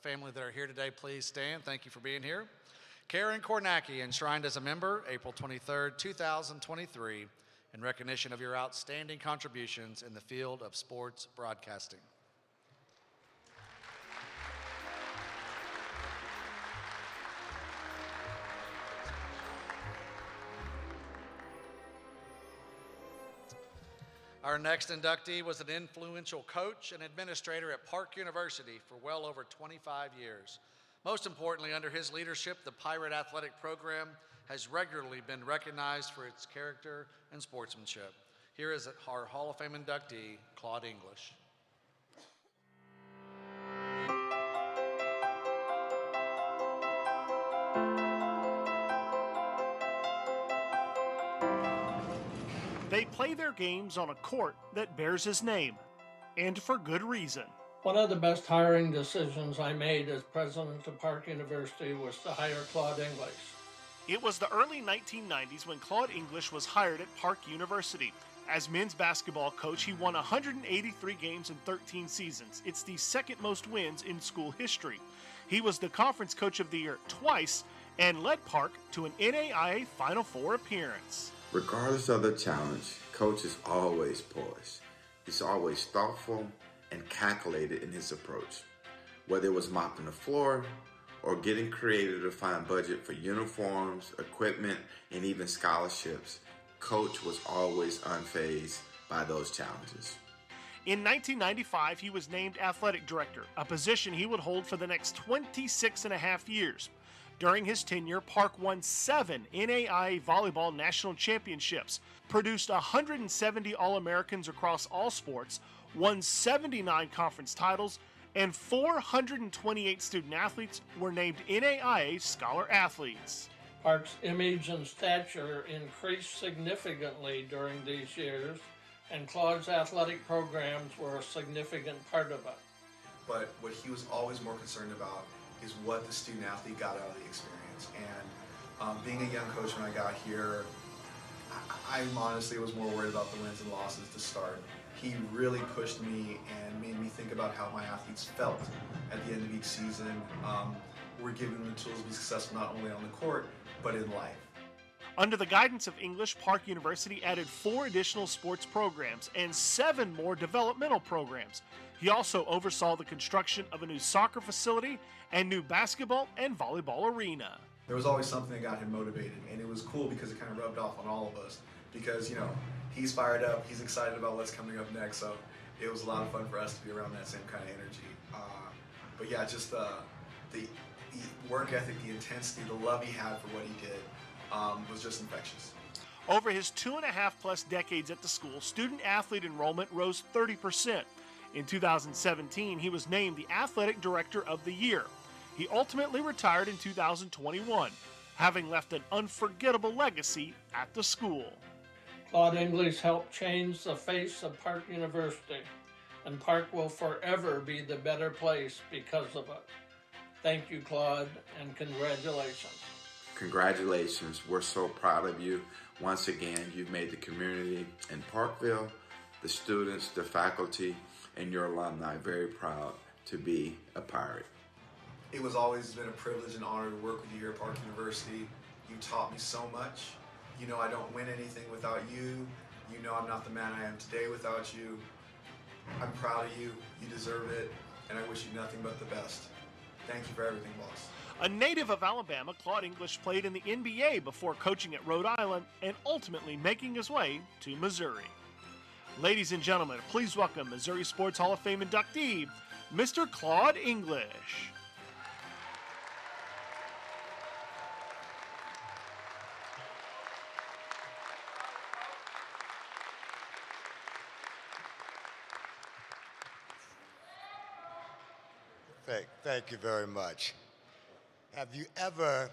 family that are here today. Please stand. Thank you for being here. Karen Kornacki, enshrined as a member, April 23rd, 2023, in recognition of your outstanding contributions in the field of sports broadcasting. Our next inductee was an influential coach and administrator at Park University for well over 25 years. Most importantly, under his leadership, the Pirate Athletic Program has regularly been recognized for its character and sportsmanship. Here is our Hall of Fame inductee, Claude English. They play their games on a court that bears his name, and for good reason. One of the best hiring decisions I made as president of Park University was to hire Claude English. It was the early 1990s when Claude English was hired at Park University. As men's basketball coach, he won 183 games in 13 seasons. It's the second most wins in school history. He was the Conference Coach of the Year twice and led Park to an NAIA Final Four appearance. Regardless of the challenge, Coach is always poised. He's always thoughtful and calculated in his approach. Whether it was mopping the floor or getting creative to find budget for uniforms, equipment, and even scholarships, Coach was always unfazed by those challenges. In 1995, he was named athletic director, a position he would hold for the next 26 and a half years. During his tenure, Park won 7 NAIA volleyball national championships, produced 170 All-Americans across all sports, won 79 conference titles, and 428 student athletes were named NAIA Scholar Athletes. Park's image and stature increased significantly during these years, and Claude's athletic programs were a significant part of it. But what he was always more concerned about is what the student athlete got out of the experience. And being a young coach when I got here, I honestly was more worried about the wins and losses to start. He really pushed me and made me think about how my athletes felt at the end of each season. We're giving them the tools to be successful not only on the court, but in life. Under the guidance of English, Park University added 4 additional sports programs and 7 more developmental programs. He also oversaw the construction of a new soccer facility and new basketball and volleyball arena. There was always something that got him motivated, and it was cool because it kind of rubbed off on all of us. Because, you know, he's fired up, he's excited about what's coming up next, so it was a lot of fun for us to be around that same kind of energy. But yeah, just the work ethic, the intensity, the love he had for what he did was just infectious. Over his 2.5+ decades at the school, student-athlete enrollment rose 30%. In 2017, he was named the Athletic Director of the Year. He ultimately retired in 2021, having left an unforgettable legacy at the school. Claude English helped change the face of Park University, and Park will forever be the better place because of it. Thank you, Claude, and congratulations. Congratulations. We're so proud of you. Once again, you've made the community in Parkville, the students, the faculty, and your alumni very proud to be a Pirate. It was always been a privilege and honor to work with you here at Park University. You taught me so much. You know I don't win anything without you. You know I'm not the man I am today without you. I'm proud of you. You deserve it. And I wish you nothing but the best. Thank you for everything, boss. A native of Alabama, Claude English played in the NBA before coaching at Rhode Island and ultimately making his way to Missouri. Ladies and gentlemen, please welcome Missouri Sports Hall of Fame inductee, Mr. Claude English. Thank you very much. Have you ever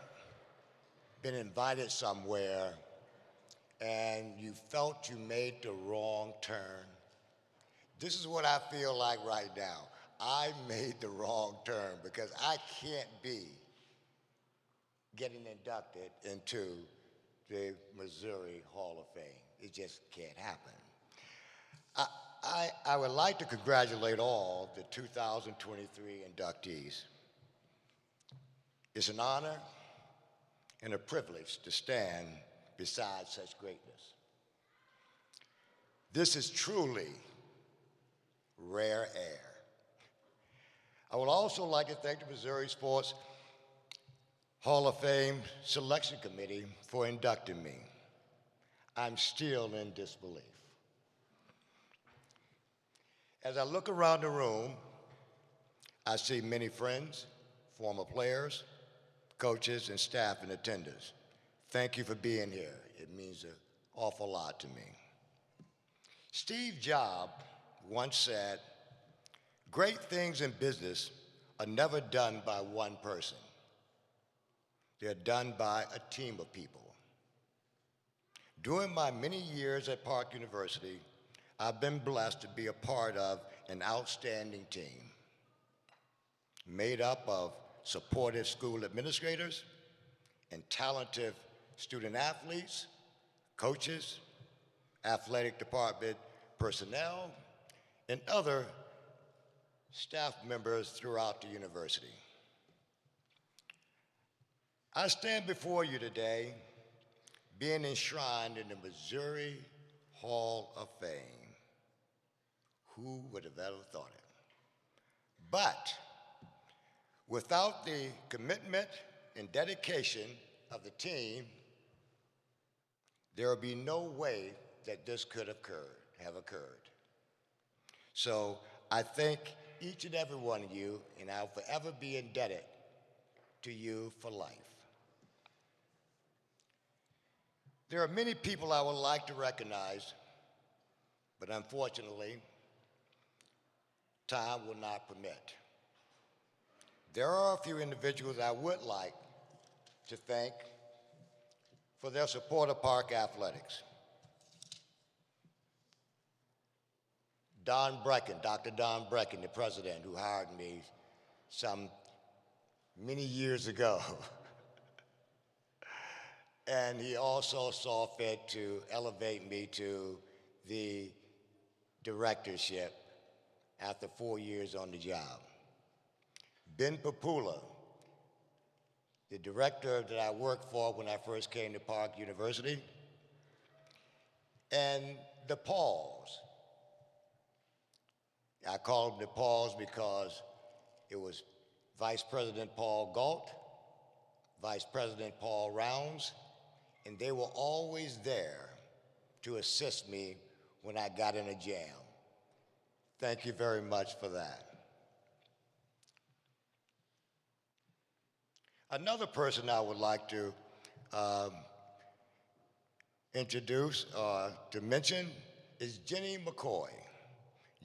been invited somewhere and you felt you made the wrong turn? This is what I feel like right now. I made the wrong turn because I can't be getting inducted into the Missouri Hall of Fame. It just can't happen. I would like to congratulate all the 2023 inductees. It's an honor and a privilege to stand beside such greatness. This is truly rare air. I would also like to thank the Missouri Sports Hall of Fame Selection Committee for inducting me. I'm still in disbelief. As I look around the room, I see many friends, former players, coaches, and staff in attendance. Thank you for being here. It means an awful lot to me. Steve Jobs once said, "Great things in business are never done by one person. They're done by a team of people." During my many years at Park University, I've been blessed to be a part of an outstanding team made up of supportive school administrators and talented student athletes, coaches, athletic department personnel, and other staff members throughout the university. I stand before you today being enshrined in the Missouri Hall of Fame. Who would have ever thought it? But without the commitment and dedication of the team, there will be no way that this could have occurred. So I thank each and every one of you, and I'll forever be indebted to you for life. There are many people I would like to recognize, but unfortunately, time will not permit. There are a few individuals I would like to thank for their support of Park Athletics. Don Brecken, Dr. Don Brecken, the president who hired me some many years ago. And he also saw fit to elevate me to the directorship after 4 years on the job. Ben Papula, the director that I worked for when I first came to Park University, and the Pauls. I call them the Pauls because it was Vice President Paul Galt, Vice President Paul Rounds, and they were always there to assist me when I got in a jam. Thank you very much for that. Another person I would like to introduce or to mention is Jenny McCoy.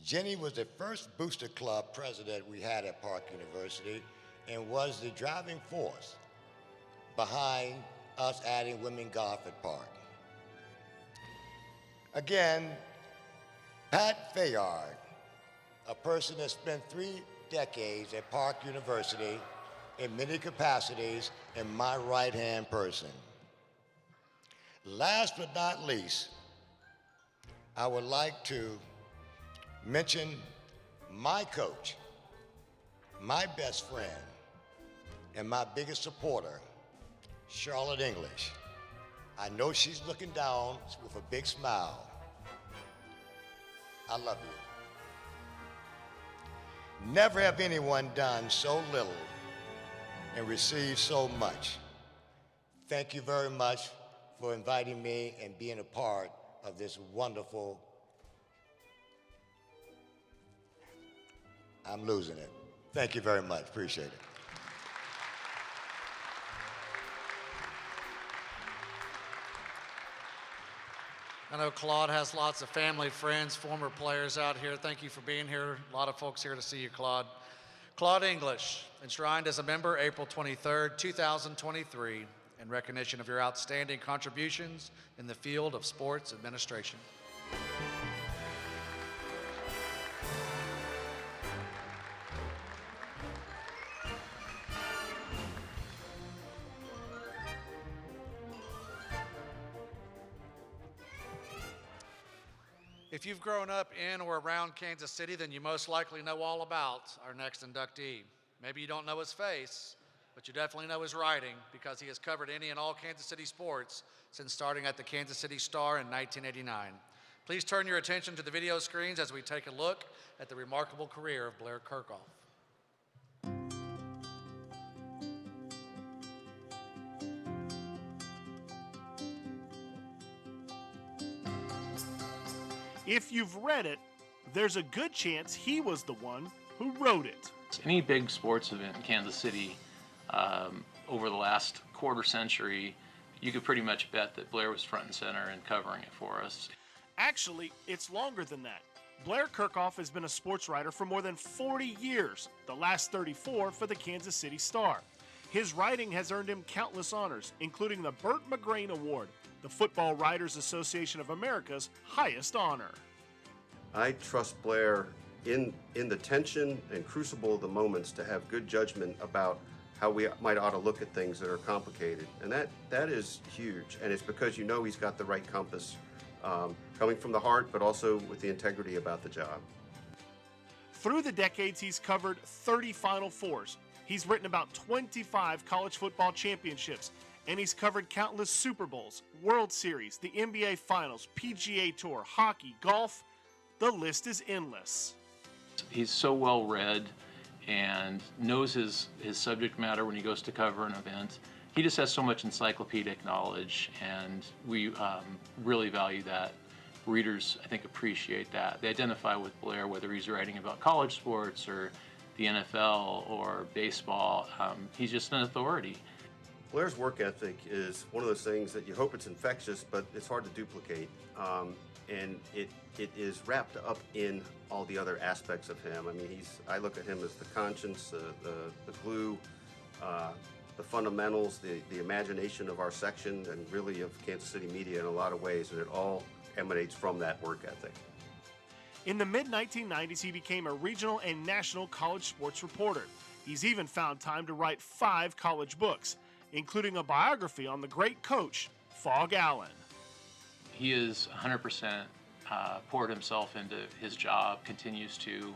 Jenny was the first Booster Club president we had at Park University and was the driving force behind us adding women golf at Park. Again, Pat Fayard, a person that spent 3 decades at Park University in many capacities, and my right-hand person. Last but not least, I would like to mention my coach, my best friend, and my biggest supporter, Charlotte English. I know she's looking down with a big smile. I love you. Never have anyone done so little and received so much. Thank you very much for inviting me and being a part of this wonderful. I'm losing it. Thank you very much. Appreciate it. I know Claude has lots of family, friends, former players out here. Thank you for being here. A lot of folks here to see you, Claude. Claude English, enshrined as a member April 23rd, 2023, in recognition of your outstanding contributions in the field of sports administration. If you've grown up in or around Kansas City, then you most likely know all about our next inductee. Maybe you don't know his face, but you definitely know his writing because he has covered any and all Kansas City sports since starting at the Kansas City Star in 1989. Please turn your attention to the video screens as we take a look at the remarkable career of Blair Kerkhoff. If you've read it, there's a good chance he was the one who wrote it. Any big sports event in Kansas City over the last quarter century, you could pretty much bet that Blair was front and center and covering it for us. Actually, it's longer than that. Blair Kerkhoff has been a sports writer for more than 40 years, the last 34 for the Kansas City Star. His writing has earned him countless honors, including the Burt McGrain Award, the Football Writers Association of America's highest honor. I trust Blair in the tension and crucible of the moments to have good judgment about how we might ought to look at things that are complicated. And that is huge. And it's because you know he's got the right compass coming from the heart, but also with the integrity about the job. Through the decades, he's covered 30 Final Fours. He's written about 25 college football championships and he's covered countless Super Bowls, World Series, the NBA Finals, PGA Tour, hockey, golf. The list is endless. He's so well read and knows his subject matter when he goes to cover an event. He just has so much encyclopedic knowledge, and we really value that. Readers, I think, appreciate that. They identify with Blair, whether he's writing about college sports or the NFL or baseball. He's just an authority. Blair's work ethic is one of those things that you hope it's infectious, but it's hard to duplicate. And it is wrapped up in all the other aspects of him. I mean, I look at him as the conscience, the glue, the fundamentals, the imagination of our section, and really of Kansas City media in a lot of ways, and it all emanates from that work ethic. In the mid-1990s, he became a regional and national college sports reporter. He's even found time to write 5 college books, including a biography on the great coach, Phog Allen. He is 100% poured himself into his job, continues to.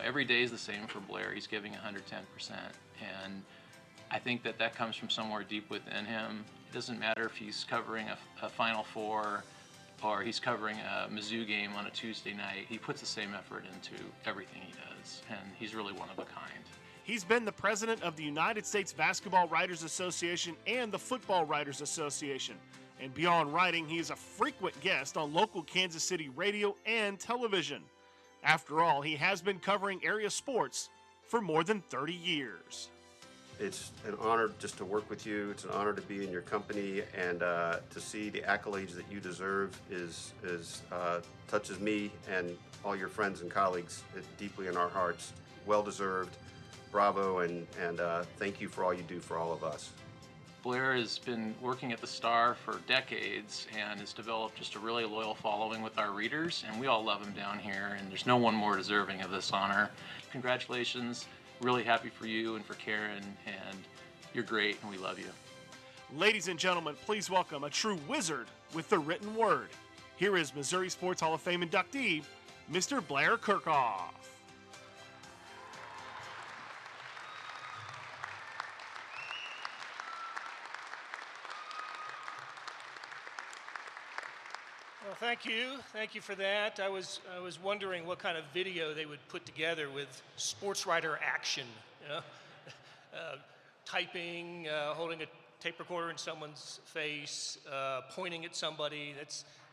Every day is the same for Blair. He's giving 110%. And I think that comes from somewhere deep within him. It doesn't matter if he's covering a Final Four or he's covering a Mizzou game on a Tuesday night. He puts the same effort into everything he does, and he's really one of a kind. He's been the president of the United States Basketball Writers Association and the Football Writers Association. And beyond writing, he is a frequent guest on local Kansas City radio and television. After all, he has been covering area sports for more than 30 years. It's an honor just to work with you. It's an honor to be in your company, and to see the accolades that you deserve touches me and all your friends and colleagues deeply in our hearts. Well deserved. Bravo, and thank you for all you do for all of us. Blair has been working at the Star for decades and has developed just a really loyal following with our readers, and we all love him down here, and there's no one more deserving of this honor. Congratulations. Really happy for you and for Karen, and you're great, and we love you. Ladies and gentlemen, please welcome a true wizard with the written word. Here is Missouri Sports Hall of Fame inductee, Mr. Blair Kerkhoff. Well, thank you. Thank you for that. I was wondering what kind of video they would put together with Sportswriter action, typing, holding a tape recorder in someone's face, pointing at somebody.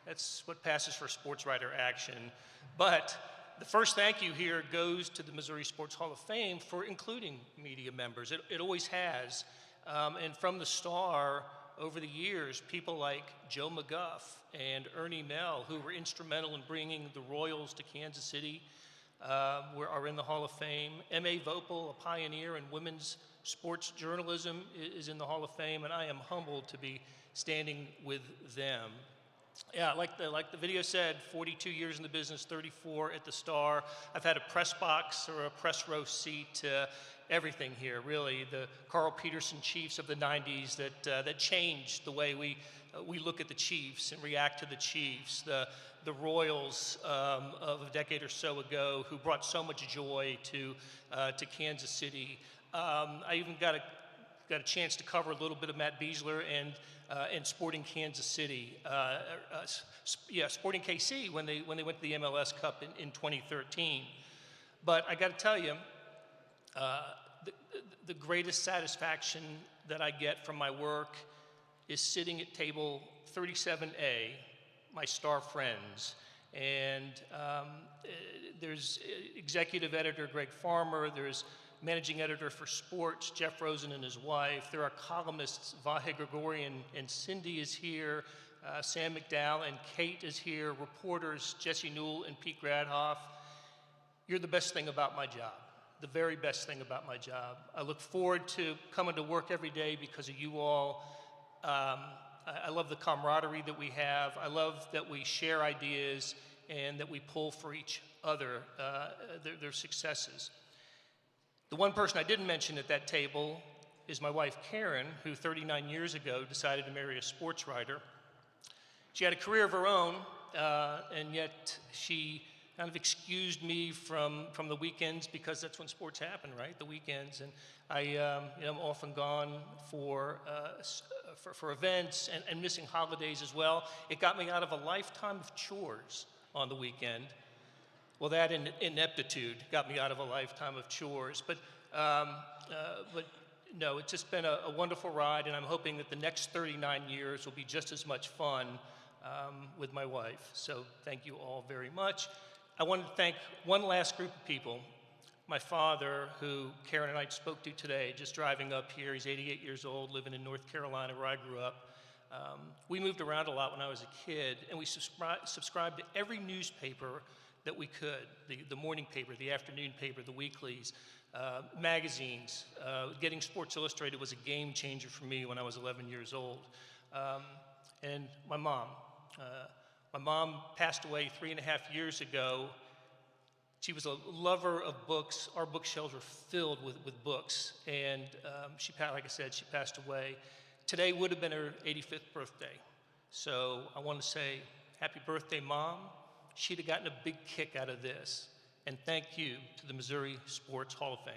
That's what passes for Sportswriter action. But the first thank you here goes to the Missouri Sports Hall of Fame for including media members. It always has. And from the Star, over the years, people like Joe McGuff and Ernie Mell, who were instrumental in bringing the Royals to Kansas City, are in the Hall of Fame. M.A. Vopel, a pioneer in women's sports journalism, is in the Hall of Fame, and I am humbled to be standing with them. Yeah, like the video said, 42 years in the business, 34 at the Star. I've had a press box or a press row seat to everything here, really. The Carl Peterson Chiefs of the 90s that changed the way we look at the Chiefs and react to the Chiefs. The Royals of a decade or so ago, who brought so much joy to Kansas City. I even got a chance to cover a little bit of Matt Besler and Sporting Kansas City. Sporting KC when they went to the MLS Cup in 2013. But I got to tell you, the greatest satisfaction that I get from my work is sitting at table 37A, my Star friends. And there's executive editor Greg Farmer, there's managing editor for sports, Jeff Rosen and his wife. There are columnists, Vahe Gregorian and Cindy is here, Sam McDowell and Kate is here, reporters Jesse Newell and Pete Gradhoff. You're the best thing about my job, the very best thing about my job. I look forward to coming to work every day because of you all. I love the camaraderie that we have. I love that we share ideas and that we pull for each other, their successes. The one person I didn't mention at that table is my wife, Karen, who 39 years ago decided to marry a sports writer. She had a career of her own, and yet she kind of excused me from the weekends because that's when sports happen, right? The weekends, and I'm often gone for events and missing holidays as well. It got me out of a lifetime of chores on the weekend. Well, that ineptitude got me out of a lifetime of chores, but no, it's just been a wonderful ride, and I'm hoping that the next 39 years will be just as much fun with my wife. So thank you all very much. I wanted to thank one last group of people. My father, who Karen and I spoke to today, just driving up here. He's 88 years old, living in North Carolina, where I grew up. We moved around a lot when I was a kid, and we subscribed to every newspaper that we could, the morning paper, the afternoon paper, the weeklies, magazines. Getting Sports Illustrated was a game changer for me when I was 11 years old. And my mom passed away 3.5 years ago. She was a lover of books. Our bookshelves were filled with books, and like I said, she passed away. Today would have been her 85th birthday. So I want to say, happy birthday, Mom. She'd have gotten a big kick out of this. And thank you to the Missouri Sports Hall of Fame.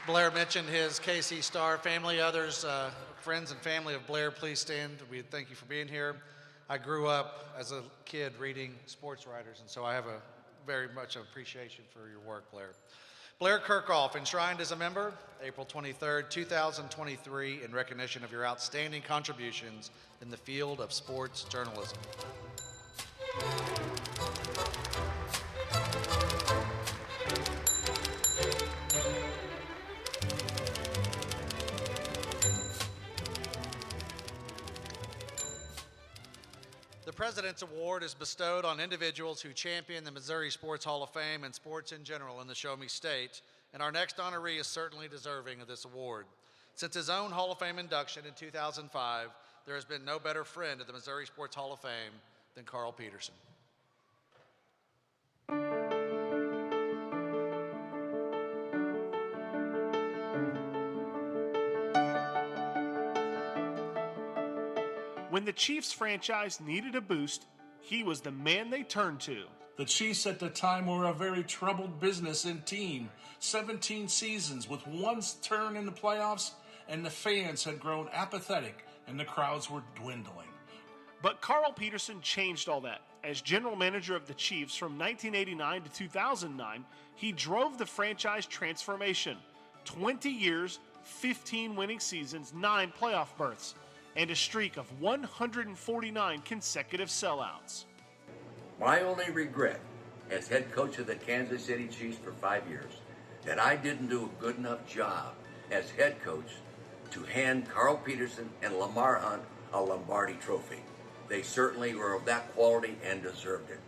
Blair mentioned his KC Star family. Others, friends and family of Blair, please stand. We thank you for being here. I grew up as a kid reading Sportswriters, and so I have a very much appreciation for your work, Blair. Blair Kerkhoff, enshrined as a member, April 23rd, 2023, in recognition of your outstanding contributions in the field of sports journalism. The President's Award is bestowed on individuals who champion the Missouri Sports Hall of Fame and sports in general in the Show Me State, and our next honoree is certainly deserving of this award. Since his own Hall of Fame induction in 2005, there has been no better friend of the Missouri Sports Hall of Fame than Carl Peterson. When the Chiefs franchise needed a boost, he was the man they turned to. The Chiefs at the time were a very troubled business and team. 17 seasons with one turn in the playoffs, and the fans had grown apathetic and the crowds were dwindling. But Carl Peterson changed all that. As general manager of the Chiefs from 1989 to 2009, he drove the franchise transformation. 20 years, 15 winning seasons, 9 playoff berths, and a streak of 149 consecutive sellouts. My only regret as head coach of the Kansas City Chiefs for 5 years, that I didn't do a good enough job as head coach to hand Carl Peterson and Lamar Hunt a Lombardi trophy. They certainly were of that quality and deserved it.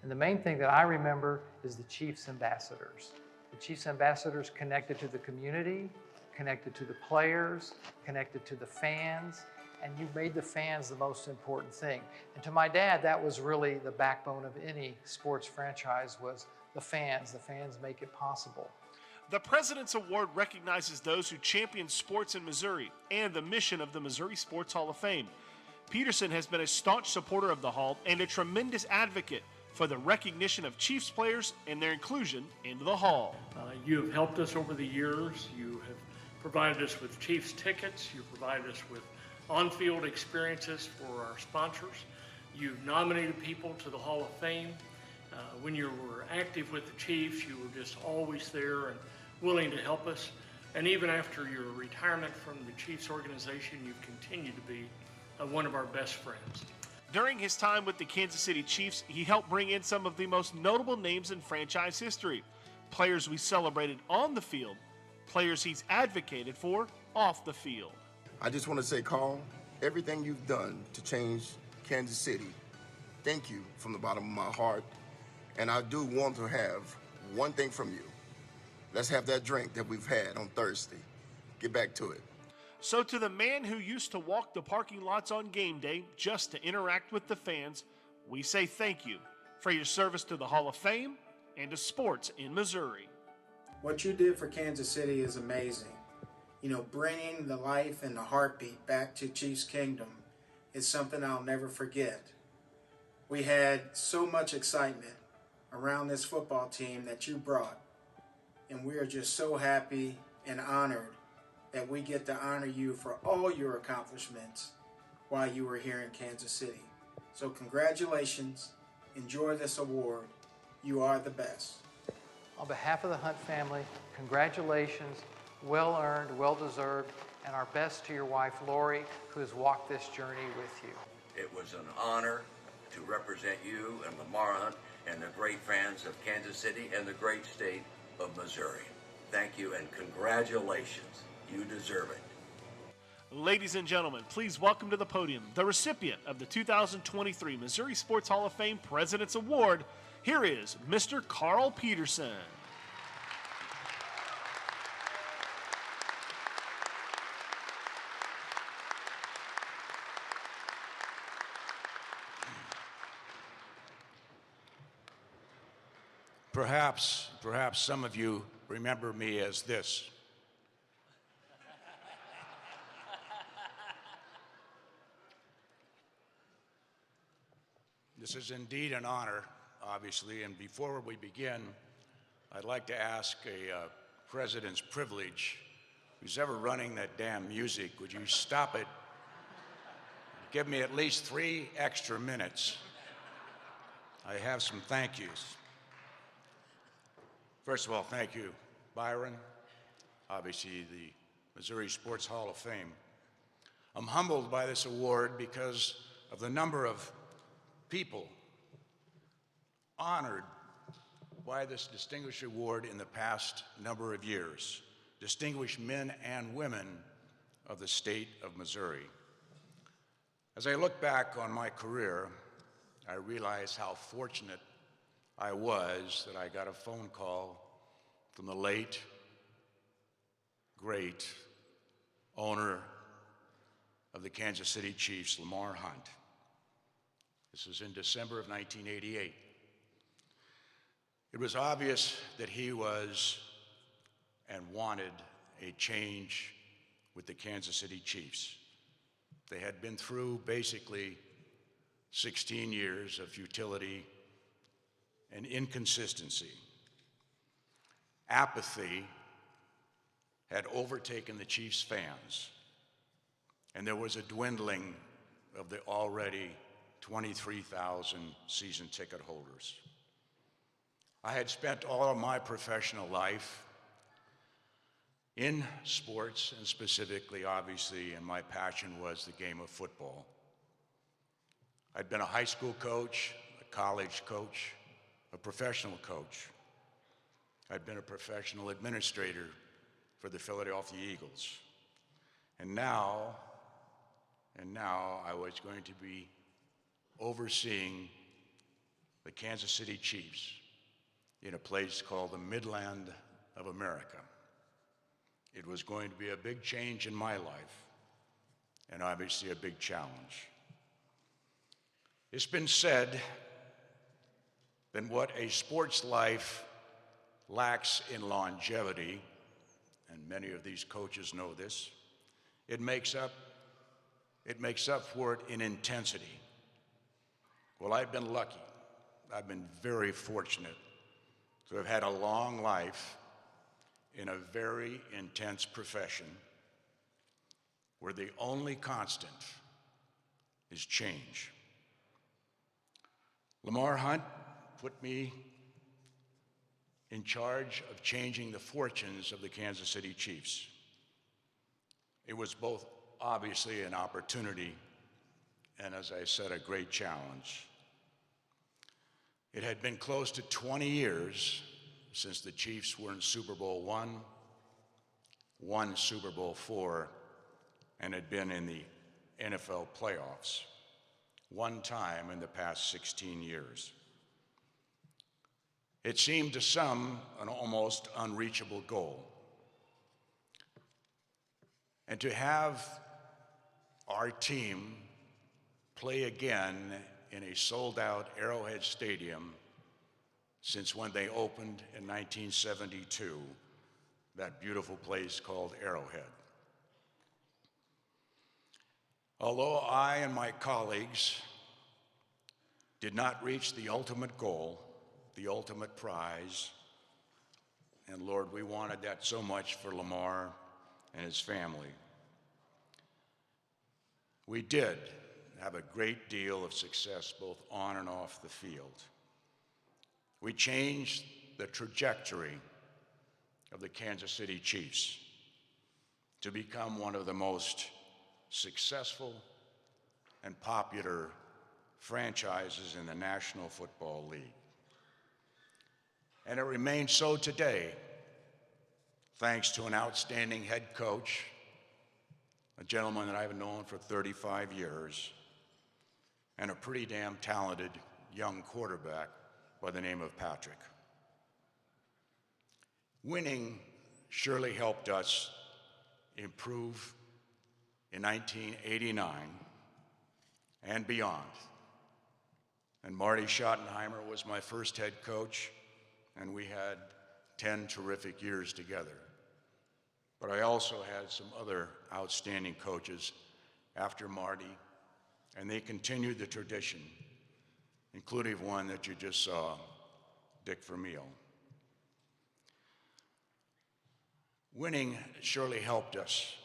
And the main thing that I remember is the Chiefs ambassadors. The Chiefs ambassadors connected to the community, connected to the players, connected to the fans, and you made the fans the most important thing. And to my dad, that was really the backbone of any sports franchise, was the fans. The fans make it possible. The President's Award recognizes those who champion sports in Missouri and the mission of the Missouri Sports Hall of Fame. Peterson has been a staunch supporter of the Hall and a tremendous advocate for the recognition of Chiefs players and their inclusion into the Hall. You have helped us over the years. You have provided us with Chiefs tickets. You provided us with on-field experiences for our sponsors. You've nominated people to the Hall of Fame. When you were active with the Chiefs, you were just always there and willing to help us. And even after your retirement from the Chiefs organization, you've continued to be one of our best friends. During his time with the Kansas City Chiefs, he helped bring in some of the most notable names in franchise history. Players we celebrated on the field, players he's advocated for off the field. I just want to say, Carl, everything you've done to change Kansas City, thank you from the bottom of my heart. And I do want to have one thing from you. Let's have that drink that we've had on Thursday. Get back to it. So to the man who used to walk the parking lots on game day just to interact with the fans, we say thank you for your service to the Hall of Fame and to sports in Missouri. What you did for Kansas City is amazing. bringing the life and the heartbeat back to Chiefs Kingdom is something I'll never forget. We had so much excitement around this football team that you brought, and we are just so happy and honored that we get to honor you for all your accomplishments while you were here in Kansas City. So congratulations, enjoy this award. You are the best. On behalf of the Hunt family, congratulations, well earned, well deserved, and our best to your wife, Lori, who has walked this journey with you. It was an honor to represent you and Lamar Hunt and the great fans of Kansas City and the great state of Missouri. Thank you and congratulations. You deserve it. Ladies and gentlemen, please welcome to the podium the recipient of the 2023 Missouri Sports Hall of Fame President's Award. Here is Mr. Carl Peterson. Perhaps some of you remember me as this. This is indeed an honor, obviously, and before we begin, I'd like to ask a president's privilege. Who's ever running that damn music, would you stop it? Give me at least 3 extra minutes. I have some thank yous. First of all, thank you, Byron, obviously the Missouri Sports Hall of Fame. I'm humbled by this award because of the number of people honored by this distinguished award in the past number of years, distinguished men and women of the state of Missouri. As I look back on my career, I realize how fortunate I was that I got a phone call from the late, great owner of the Kansas City Chiefs, Lamar Hunt. This was in December of 1988. It was obvious that he was and wanted a change with the Kansas City Chiefs. They had been through basically 16 years of futility and inconsistency. Apathy had overtaken the Chiefs fans, and there was a dwindling of the already 23,000 season ticket holders. I had spent all of my professional life in sports, and specifically, obviously, and my passion was the game of football. I'd been a high school coach, a college coach, a professional coach. I'd been a professional administrator for the Philadelphia Eagles. And now I was going to be overseeing the Kansas City Chiefs in a place called the Midland of America. It was going to be a big change in my life, and obviously a big challenge. It's been said that what a sports life lacks in longevity, and many of these coaches know this, it makes up for it in intensity. Well, I've been lucky. I've been very fortunate to have had a long life in a very intense profession where the only constant is change. Lamar Hunt put me in charge of changing the fortunes of the Kansas City Chiefs. It was both obviously an opportunity and, as I said, a great challenge. It had been close to 20 years since the Chiefs were in Super Bowl I, won Super Bowl IV, and had been in the NFL playoffs one time in the past 16 years. It seemed to some an almost unreachable goal. And to have our team play again in a sold-out Arrowhead Stadium since when they opened in 1972, that beautiful place called Arrowhead. Although I and my colleagues did not reach the ultimate goal, the ultimate prize, and Lord, we wanted that so much for Lamar and his family, we did have a great deal of success both on and off the field. We changed the trajectory of the Kansas City Chiefs to become one of the most successful and popular franchises in the National Football League. And it remains so today, thanks to an outstanding head coach, a gentleman that I've known for 35 years, and a pretty damn talented young quarterback by the name of Patrick. Winning surely helped us improve in 1989 and beyond. And Marty Schottenheimer was my first head coach, and we had 10 terrific years together. But I also had some other outstanding coaches after Marty, and they continued the tradition, including one that you just saw, Dick Vermeil. Winning surely helped us,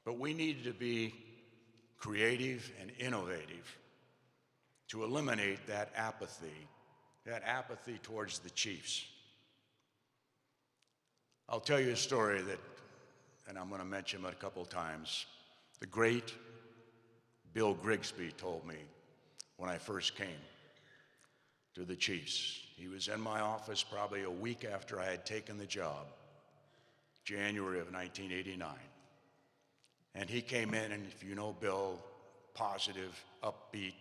but we needed to be creative and innovative to eliminate that apathy towards the Chiefs. I'll tell you a story that, and I'm going to mention it a couple of times. The great Bill Grigsby told me when I first came to the Chiefs. He was in my office probably a week after I had taken the job, January of 1989. And he came in, and if you know Bill, positive, upbeat.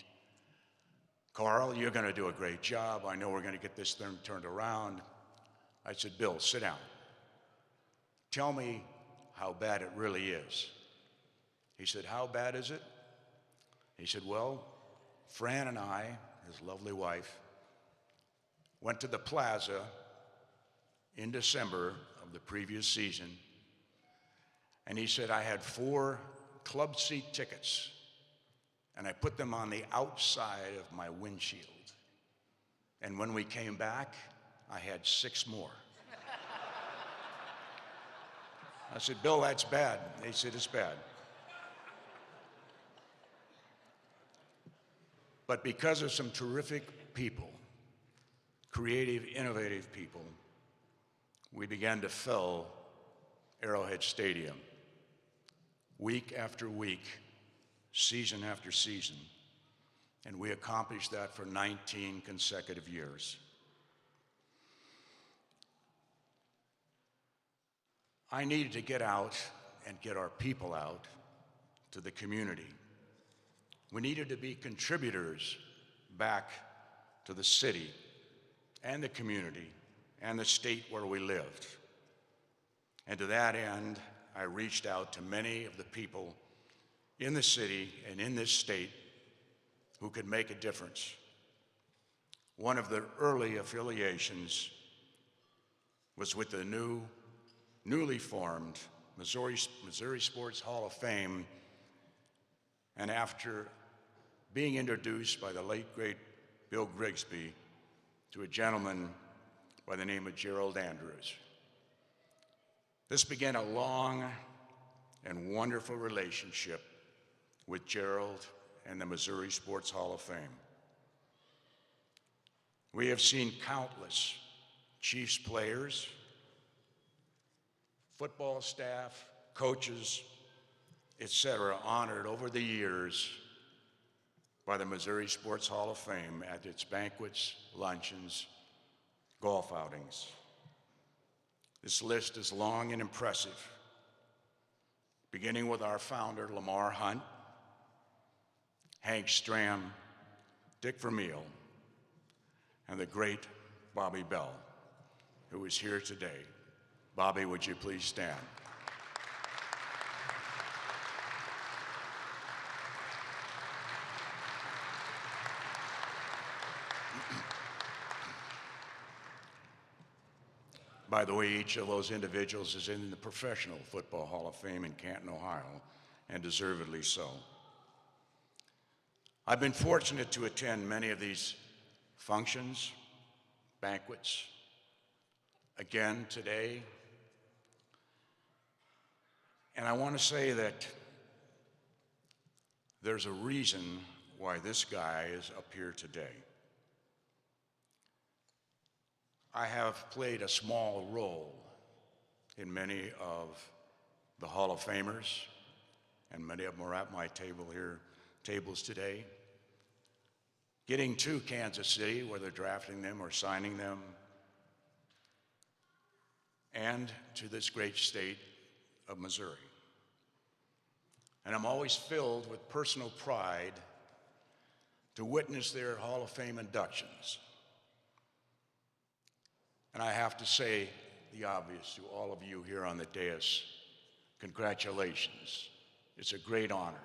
Carl, you're going to do a great job. I know we're going to get this thing turned around. I said, Bill, sit down. Tell me how bad it really is. He said, how bad is it? He said, well, Fran and I, his lovely wife, went to the plaza in December of the previous season, and he said, I had 4 club seat tickets, and I put them on the outside of my windshield. And when we came back, I had 6 more. I said, Bill, that's bad. He said, it's bad. But because of some terrific people, creative, innovative people, we began to fill Arrowhead Stadium week after week, season after season, and we accomplished that for 19 consecutive years. I needed to get out and get our people out to the community. We needed to be contributors back to the city and the community and the state where we lived. And to that end, I reached out to many of the people in the city and in this state who could make a difference. One of the early affiliations was with the newly formed Missouri Sports Hall of Fame, and after being introduced by the late, great Bill Grigsby to a gentleman by the name of Gerald Andrews. This began a long and wonderful relationship with Gerald and the Missouri Sports Hall of Fame. We have seen countless Chiefs players, football staff, coaches, etc., honored over the years by the Missouri Sports Hall of Fame at its banquets, luncheons, golf outings. This list is long and impressive, beginning with our founder, Lamar Hunt, Hank Stram, Dick Vermeil, and the great Bobby Bell, who is here today. Bobby, would you please stand? By the way, each of those individuals is in the Professional Football Hall of Fame in Canton, Ohio, and deservedly so. I've been fortunate to attend many of these functions, banquets, again today. And I want to say that there's a reason why this guy is up here today. I have played a small role in many of the Hall of Famers, and many of them are at my tables today. Getting to Kansas City, whether drafting them or signing them, and to this great state of Missouri. And I'm always filled with personal pride to witness their Hall of Fame inductions. And I have to say the obvious to all of you here on the dais, congratulations. It's a great honor.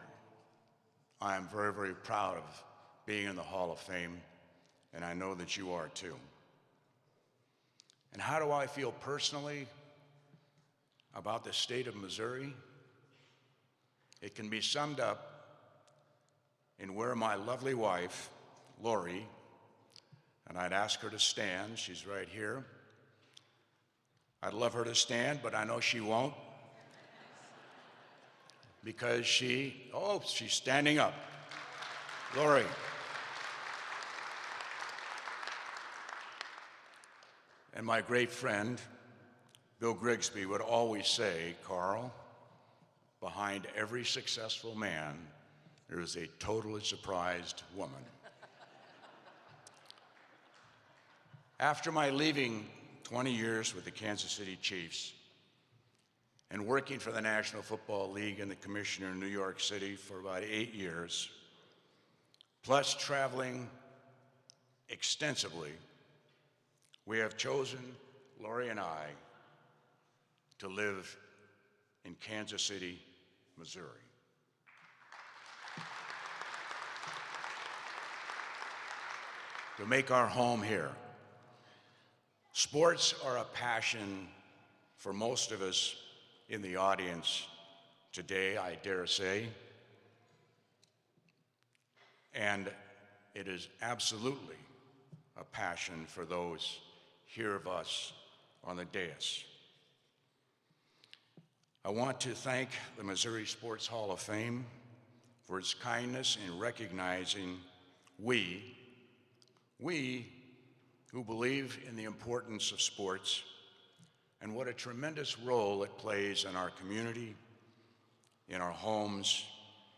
I am very, very proud of being in the Hall of Fame, and I know that you are too. And how do I feel personally about the state of Missouri? It can be summed up in where my lovely wife, Lori, and I'd ask her to stand, she's right here. I'd love her to stand, but I know she won't. Because she's standing up. Lori. And my great friend, Bill Grigsby, would always say, Carl, behind every successful man, there is a totally surprised woman. After my leaving 20 years with the Kansas City Chiefs and working for the National Football League and the commissioner in New York City for about 8 years, plus traveling extensively, we have chosen, Lori and I, to live in Kansas City, Missouri. To make our home here. Sports are a passion for most of us in the audience today, I dare say. And it is absolutely a passion for those here of us on the dais. I want to thank the Missouri Sports Hall of Fame for its kindness in recognizing we who believe in the importance of sports and what a tremendous role it plays in our community, in our homes,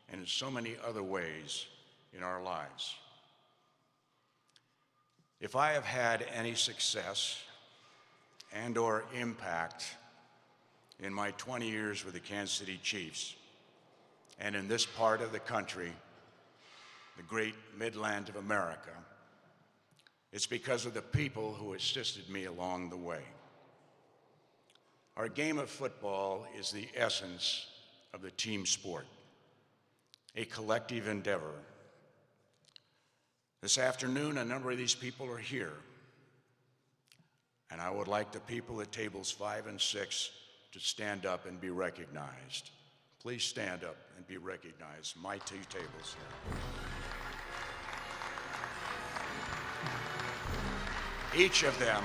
and in so many other ways in our lives. If I have had any success and or impact in my 20 years with the Kansas City Chiefs and in this part of the country, the great Midland of America, it's because of the people who assisted me along the way. Our game of football is the essence of the team sport, a collective endeavor. This afternoon, a number of these people are here, and I would like the people at tables 5 and 6 to stand up and be recognized. Please stand up and be recognized, my 2 tables here. Each of them,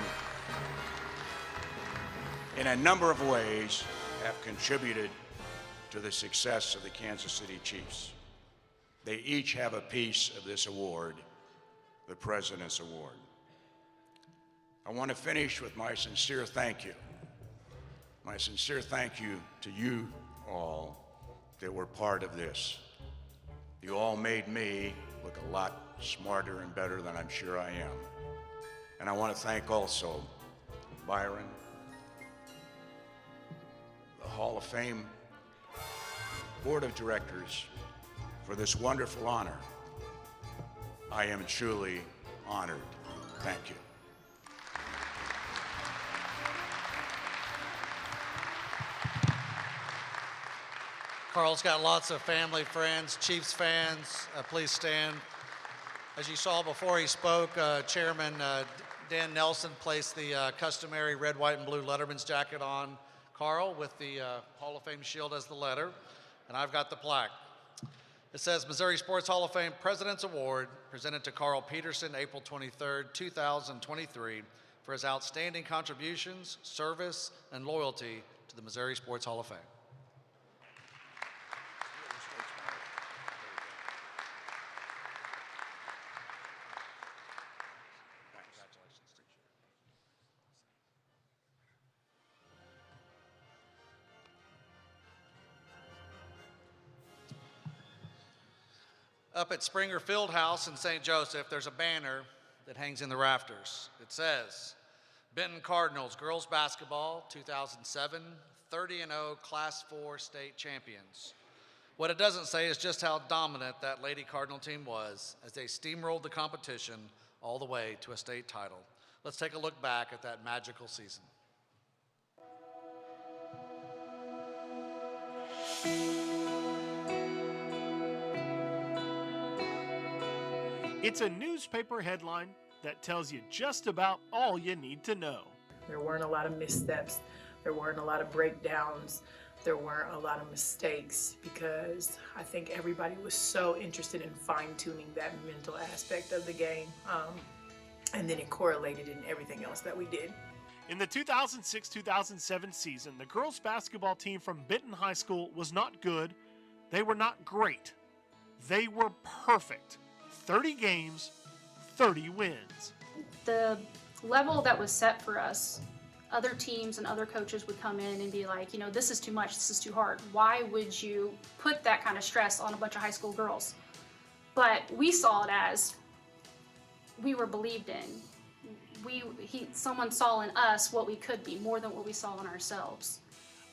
in a number of ways, have contributed to the success of the Kansas City Chiefs. They each have a piece of this award, the President's Award. I want to finish with my sincere thank you. My sincere thank you to you all that were part of this. You all made me look a lot smarter and better than I'm sure I am. And I want to thank also Byron, the Hall of Fame Board of Directors for this wonderful honor. I am truly honored. Thank you. Carl's got lots of family, friends, Chiefs fans. Please stand. As you saw before he spoke, Chairman Dan Nelson placed the customary red, white, and blue Letterman's jacket on Carl with the Hall of Fame shield as the letter, and I've got the plaque. It says Missouri Sports Hall of Fame President's Award presented to Carl Peterson, April 23, 2023, for his outstanding contributions, service, and loyalty to the Missouri Sports Hall of Fame. Up at Springer Fieldhouse in St. Joseph, there's a banner that hangs in the rafters. It says, Benton Cardinals girls basketball 2007 30-0 Class 4 state champions. What it doesn't say is just how dominant that Lady Cardinal team was as they steamrolled the competition all the way to a state title. Let's take a look back at that magical season. It's a newspaper headline that tells you just about all you need to know. There weren't a lot of missteps. There weren't a lot of breakdowns. There weren't a lot of mistakes because I think everybody was so interested in fine-tuning that mental aspect of the game. And then it correlated in everything else that we did. In the 2006-2007 season, the girls basketball team from Benton High School was not good. They were not great. They were perfect. 30 games, 30 wins. The level that was set for us, other teams and other coaches would come in and be like, you know, this is too much, this is too hard. Why would you put that kind of stress on a bunch of high school girls? But we saw it as we were believed in. Someone saw in us what we could be, more than what we saw in ourselves.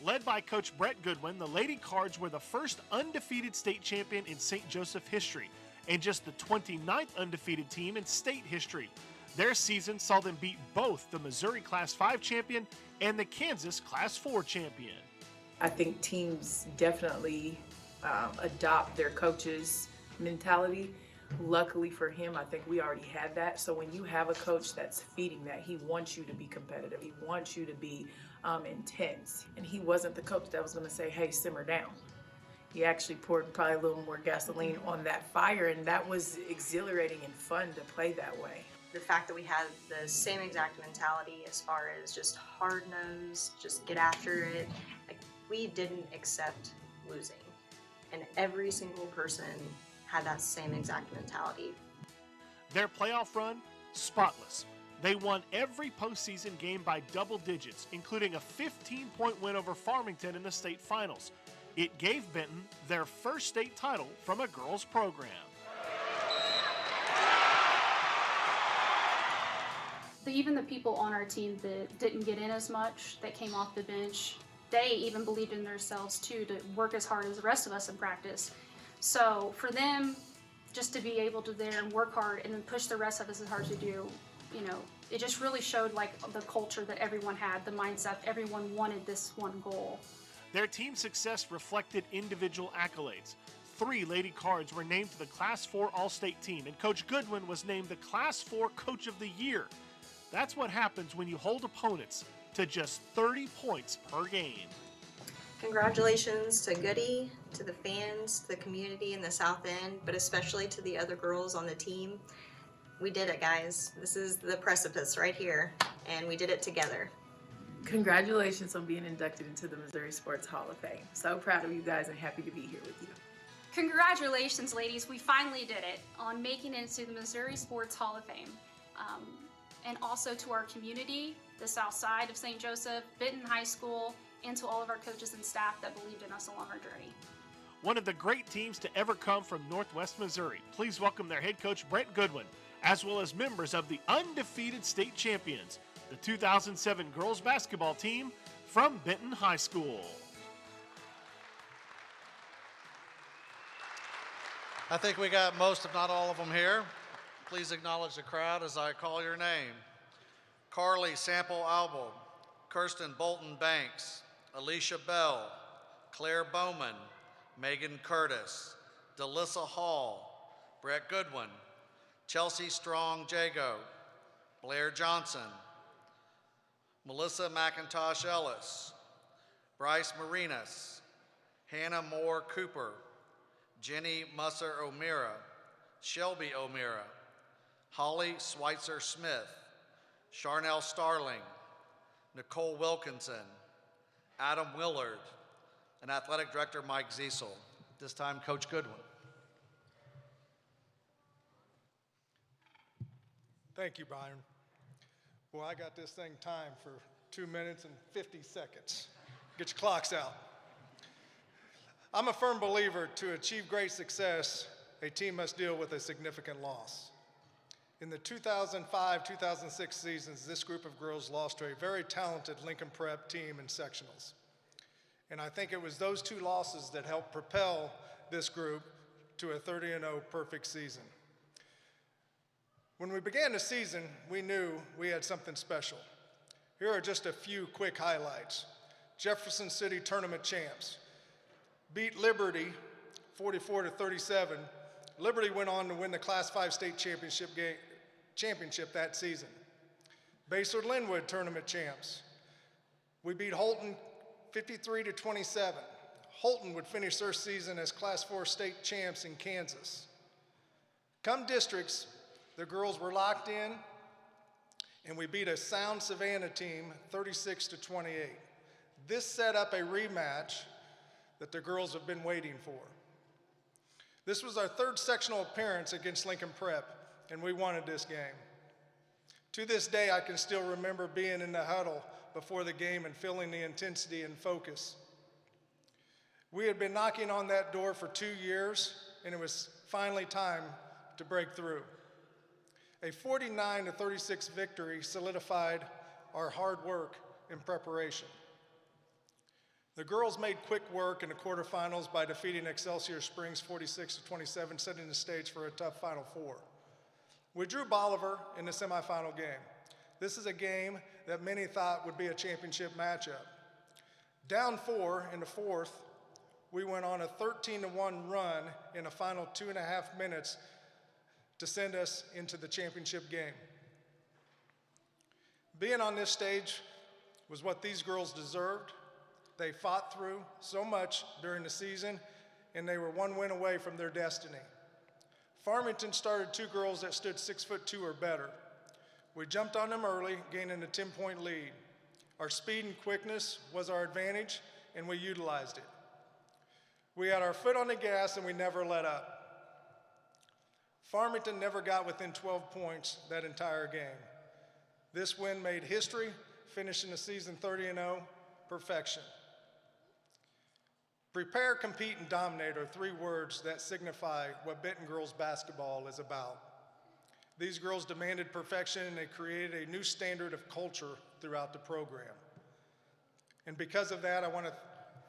Led by Coach Brett Goodwin, the Lady Cards were the first undefeated state champion in St. Joseph history, and just the 29th undefeated team in state history. Their season saw them beat both the Missouri Class 5 champion and the Kansas Class 4 champion. I think teams definitely adopt their coach's mentality. Luckily for him, I think we already had that. So when you have a coach that's feeding that, he wants you to be competitive. He wants you to be intense. And he wasn't the coach that was going to say, hey, simmer down. He actually poured probably a little more gasoline on that fire, and that was exhilarating and fun to play that way. The fact that we had the same exact mentality as far as just hard-nosed, just get after it. Like, we didn't accept losing, and every single person had that same exact mentality. Their playoff run, spotless. They won every postseason game by double digits, including a 15-point win over Farmington in the state finals. It gave Benton their first state title from a girls' program. Even the people on our team that didn't get in as much, that came off the bench, they even believed in themselves too, to work as hard as the rest of us in practice. So for them, just to be able to there and work hard and then push the rest of us as hard to do, you know, it just really showed like the culture that everyone had, the mindset, everyone wanted this one goal. Their team success reflected individual accolades. 3 Lady Cards were named to the Class 4 All-State team, and Coach Goodwin was named the Class 4 Coach of the Year. That's what happens when you hold opponents to just 30 points per game. Congratulations to Goody, to the fans, to the community in the South End, but especially to the other girls on the team. We did it, guys. This is the precipice right here, and we did it together. Congratulations on being inducted into the Missouri Sports Hall of Fame. So proud of you guys and happy to be here with you. Congratulations, ladies. We finally did it on making it into the Missouri Sports Hall of Fame. And also to our community, the South Side of St. Joseph, Benton High School, and to all of our coaches and staff that believed in us along our journey. One of the great teams to ever come from Northwest Missouri. Please welcome their head coach, Brett Goodwin, as well as members of the undefeated state champions, the 2007 girls basketball team from Benton High School. I think we got most, if not all of them here. Please acknowledge the crowd as I call your name. Carly Sample Albel, Kirsten Bolton Banks, Alicia Bell, Claire Bowman, Megan Curtis, Delissa Hall, Brett Goodwin, Chelsea Strong Jago, Blair Johnson, Melissa McIntosh Ellis, Bryce Marinas, Hannah Moore Cooper, Jenny Musser O'Meara, Shelby O'Meara, Holly Schweitzer Smith, Charnel Starling, Nicole Wilkinson, Adam Willard, and Athletic Director Mike Ziesel. This time, Coach Goodwin. Thank you, Byron. Well, I got this thing timed for 2 minutes and 50 seconds. Get your clocks out. I'm a firm believer to achieve great success, a team must deal with a significant loss. In the 2005-2006 seasons, this group of girls lost to a very talented Lincoln Prep team in sectionals. And I think it was those two losses that helped propel this group to a 30-0 perfect season. When we began the season, we knew we had something special. Here are just a few quick highlights. Jefferson City tournament champs. Beat Liberty 44-37. Liberty went on to win the Class 5 state championship that season. Basler-Linwood tournament champs. We beat Holton 53-27. Holton would finish their season as Class 4 state champs in Kansas. Come districts, the girls were locked in, and we beat a sound Savannah team 36-28. This set up a rematch that the girls have been waiting for. This was our third sectional appearance against Lincoln Prep, and we wanted this game. To this day, I can still remember being in the huddle before the game and feeling the intensity and focus. We had been knocking on that door for 2 years, and it was finally time to break through. A 49-36 victory solidified our hard work in preparation. The girls made quick work in the quarterfinals by defeating Excelsior Springs 46-27, setting the stage for a tough Final Four. We drew Bolivar in the semifinal game. This is a game that many thought would be a championship matchup. Down 4 in the fourth, we went on a 13-1 run in the final 2.5 minutes to send us into the championship game. Being on this stage was what these girls deserved. They fought through so much during the season, and they were one win away from their destiny. Farmington started 2 girls that stood 6'2" or better. We jumped on them early, gaining a 10-point lead. Our speed and quickness was our advantage, and we utilized it. We had our foot on the gas, and we never let up. Farmington never got within 12 points that entire game. This win made history, finishing the season 30-0, perfection. Prepare, compete, and dominate are 3 words that signify what Benton girls basketball is about. These girls demanded perfection, and they created a new standard of culture throughout the program. And because of that, I want to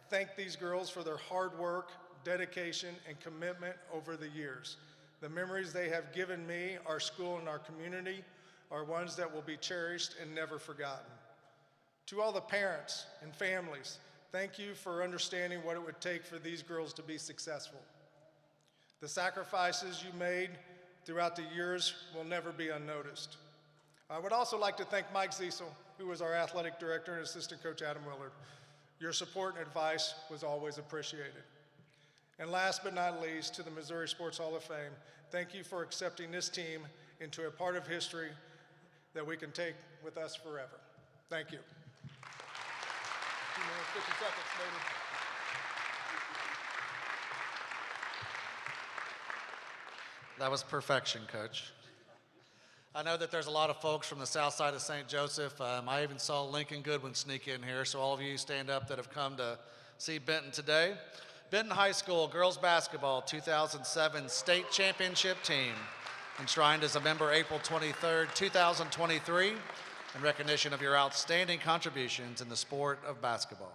thank these girls for their hard work, dedication, and commitment over the years. The memories they have given me, our school, and our community are ones that will be cherished and never forgotten. To all the parents and families, thank you for understanding what it would take for these girls to be successful. The sacrifices you made throughout the years will never be unnoticed. I would also like to thank Mike Ziesel, who was our athletic director, and assistant coach Adam Willard. Your support and advice was always appreciated. And last but not least, to the Missouri Sports Hall of Fame, thank you for accepting this team into a part of history that we can take with us forever. Thank you. 2 minutes, 50 seconds, baby. That was perfection, Coach. I know that there's a lot of folks from the south side of St. Joseph. I even saw Lincoln Goodwin sneak in here, so all of you stand up that have come to see Benton today. Benton High School girls basketball 2007 state championship team, enshrined as a member April 23rd, 2023, in recognition of your outstanding contributions in the sport of basketball.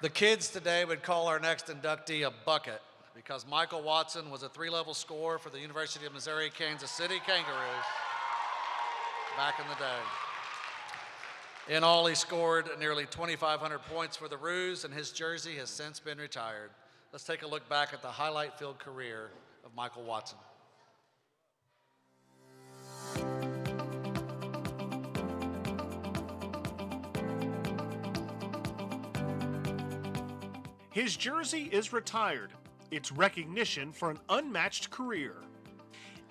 The kids today would call our next inductee a bucket because Michael Watson was a 3-level scorer for the University of Missouri Kansas City Kangaroos back in the day. In all, he scored nearly 2,500 points for the Roos, and his jersey has since been retired. Let's take a look back at the highlight-filled career of Michael Watson. His jersey is retired. It's recognition for an unmatched career.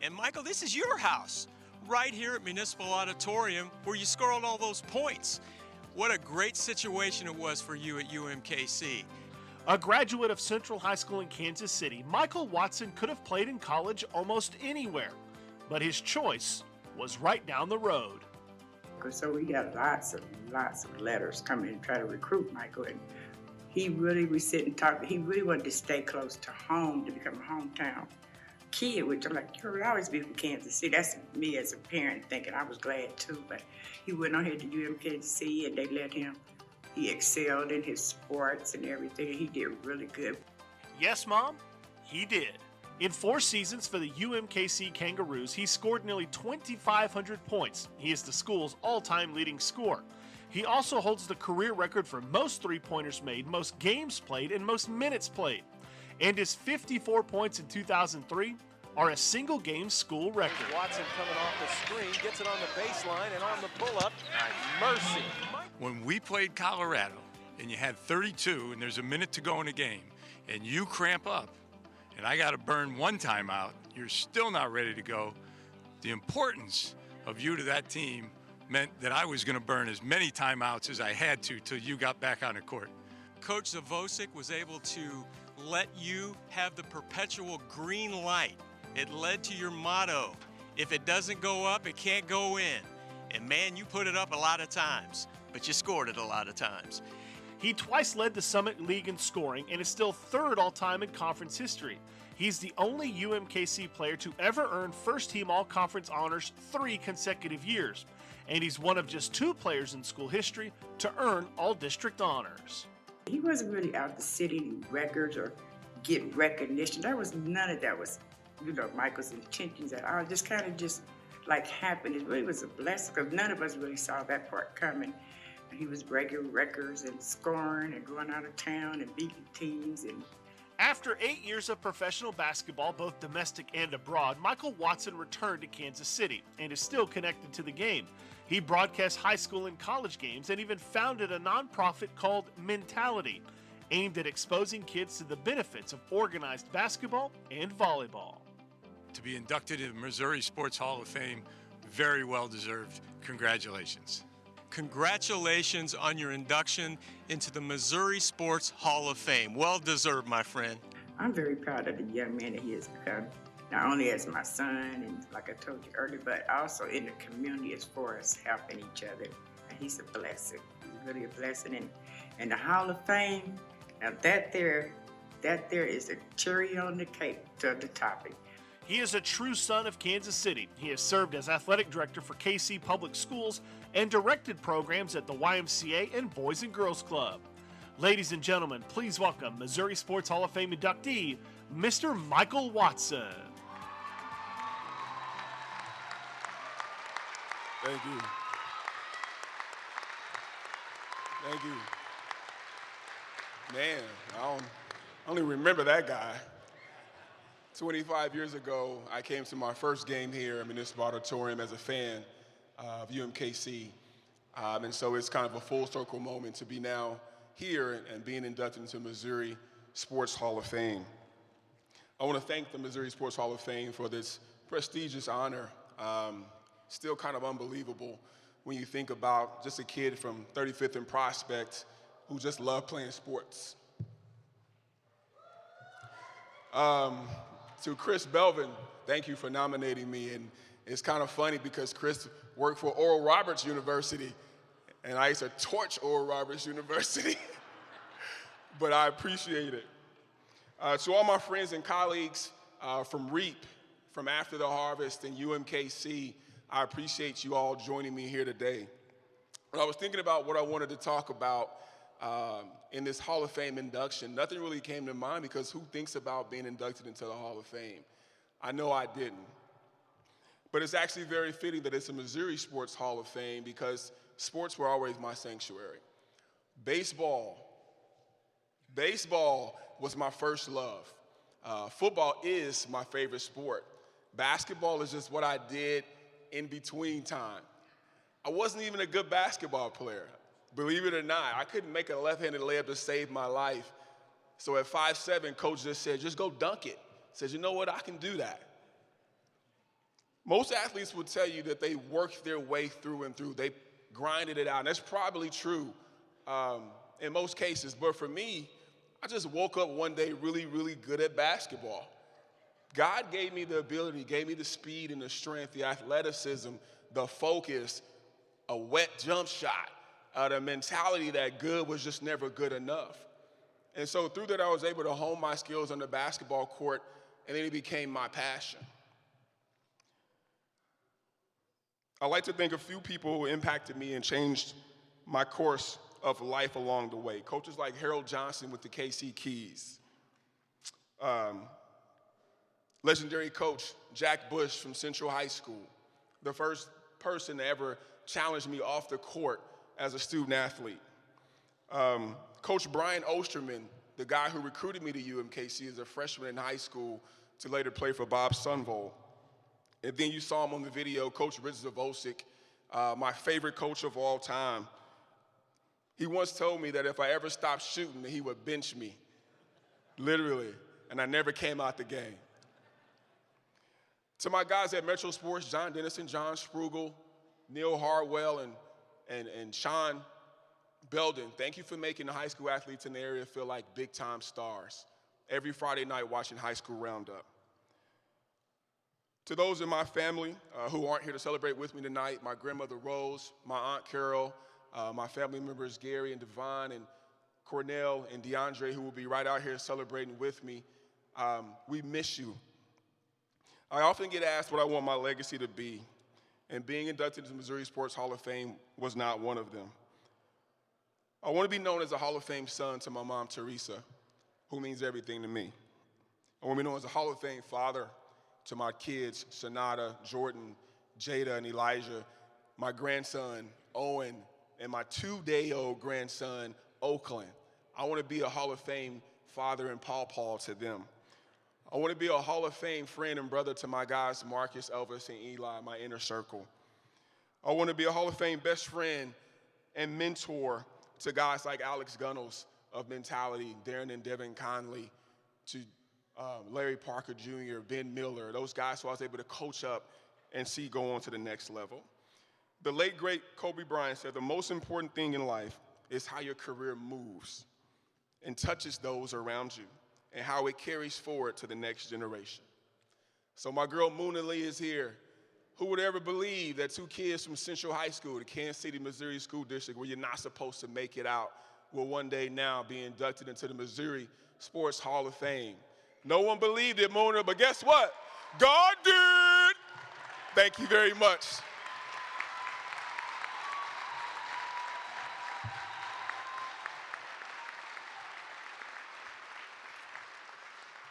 And Michael, this is your house, right here at Municipal Auditorium, where you scored all those points. What a great situation it was for you at UMKC. A graduate of Central High School in Kansas City, Michael Watson could have played in college almost anywhere, but his choice was right down the road. So we got lots of letters coming and try to recruit Michael, and he really, we sit and talk, he really wanted to stay close to home to become a hometown kid, which I'm like, you'll always be from Kansas City. That's me as a parent thinking I was glad too, but he went on here to UMKC and they let him. He excelled in his sports and everything. He did really good. Yes, Mom, he did. In 4 seasons for the UMKC Kangaroos, he scored nearly 2,500 points. He is the school's all-time leading scorer. He also holds the career record for most three-pointers made, most games played, and most minutes played. And his 54 points in 2003 are a single-game school record. Watson coming off the screen, gets it on the baseline, and on the pull-up, mercy. When we played Colorado, and you had 32, and there's a minute to go in a game, and you cramp up, and I got to burn one timeout, you're still not ready to go, the importance of you to that team meant that I was going to burn as many timeouts as I had to till you got back on the court. Coach Zavosik was able to let you have the perpetual green light. It led to your motto, if it doesn't go up, it can't go in. And man, you put it up a lot of times, but you scored it a lot of times. He twice led the Summit League in scoring and is still third all-time in conference history. He's the only UMKC player to ever earn first-team all-conference honors 3 consecutive years. And he's one of just 2 players in school history to earn all-district honors. He wasn't really out to set any records or get recognition. None of that was, Michael's intentions at all. Just kind of like happened. It really was a blessing because none of us really saw that part coming. And he was breaking records and scoring and going out of town and beating teams. And after 8 years of professional basketball, both domestic and abroad, Michael Watson returned to Kansas City and is still connected to the game. He broadcasts high school and college games and even founded a nonprofit called Mentality, aimed at exposing kids to the benefits of organized basketball and volleyball. To be inducted into the Missouri Sports Hall of Fame, very well deserved. Congratulations. Congratulations on your induction into the Missouri Sports Hall of Fame. Well deserved, my friend. I'm very proud of the young man that he has become, not only as my son, and like I told you earlier, but also in the community as far as helping each other. And he's a blessing, really a blessing. And the Hall of Fame, now that there is a cherry on the cake to the topping. He is a true son of Kansas City. He has served as athletic director for KC Public Schools and directed programs at the YMCA and Boys and Girls Club. Ladies and gentlemen, please welcome Missouri Sports Hall of Fame inductee, Mr. Michael Watson. Thank you. Thank you. Man, I only remember that guy. 25 years ago, I came to my first game here at Municipal Auditorium as a fan of UMKC. And so it's kind of a full circle moment to be now here and being inducted into Missouri Sports Hall of Fame. I want to thank the Missouri Sports Hall of Fame for this prestigious honor. Still kind of unbelievable when you think about just a kid from 35th and Prospect who just loved playing sports. To Chris Belvin, thank you for nominating me. And it's kind of funny because Chris worked for Oral Roberts University, and I used to torch Oral Roberts University. But I appreciate it. To all my friends and colleagues from REAP, from After the Harvest, and UMKC, I appreciate you all joining me here today. When I was thinking about what I wanted to talk about, in this Hall of Fame induction, nothing really came to mind because who thinks about being inducted into the Hall of Fame? I know I didn't. But it's actually very fitting that it's a Missouri Sports Hall of Fame because sports were always my sanctuary. Baseball was my first love. Football is my favorite sport. Basketball is just what I did in between time. I wasn't even a good basketball player. Believe it or not, I couldn't make a left-handed layup to save my life. So at 5'7", coach just said, just go dunk it. Says, you know what, I can do that. Most athletes will tell you that they worked their way through and through. They grinded it out, and that's probably true in most cases. But for me, I just woke up one day really, really good at basketball. God gave me the ability, gave me the speed and the strength, the athleticism, the focus, a wet jump shot, the mentality that good was just never good enough. And so through that, I was able to hone my skills on the basketball court, and then it became my passion. I like to think a few people who impacted me and changed my course of life along the way. Coaches like Harold Johnson with the KC Keys. Legendary coach Jack Bush from Central High School, the first person to ever challenge me off the court as a student athlete. Coach Brian Osterman, the guy who recruited me to UMKC as a freshman in high school to later play for Bob Sunvole. And then you saw him on the video, Coach Rich Zavosic, my favorite coach of all time. He once told me that if I ever stopped shooting, he would bench me, literally, and I never came out the game. To my guys at Metro Sports, John Dennison, John Sprugel, Neil Harwell, and Sean Belden, thank you for making the high school athletes in the area feel like big-time stars every Friday night watching High School Roundup. To those in my family who aren't here to celebrate with me tonight, my grandmother Rose, my Aunt Carol, my family members Gary and Devon and Cornell and DeAndre, who will be right out here celebrating with me, we miss you. I often get asked what I want my legacy to be, and being inducted into the Missouri Sports Hall of Fame was not one of them. I want to be known as a Hall of Fame son to my mom, Teresa, who means everything to me. I want to be known as a Hall of Fame father to my kids, Sonata, Jordan, Jada, and Elijah, my grandson, Owen, and my 2-day-old grandson, Oakland. I want to be a Hall of Fame father and pawpaw to them. I want to be a Hall of Fame friend and brother to my guys, Marcus, Elvis, and Eli, my inner circle. I want to be a Hall of Fame best friend and mentor to guys like Alex Gunnels of Mentality, Darren and Devin Conley, to Larry Parker Jr., Ben Miller, those guys who I was able to coach up and see go on to the next level. The late, great Kobe Bryant said the most important thing in life is how your career moves and touches those around you and how it carries forward to the next generation. So my girl Moona Lee is here. Who would ever believe that 2 kids from Central High School, the Kansas City, Missouri School District, where you're not supposed to make it out, will one day now be inducted into the Missouri Sports Hall of Fame? No one believed it, Moona, but guess what? God did! Thank you very much.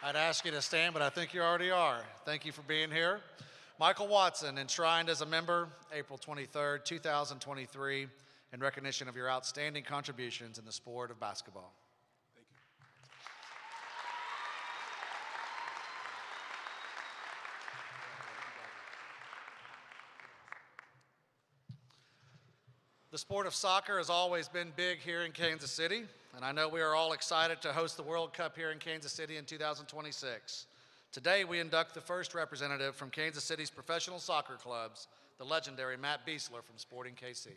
I'd ask you to stand, but I think you already are. Thank you for being here. Michael Watson, enshrined as a member, April 23rd, 2023, in recognition of your outstanding contributions in the sport of basketball. Thank you. The sport of soccer has always been big here in Kansas City, and I know we are all excited to host the World Cup here in Kansas City in 2026. Today, we induct the first representative from Kansas City's professional soccer clubs, the legendary Matt Besler from Sporting KC.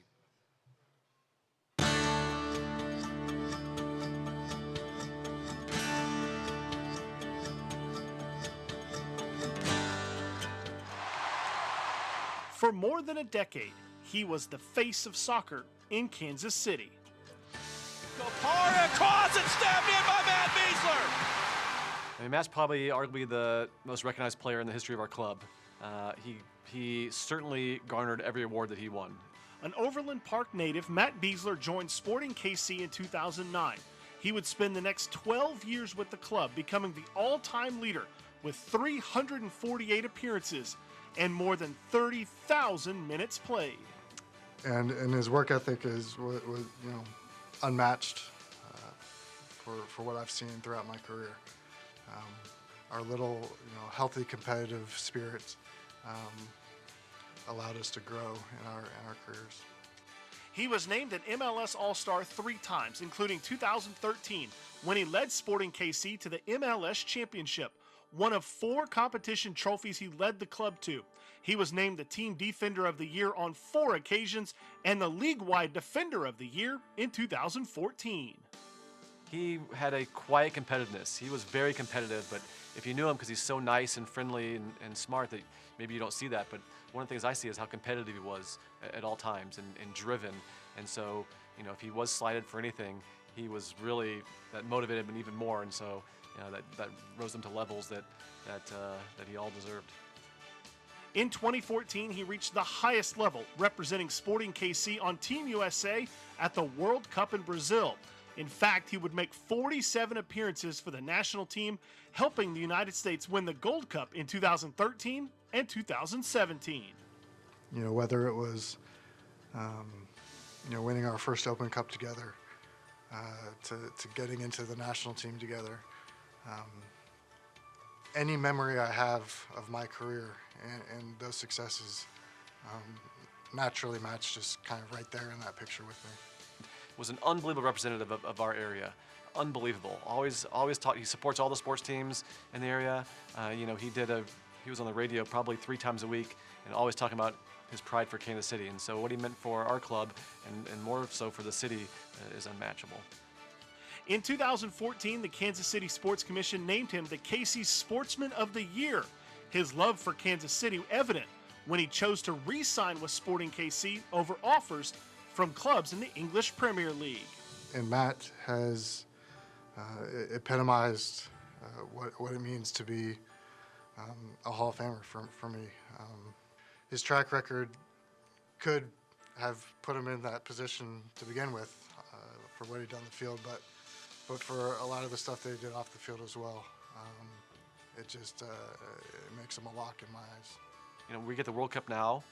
For more than a decade, he was the face of soccer in Kansas City. Kapara across and stabbed in by Matt Besler. I mean, Matt's probably arguably the most recognized player in the history of our club. He certainly garnered every award that he won. An Overland Park native, Matt Besler joined Sporting KC in 2009. He would spend the next 12 years with the club, becoming the all-time leader with 348 appearances and more than 30,000 minutes played. And his work ethic was unmatched for what I've seen throughout my career. Our little healthy competitive spirit allowed us to grow in our careers. He was named an MLS All-Star 3 times, including 2013, when he led Sporting KC to the MLS Championship, one of 4 competition trophies he led the club to. He was named the Team Defender of the Year on 4 occasions and the League-wide Defender of the Year in 2014. He had a quiet competitiveness. He was very competitive, but if you knew him, because he's so nice and friendly and smart, that maybe you don't see that, but one of the things I see is how competitive he was at all times and driven. And so, if he was slighted for anything, he was really, that motivated him even more. And so, that rose him to levels that he all deserved. In 2014, he reached the highest level, representing Sporting KC on Team USA at the World Cup in Brazil. In fact, he would make 47 appearances for the national team, helping the United States win the Gold Cup in 2013 and 2017. Whether it was, winning our first Open Cup together, to getting into the national team together. Any memory I have of my career and those successes naturally match just kind of right there in that picture with me. Was an unbelievable representative of our area. Unbelievable. Always taught. He supports all the sports teams in the area. He was on the radio probably 3 times a week and always talking about his pride for Kansas City. And so what he meant for our club and more so for the city is unmatchable. In 2014, the Kansas City Sports Commission named him the KC Sportsman of the Year. His love for Kansas City evident when he chose to re-sign with Sporting KC over offers from clubs in the English Premier League. And Matt has epitomized what it means to be a Hall of Famer for me. His track record could have put him in that position to begin with for what he did on the field, but for a lot of the stuff that he did off the field as well, it just it makes him a lock in my eyes. We get the World Cup now,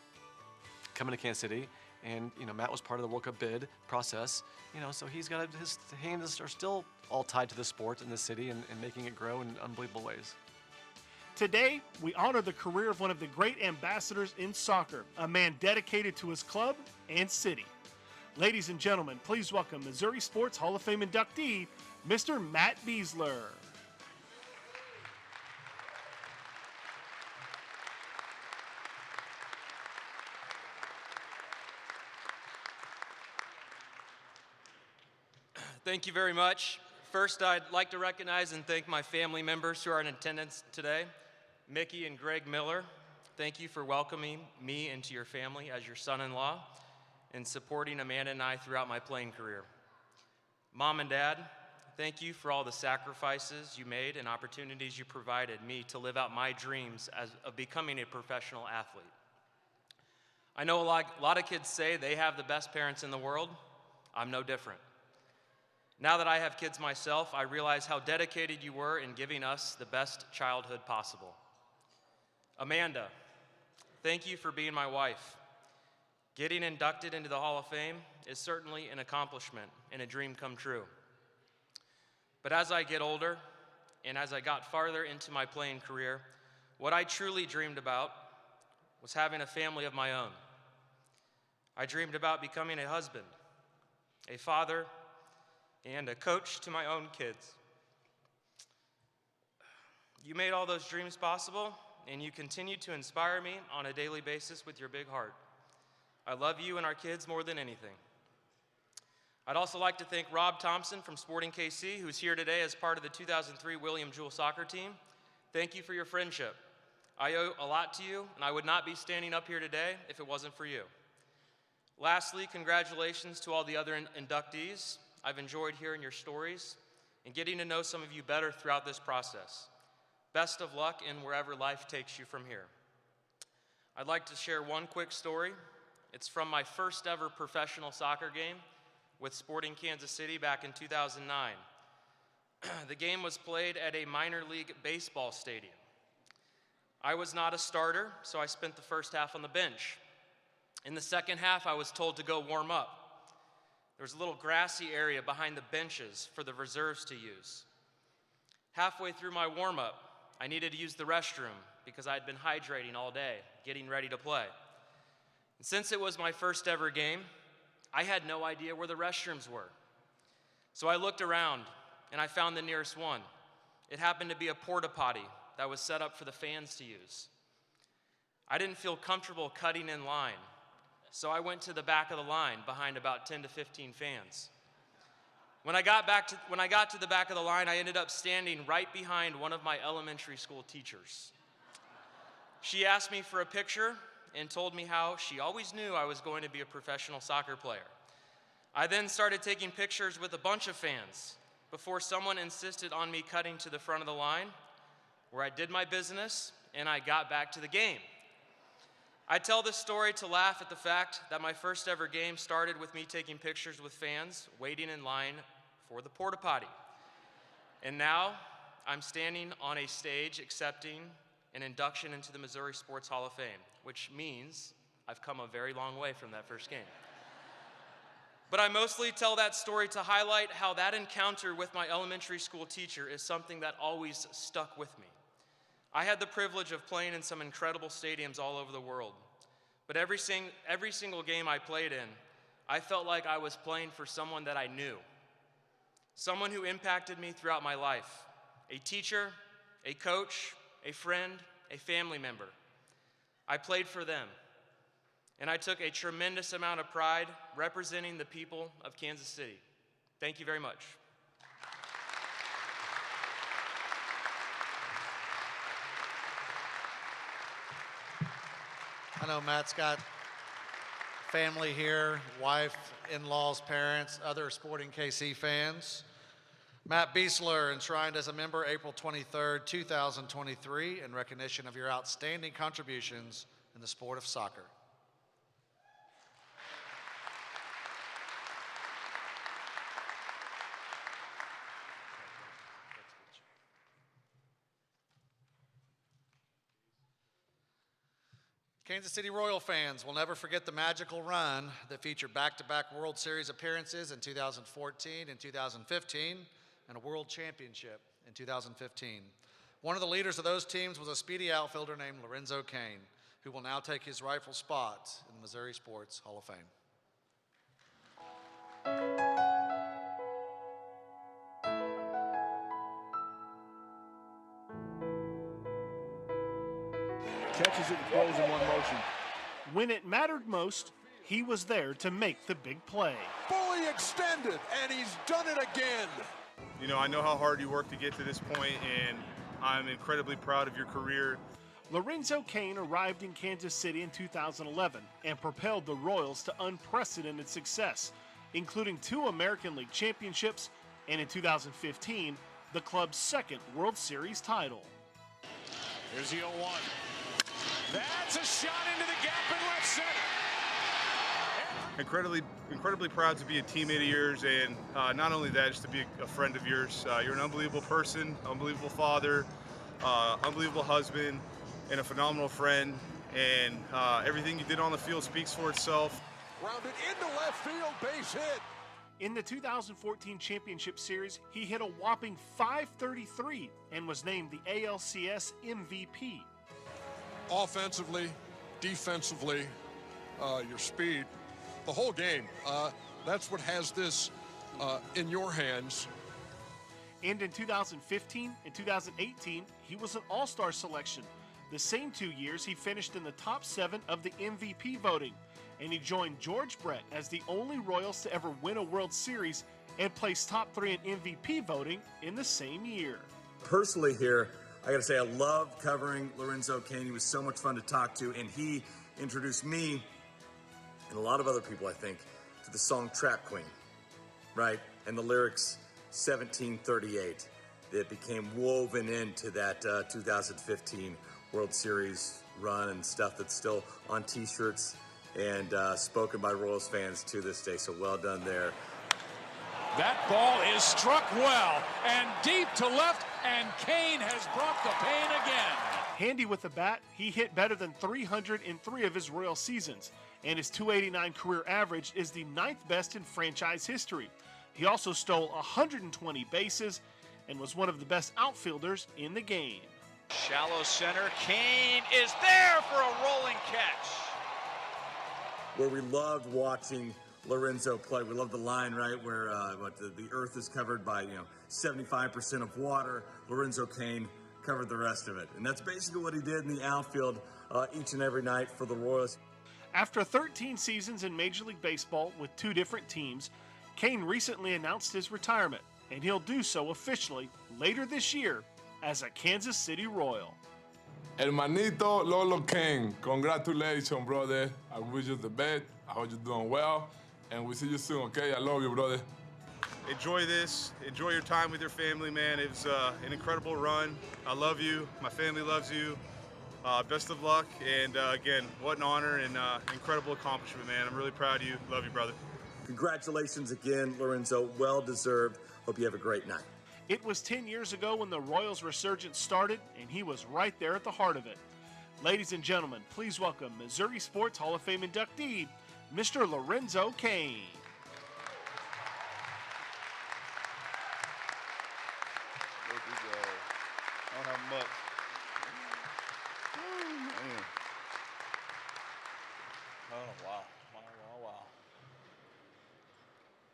coming to Kansas City. And, Matt was part of the World Cup bid process, so he's got his hands are still all tied to the sport in the city and making it grow in unbelievable ways. Today, we honor the career of one of the great ambassadors in soccer, a man dedicated to his club and city. Ladies and gentlemen, please welcome Missouri Sports Hall of Fame inductee, Mr. Matt Besler. Thank you very much. First, I'd like to recognize and thank my family members who are in attendance today. Mickey and Greg Miller, thank you for welcoming me into your family as your son-in-law and supporting Amanda and I throughout my playing career. Mom and Dad, thank you for all the sacrifices you made and opportunities you provided me to live out my dreams of becoming a professional athlete. I know a lot of kids say they have the best parents in the world. I'm no different. Now that I have kids myself, I realize how dedicated you were in giving us the best childhood possible. Amanda, thank you for being my wife. Getting inducted into the Hall of Fame is certainly an accomplishment and a dream come true. But as I get older and as I got farther into my playing career, what I truly dreamed about was having a family of my own. I dreamed about becoming a husband, a father, and a coach to my own kids. You made all those dreams possible, and you continue to inspire me on a daily basis with your big heart. I love you and our kids more than anything. I'd also like to thank Rob Thompson from Sporting KC, who's here today as part of the 2003 William Jewell soccer team. Thank you for your friendship. I owe a lot to you, and I would not be standing up here today if it wasn't for you. Lastly, congratulations to all the other inductees. I've enjoyed hearing your stories and getting to know some of you better throughout this process. Best of luck in wherever life takes you from here. I'd like to share one quick story. It's from my first ever professional soccer game with Sporting Kansas City back in 2009. The game was played at a minor league baseball stadium. I was not a starter, so I spent the first half on the bench. In the second half, I was told to go warm up. There was a little grassy area behind the benches for the reserves to use. Halfway through my warm-up, I needed to use the restroom because I had been hydrating all day, getting ready to play. And since it was my first ever game, I had no idea where the restrooms were. So I looked around and I found the nearest one. It happened to be a porta potty that was set up for the fans to use. I didn't feel comfortable cutting in line, so I went to the back of the line behind about 10 to 15 fans. When I got to the back of the line, I ended up standing right behind one of my elementary school teachers. She asked me for a picture and told me how she always knew I was going to be a professional soccer player. I then started taking pictures with a bunch of fans before someone insisted on me cutting to the front of the line, where I did my business and I got back to the game. I tell this story to laugh at the fact that my first ever game started with me taking pictures with fans waiting in line for the porta potty. And now I'm standing on a stage accepting an induction into the Missouri Sports Hall of Fame, which means I've come a very long way from that first game. But I mostly tell that story to highlight how that encounter with my elementary school teacher is something that always stuck with me. I had the privilege of playing in some incredible stadiums all over the world, but every single game I played in, I felt like I was playing for someone that I knew, someone who impacted me throughout my life, a teacher, a coach, a friend, a family member. I played for them, and I took a tremendous amount of pride representing the people of Kansas City. Thank you very much. I know Matt's got family here, wife, in-laws, parents, other Sporting KC fans. Matt Besler, enshrined as a member April 23rd, 2023, in recognition of your outstanding contributions in the sport of soccer. Kansas City Royal fans will never forget the magical run that featured back-to-back World Series appearances in 2014 and 2015 and a World Championship in 2015. One of the leaders of those teams was a speedy outfielder named Lorenzo Cain, who will now take his rightful spot in the Missouri Sports Hall of Fame. Catches it and throws in one motion. When it mattered most, he was there to make the big play. Fully extended, and he's done it again. You know, I know how hard you worked to get to this point, and I'm incredibly proud of your career. Lorenzo Cain arrived in Kansas City in 2011 and propelled the Royals to unprecedented success, including 2 American League championships and in 2015, the club's second World Series title. Here's the 0-1. That's a shot into the gap in left center. Incredibly proud to be a teammate of yours, and not only that, just to be a friend of yours. You're an unbelievable person, unbelievable father, unbelievable husband, and a phenomenal friend. And everything you did on the field speaks for itself. Rounded into left field, base hit. In the 2014 Championship Series, he hit a whopping .533 and was named the ALCS MVP. Offensively, defensively, your speed, the whole game. That's what has this in your hands. And in 2015 and 2018, he was an all-star selection. The same 2 years, he finished in the top 7 of the MVP voting, and he joined George Brett as the only Royals to ever win a World Series and place top 3 in MVP voting in the same year. Personally here, I gotta say I loved covering Lorenzo Cain. He was so much fun to talk to, and he introduced me, and a lot of other people, I think, to the song Trap Queen, right? And the lyrics 1738 that became woven into that 2015 World Series run and stuff that's still on t-shirts and spoken by Royals fans to this day. So well done there. That ball is struck well and deep to left, and Cain has brought the pain again. Handy with the bat, he hit better than 300 in 3 of his Royal seasons, and his .289 career average is the 9th best in franchise history. He also stole 120 bases and was one of the best outfielders in the game. Shallow center, Cain is there for a rolling catch. Where we loved watching Lorenzo play. We love the line, right, where the earth is covered by 75% of water. Lorenzo Cain covered the rest of it. And that's basically what he did in the outfield each and every night for the Royals. After 13 seasons in Major League Baseball with 2 different teams, Cain recently announced his retirement, and he'll do so officially later this year as a Kansas City Royal. Hermanito Lolo Cain, congratulations, brother. I wish you the best. I hope you're doing well, and we'll see you soon, okay? I love you, brother. Enjoy this. Enjoy your time with your family, man. It was an incredible run. I love you. My family loves you. Best of luck. And again, what an honor and incredible accomplishment, man. I'm really proud of you. Love you, brother. Congratulations again, Lorenzo. Well deserved. Hope you have a great night. It was 10 years ago when the Royals resurgence started, and he was right there at the heart of it. Ladies and gentlemen, please welcome Missouri Sports Hall of Fame inductee, Mr. Lorenzo Cain. I don't have much. Man. Oh, wow. Wow.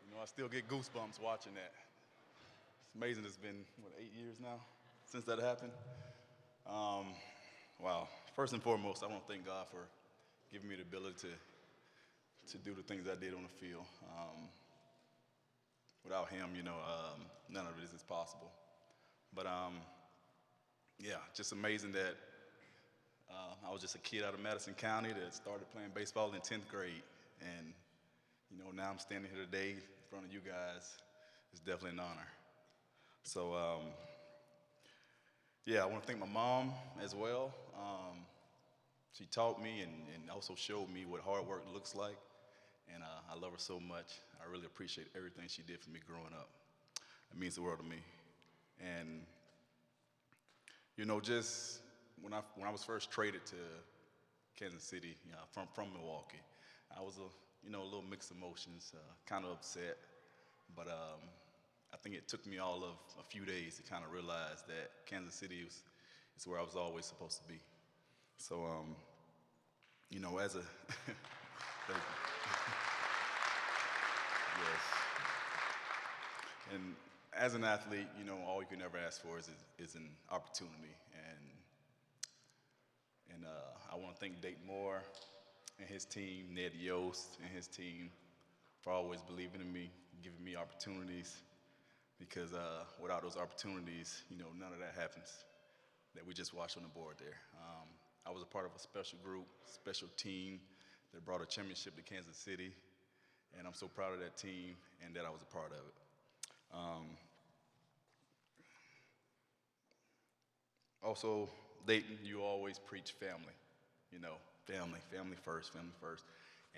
You know, I still get goosebumps watching that. It's amazing. It's been, 8 years now since that happened? Wow. First and foremost, I want to thank God for giving me the ability to do the things I did on the field. Without him, none of this is possible. But, yeah, just amazing that I was just a kid out of Madison County that started playing baseball in 10th grade. And, now I'm standing here today in front of you guys. It's definitely an honor. So, yeah, I want to thank my mom as well. She taught me and also showed me what hard work looks like. And I love her so much. I really appreciate everything she did for me growing up. It means the world to me. And, just when I was first traded to Kansas City, from Milwaukee, I was a little mixed emotions, kind of upset. But I think it took me all of a few days to kind of realize that Kansas City is where I was always supposed to be. So, as a thank you. Yes. And as an athlete, all you can ever ask for is an opportunity. And I want to thank Dayton Moore and his team, Ned Yost and his team, for always believing in me, giving me opportunities. Because without those opportunities, none of that happens that we just watched on the board there. I was a part of a special group, special team that brought a championship to Kansas City, and I'm so proud of that team and that I was a part of it. Also, Dayton, you always preach family, family first.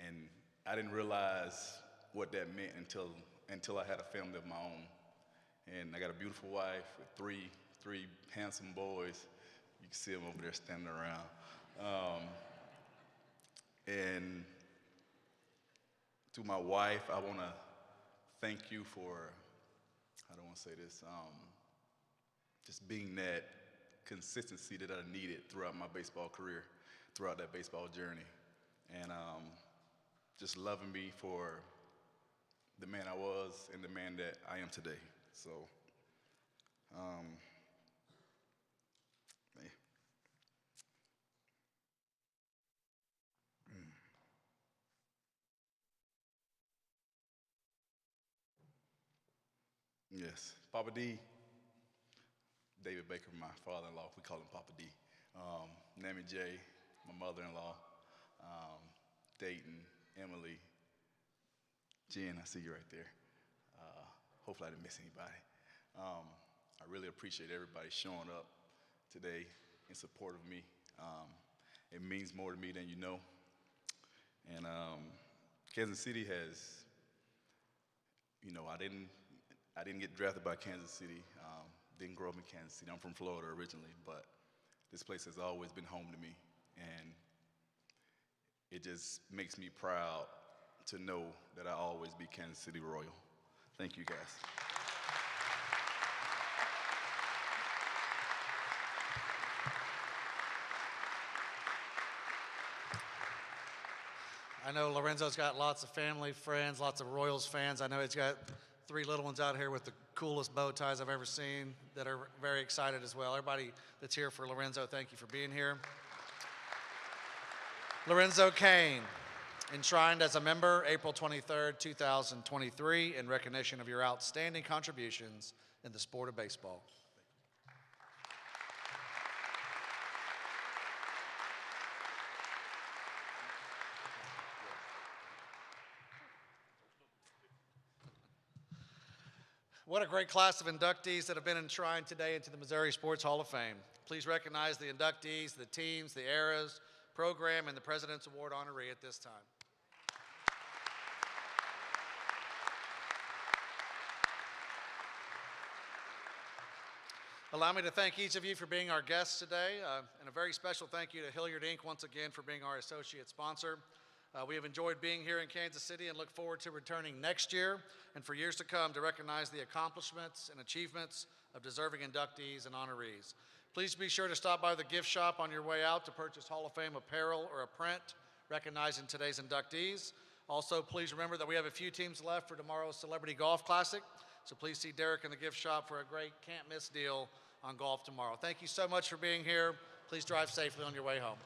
And I didn't realize what that meant until I had a family of my own. And I got a beautiful wife with three handsome boys. You can see them over there standing around. And to my wife, I want to thank you for, I don't want to say this, just being that consistency that I needed throughout my baseball career, throughout that baseball journey. And just loving me for the man I was and the man that I am today. So, yes, Papa D, David Baker, my father-in-law, we call him Papa D. Nammy J, my mother-in-law, Dayton, Emily, Jen, I see you right there. Hopefully I didn't miss anybody. I really appreciate everybody showing up today in support of me. It means more to me than you know. And Kansas City has, I didn't get drafted by Kansas City. Didn't grow up in Kansas City. I'm from Florida originally, but this place has always been home to me, and it just makes me proud to know that I'll always be Kansas City Royal. Thank you, guys. I know Lorenzo's got lots of family, friends, lots of Royals fans. I know he's got 3 little ones out here with the coolest bow ties I've ever seen that are very excited as well. Everybody that's here for Lorenzo, thank you for being here. Lorenzo Cain, enshrined as a member April 23rd, 2023, in recognition of your outstanding contributions in the sport of baseball. What a great class of inductees that have been enshrined today into the Missouri Sports Hall of Fame. Please recognize the inductees, the teams, the eras, program, and the President's Award honoree at this time. Allow me to thank each of you for being our guests today, and a very special thank you to Hilliard Inc. once again for being our associate sponsor. We have enjoyed being here in Kansas City and look forward to returning next year and for years to come to recognize the accomplishments and achievements of deserving inductees and honorees. Please be sure to stop by the gift shop on your way out to purchase Hall of Fame apparel or a print recognizing today's inductees. Also, please remember that we have a few teams left for tomorrow's Celebrity Golf Classic, so please see Derek in the gift shop for a great can't-miss deal on golf tomorrow. Thank you so much for being here. Please drive safely on your way home.